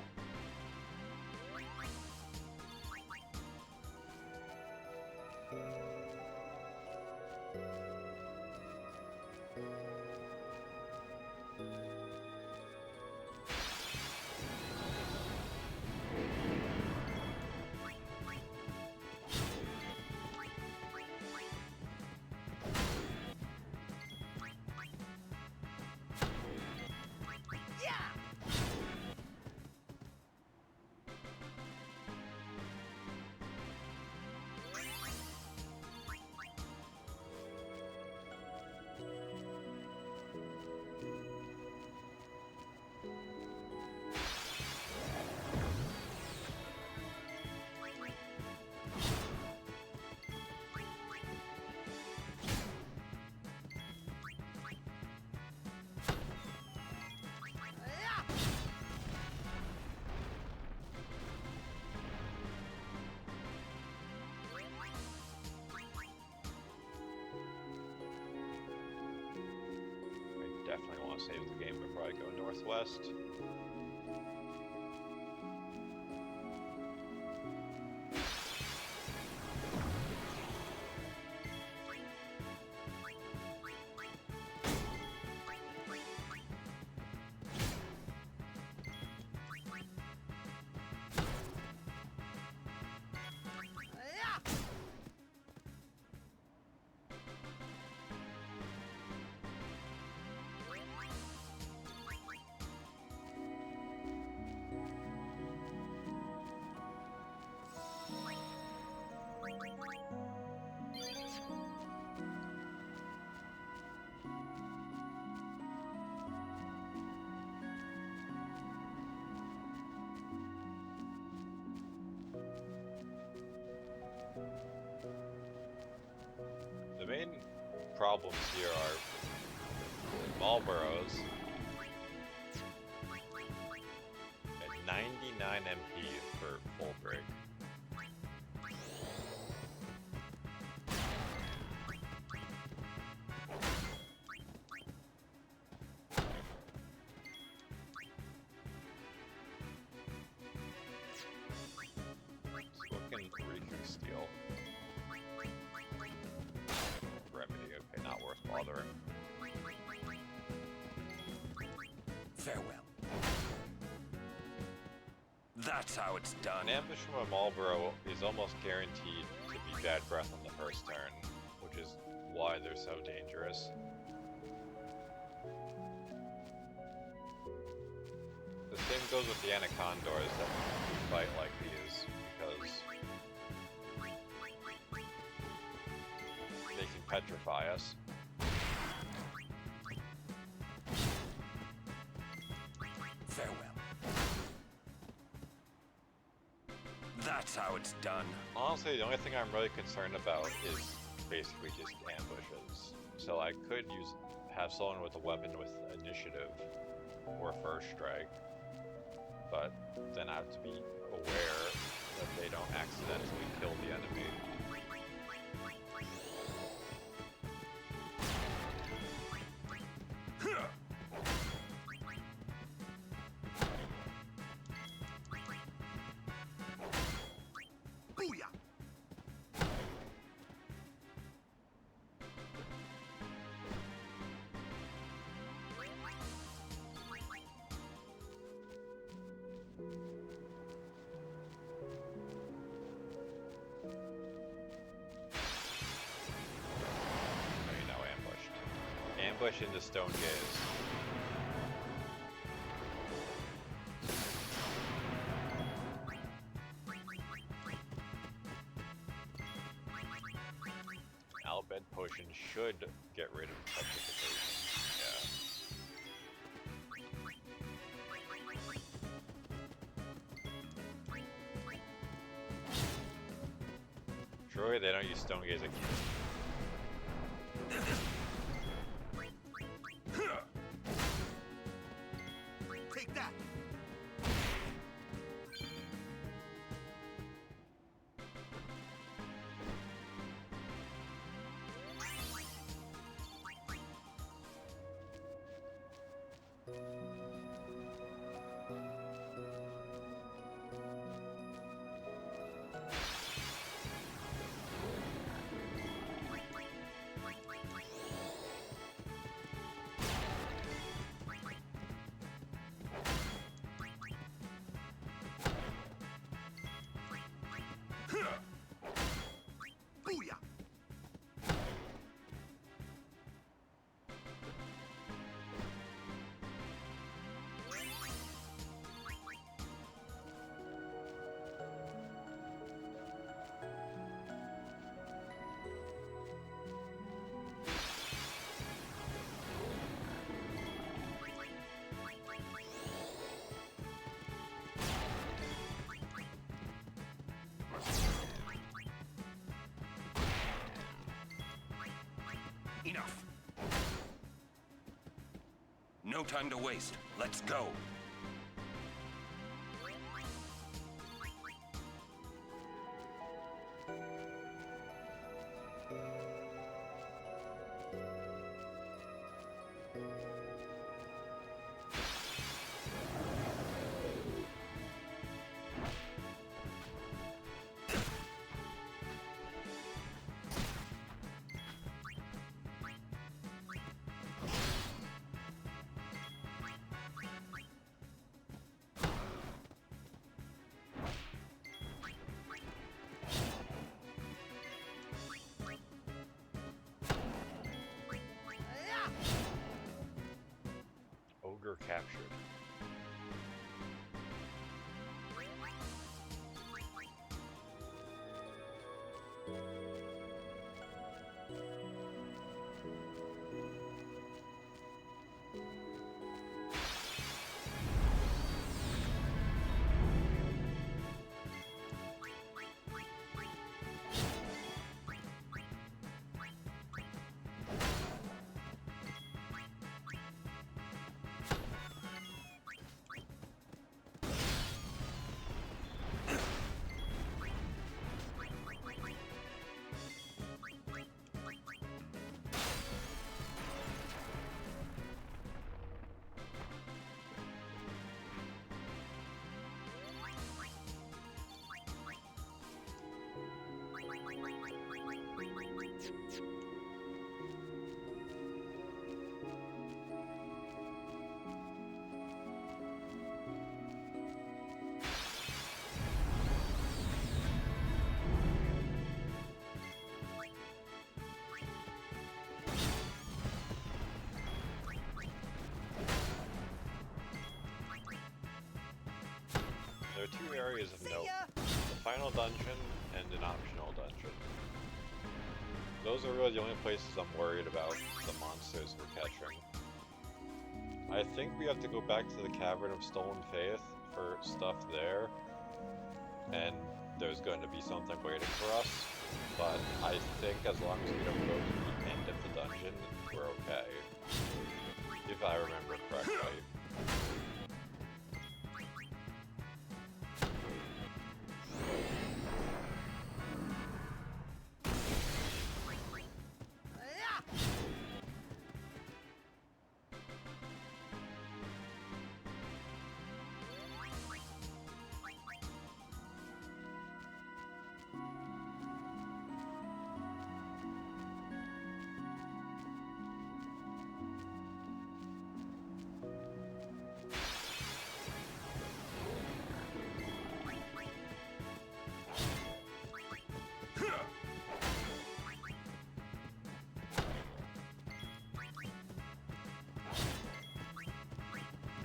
Definitely want to save the game before I go northwest. The main problems here are Marlboros at 99 MP for full break. Spoken Reeking Steel. Remedy, okay, not worth bothering. Farewell. That's how it's done. An ambush from a Marlboro is almost guaranteed to be bad breath on the first turn, which is why they're so dangerous. This Same goes with the Anacondors that we fight like these, because they can petrify us. Farewell. That's how it's done. Honestly, the only thing I'm really concerned about is basically just ambushes. So I could have someone with a weapon with initiative or first strike, but then I have to be aware that they don't accidentally kill the enemy. Ambush into Stone Gaze. Albed Potion should get rid of petrification. Yeah. Surely they don't use Stone Gaze again. Enough. No time to waste. Let's go. Ogre captured. final dungeon and an optional dungeon. Those are really the only places I'm worried about the monsters we're catching. I think we have to go back to the Cavern of Stolen Faith for stuff there, and there's going to be something waiting for us, but I think as long as we don't go to the end of the dungeon, we're okay. If I remember correctly.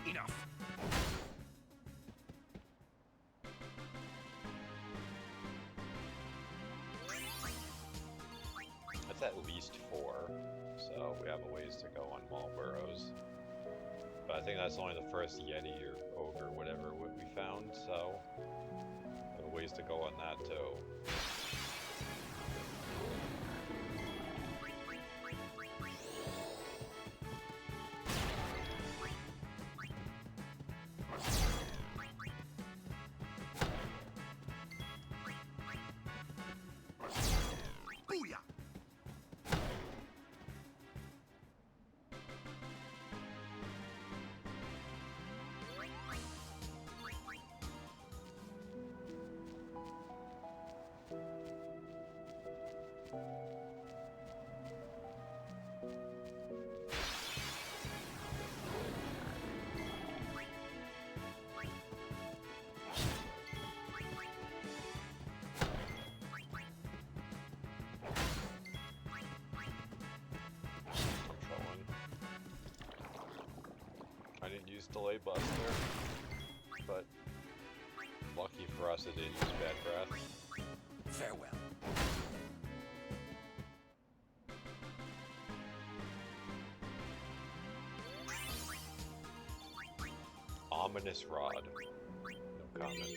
Enough. That's at least 4, so we have a ways to go on Marlboros. But I think that's only the first Yeti or Ogre, whatever we found, so we have a ways to go on that too. I didn't use Delay Buster, but lucky for us it didn't use Bad Breath. Farewell. Ominous Rod. No comment.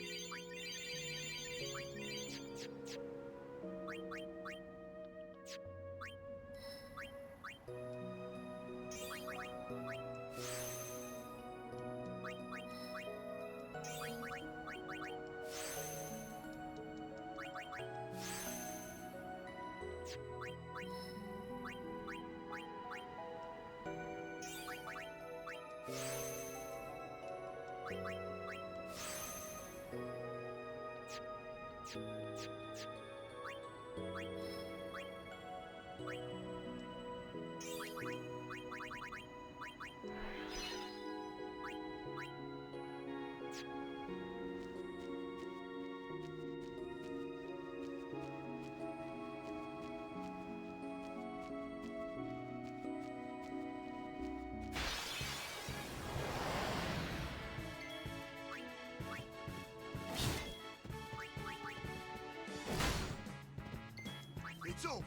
It's over.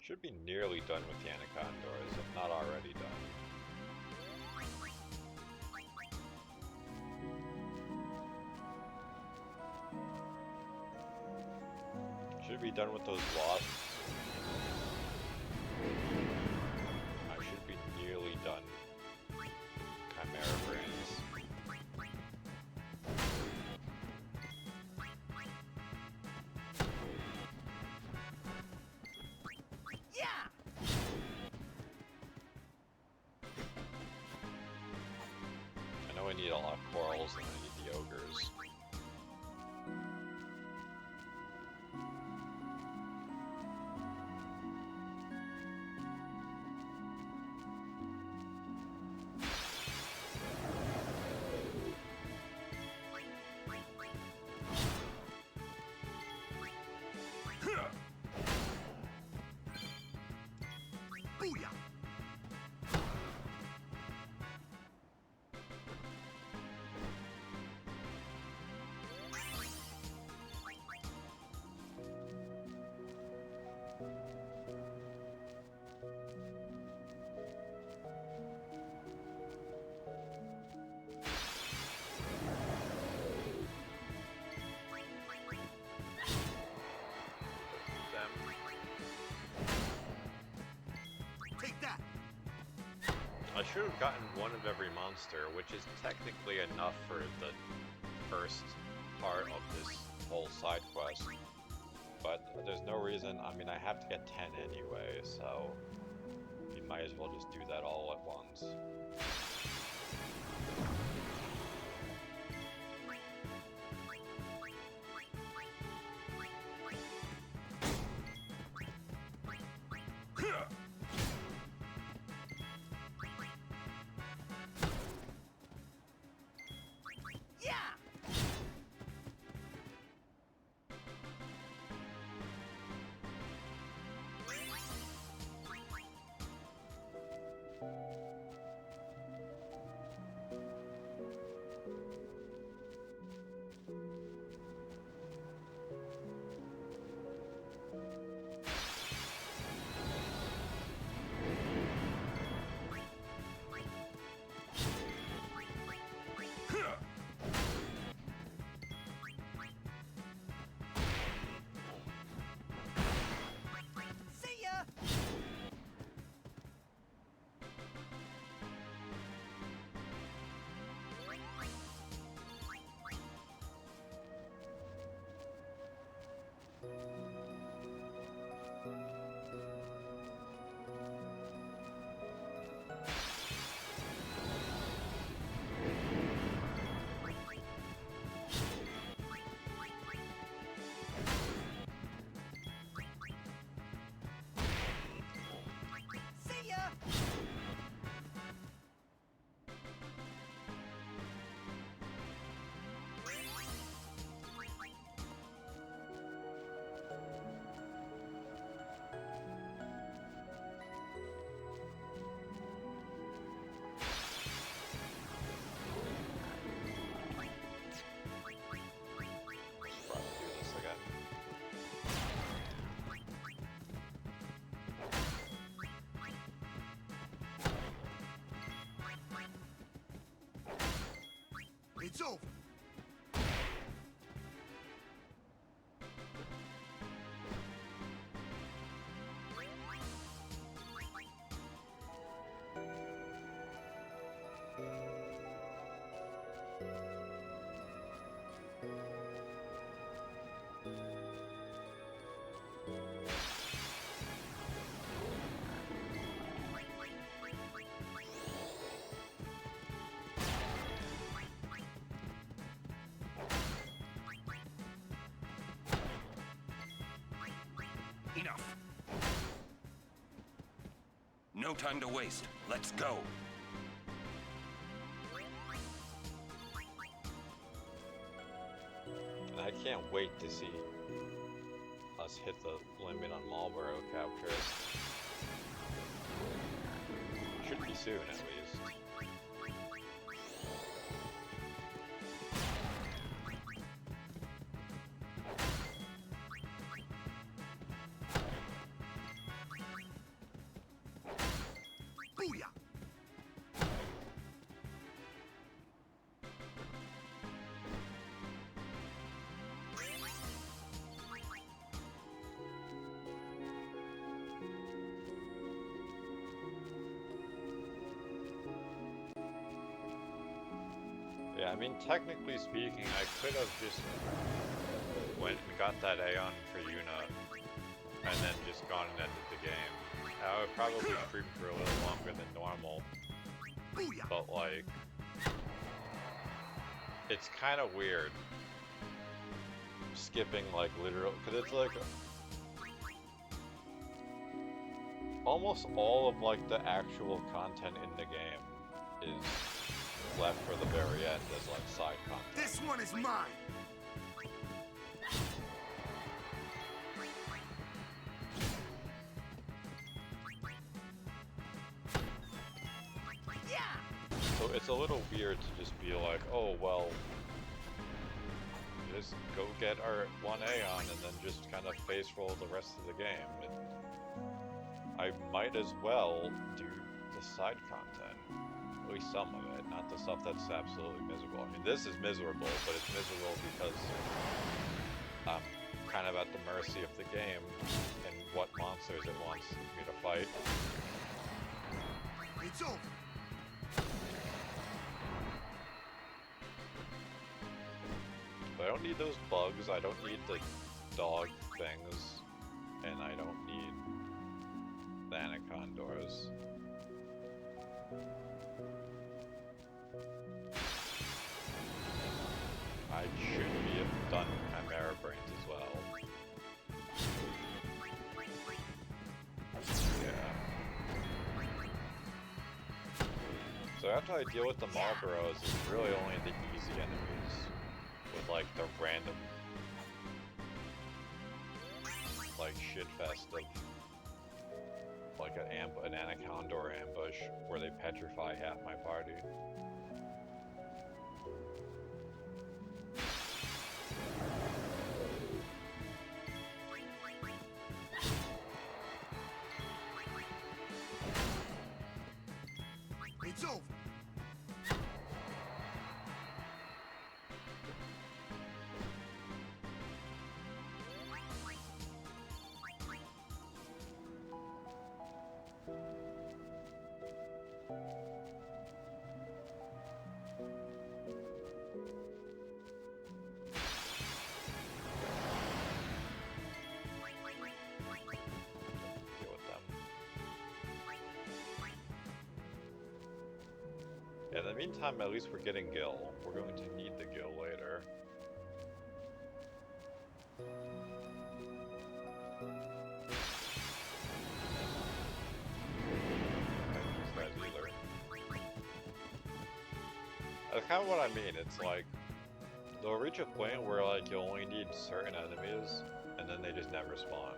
Should be nearly done with the Anacondors, if not already done. Should be done with those wasps. I should be nearly done. Chimera Brains. I know I need a lot of corals and I need the ogres. I should have gotten one of every monster, which is technically enough for the first part of this whole side quest. But there's no reason, I mean, I have to get 10 anyway, so you might as well just do that all at once. It's over. Enough. No time to waste. Let's go. And I can't wait to see us hit the limit on Marlboro captures. Should be soon, at least. Yeah, I mean, technically speaking, I could have just went and got that Aeon for Yuna, and then just gone and ended the game. I would probably stream for a little longer than normal, but like, it's kind of weird skipping like literal, because it's like almost all of like the actual content in the game is left for the very end as like side content. This one is mine. So it's a little weird to just be like, oh well, just go get our one Aeon and then just kind of face roll the rest of the game. I might as well do the side content, at least some of it, not the stuff that's absolutely miserable. I mean, this is miserable, but it's miserable because I'm kind of at the mercy of the game and what monsters it wants me to fight. It's over. don't need those bugs, I don't need the dog things, and I don't need the anacondors. I should be done Chimera Brains as well. Yeah. So after I deal with the Marlboros, it's really only the easy enemies with like the random like shitfest of like an Anacondor ambush where they petrify half my party. It's over. Deal with them. Yeah, in the meantime, at least we're getting Gil. We're going to need the Gil later. These guys either. That's kind of what I mean. It's like they'll reach a point where like you only need certain enemies, and then they just never spawn.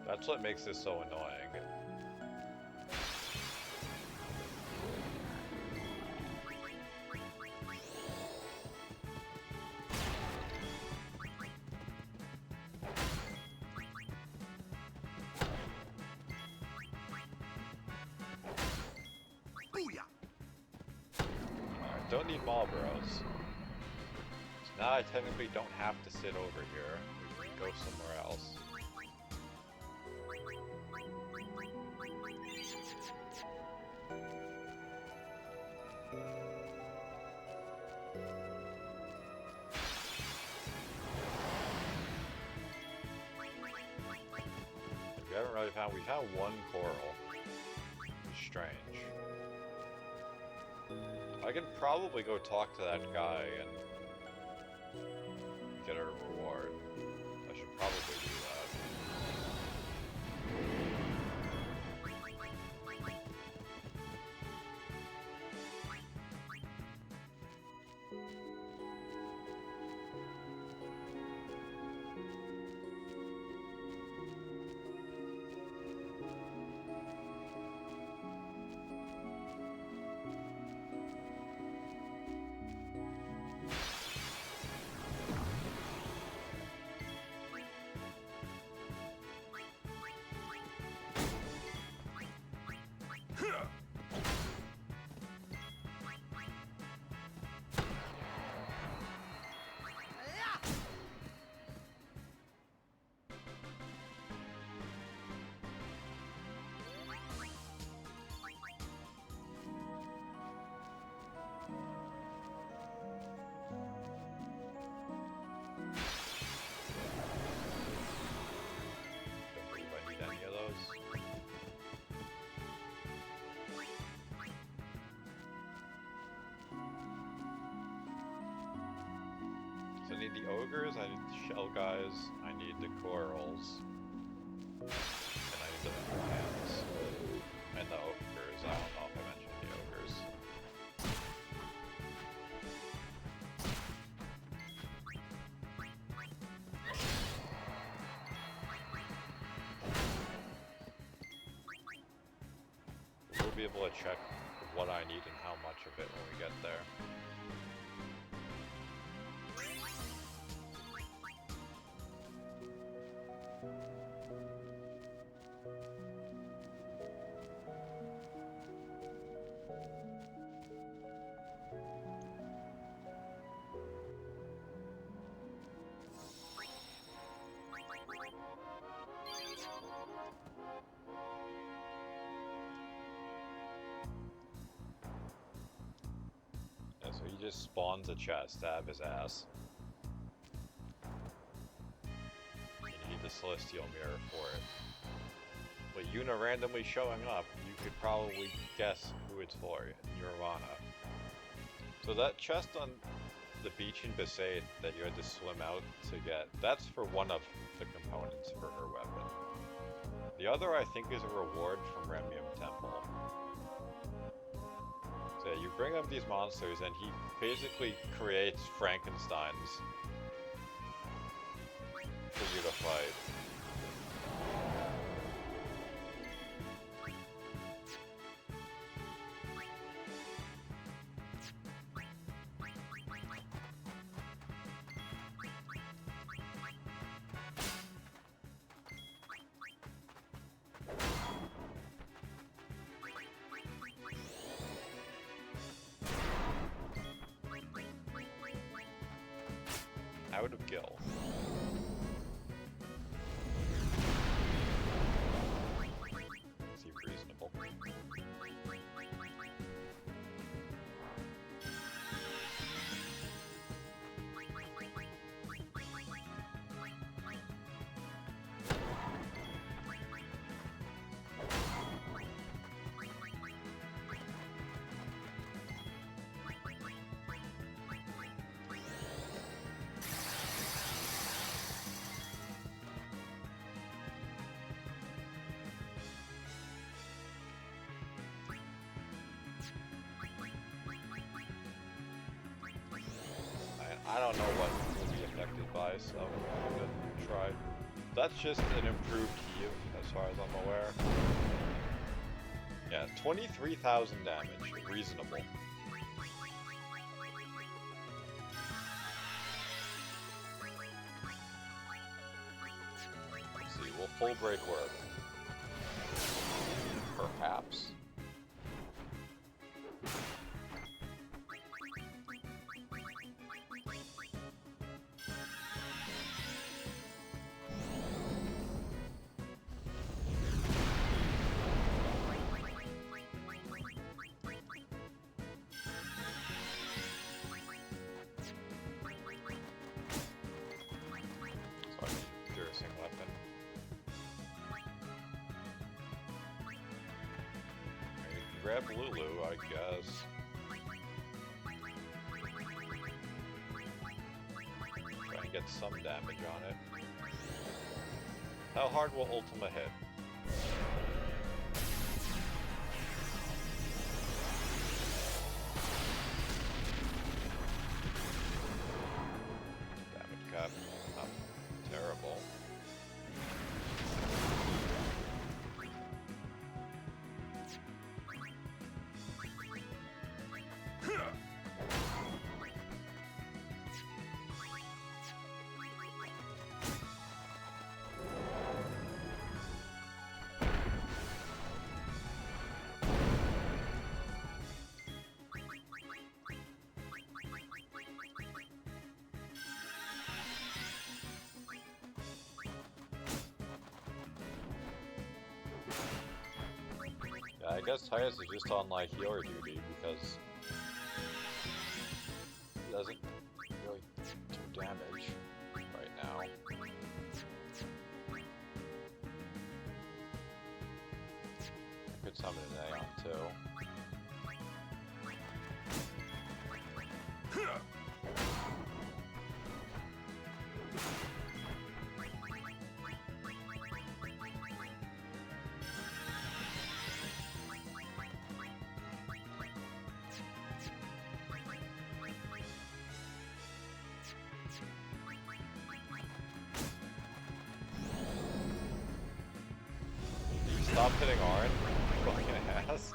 That's what makes this so annoying. Alright, don't need Marlboros. So now I technically don't have to sit over here. We can go somewhere else. We haven't really found. We found one coral. It's strange. I can probably go talk to that guy and get a reward. I should probably do that. Don't believe I need any of those. So I need the ogres, I need the shell guys, I need the corals, and I need the lions. And the ogres, I don't know if I mentioned the ogres. We'll be able to check what I need and how much of it when we get there. Yeah, so he just spawns a chest to have his ass. celestial mirror for it. But Yuna randomly showing up, you could probably guess who it's for, Nirvana. So that chest on the beach in Besaid that you had to swim out to get, that's for one of the components for her weapon. The other, I think, is a reward from Remium Temple. So you bring up these monsters and he basically creates Frankensteins for you to fight. Out of gills. Seems reasonable. I don't know what will be affected by, so I'm gonna try. That's just an improved heave, as far as I'm aware. Yeah, 23,000 damage. Reasonable. Let's see, will full break work? Perhaps. Weapon. Grab Lulu, I guess. Try and get some damage on it. How hard will Ultima hit? Damage cap. Not terrible. I guess Tyus is just on like healer duty because he doesn't really do damage right now. I could summon an Aeon too. Stop hitting Orin, fucking ass.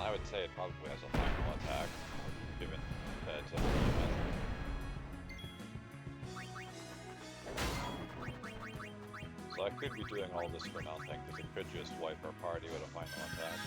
I would say it probably has a final attack, given that it's a method. So I could be doing all this for nothing, because it could just wipe our party with a final attack.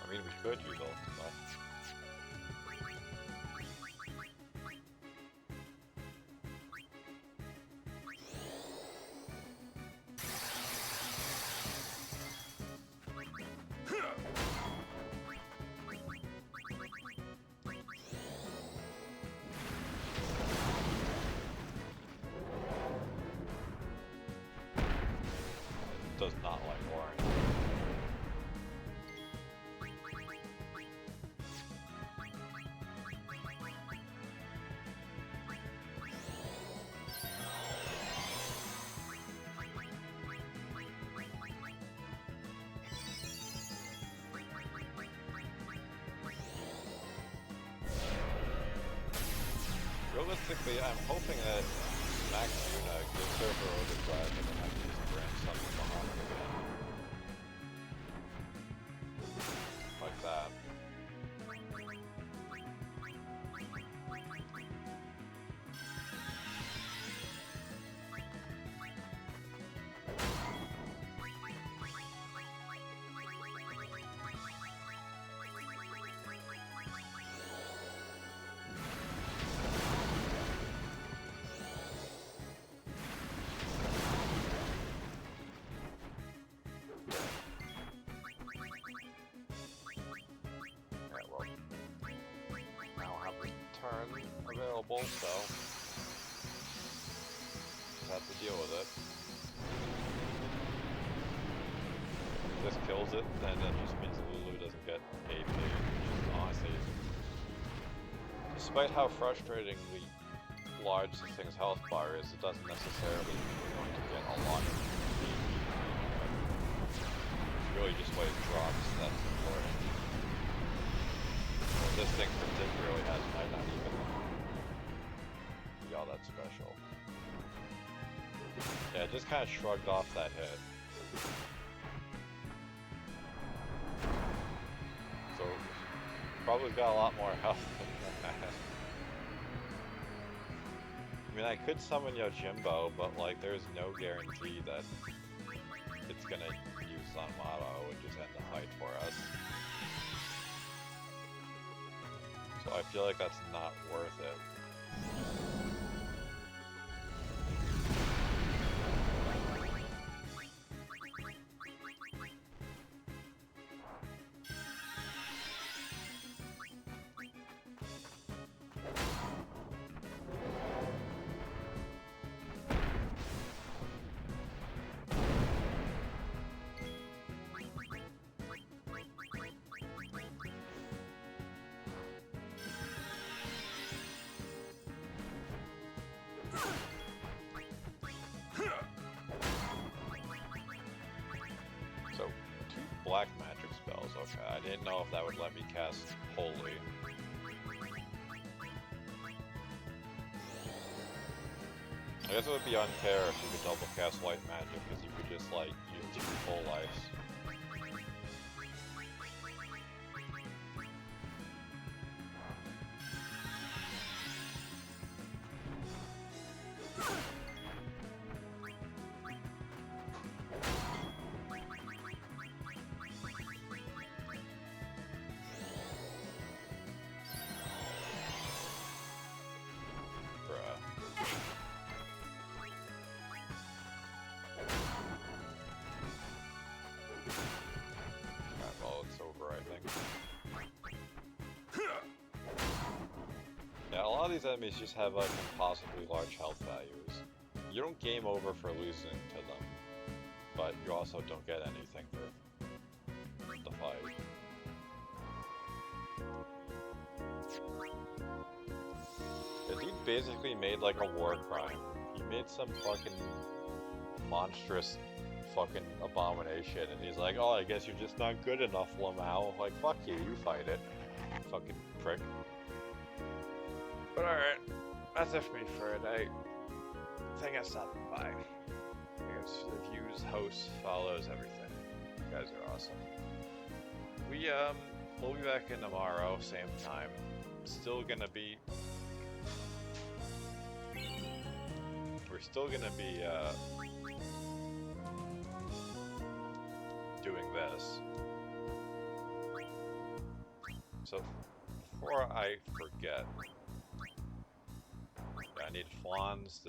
I mean, we could use Ultima. Does not like orange. Realistically, I'm hoping that Max Yuna gives her her overdrive and then I can just grandson the Bahamut again. Like that. Available, so just have to deal with it. If this kills it, then it just means Lulu doesn't get AP, which is honestly, despite how frustratingly large the thing's health bar is, it doesn't necessarily mean we're going to get a lot of AP. It's really just what it drops that's important. Well, this thing particularly might not even be all that special. Yeah, it just kind of shrugged off that hit. So, probably got a lot more health than that. I mean, I could summon Yojimbo, but like, there's no guarantee that it's gonna use Zanmato and just end the fight for us. So I feel like that's not worth it. okay. I didn't know if that would let me cast Holy. I guess it would be unfair if you could double cast White Magic, because you could just, like, use 2 full lives. These enemies just have like impossibly large health values. You don't game over for losing to them, but you also don't get anything for the fight. The dude basically made like a war crime. He made some fucking monstrous fucking abomination, and he's like, oh, I guess you're just not good enough, Lamau. Like, fuck you, you fight it. Fucking prick. But alright, that's it for me for today. Thank you for stopping by. I guess the views, hosts, follows, everything. You guys are awesome. We'll be back in tomorrow, same time. Still gonna be... We're still gonna be, doing this. So, before I forget... I need Flans,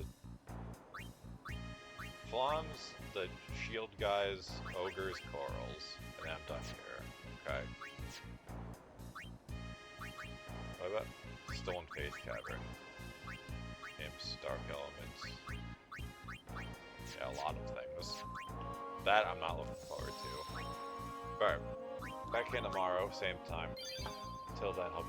the shield guys, ogres, corals, and I'm done here. Okay. What about Stolen Faith Cavern? Imps, Dark Elements. Yeah, a lot of things. That I'm not looking forward to. Alright, back in tomorrow, same time. Till then, hope you guys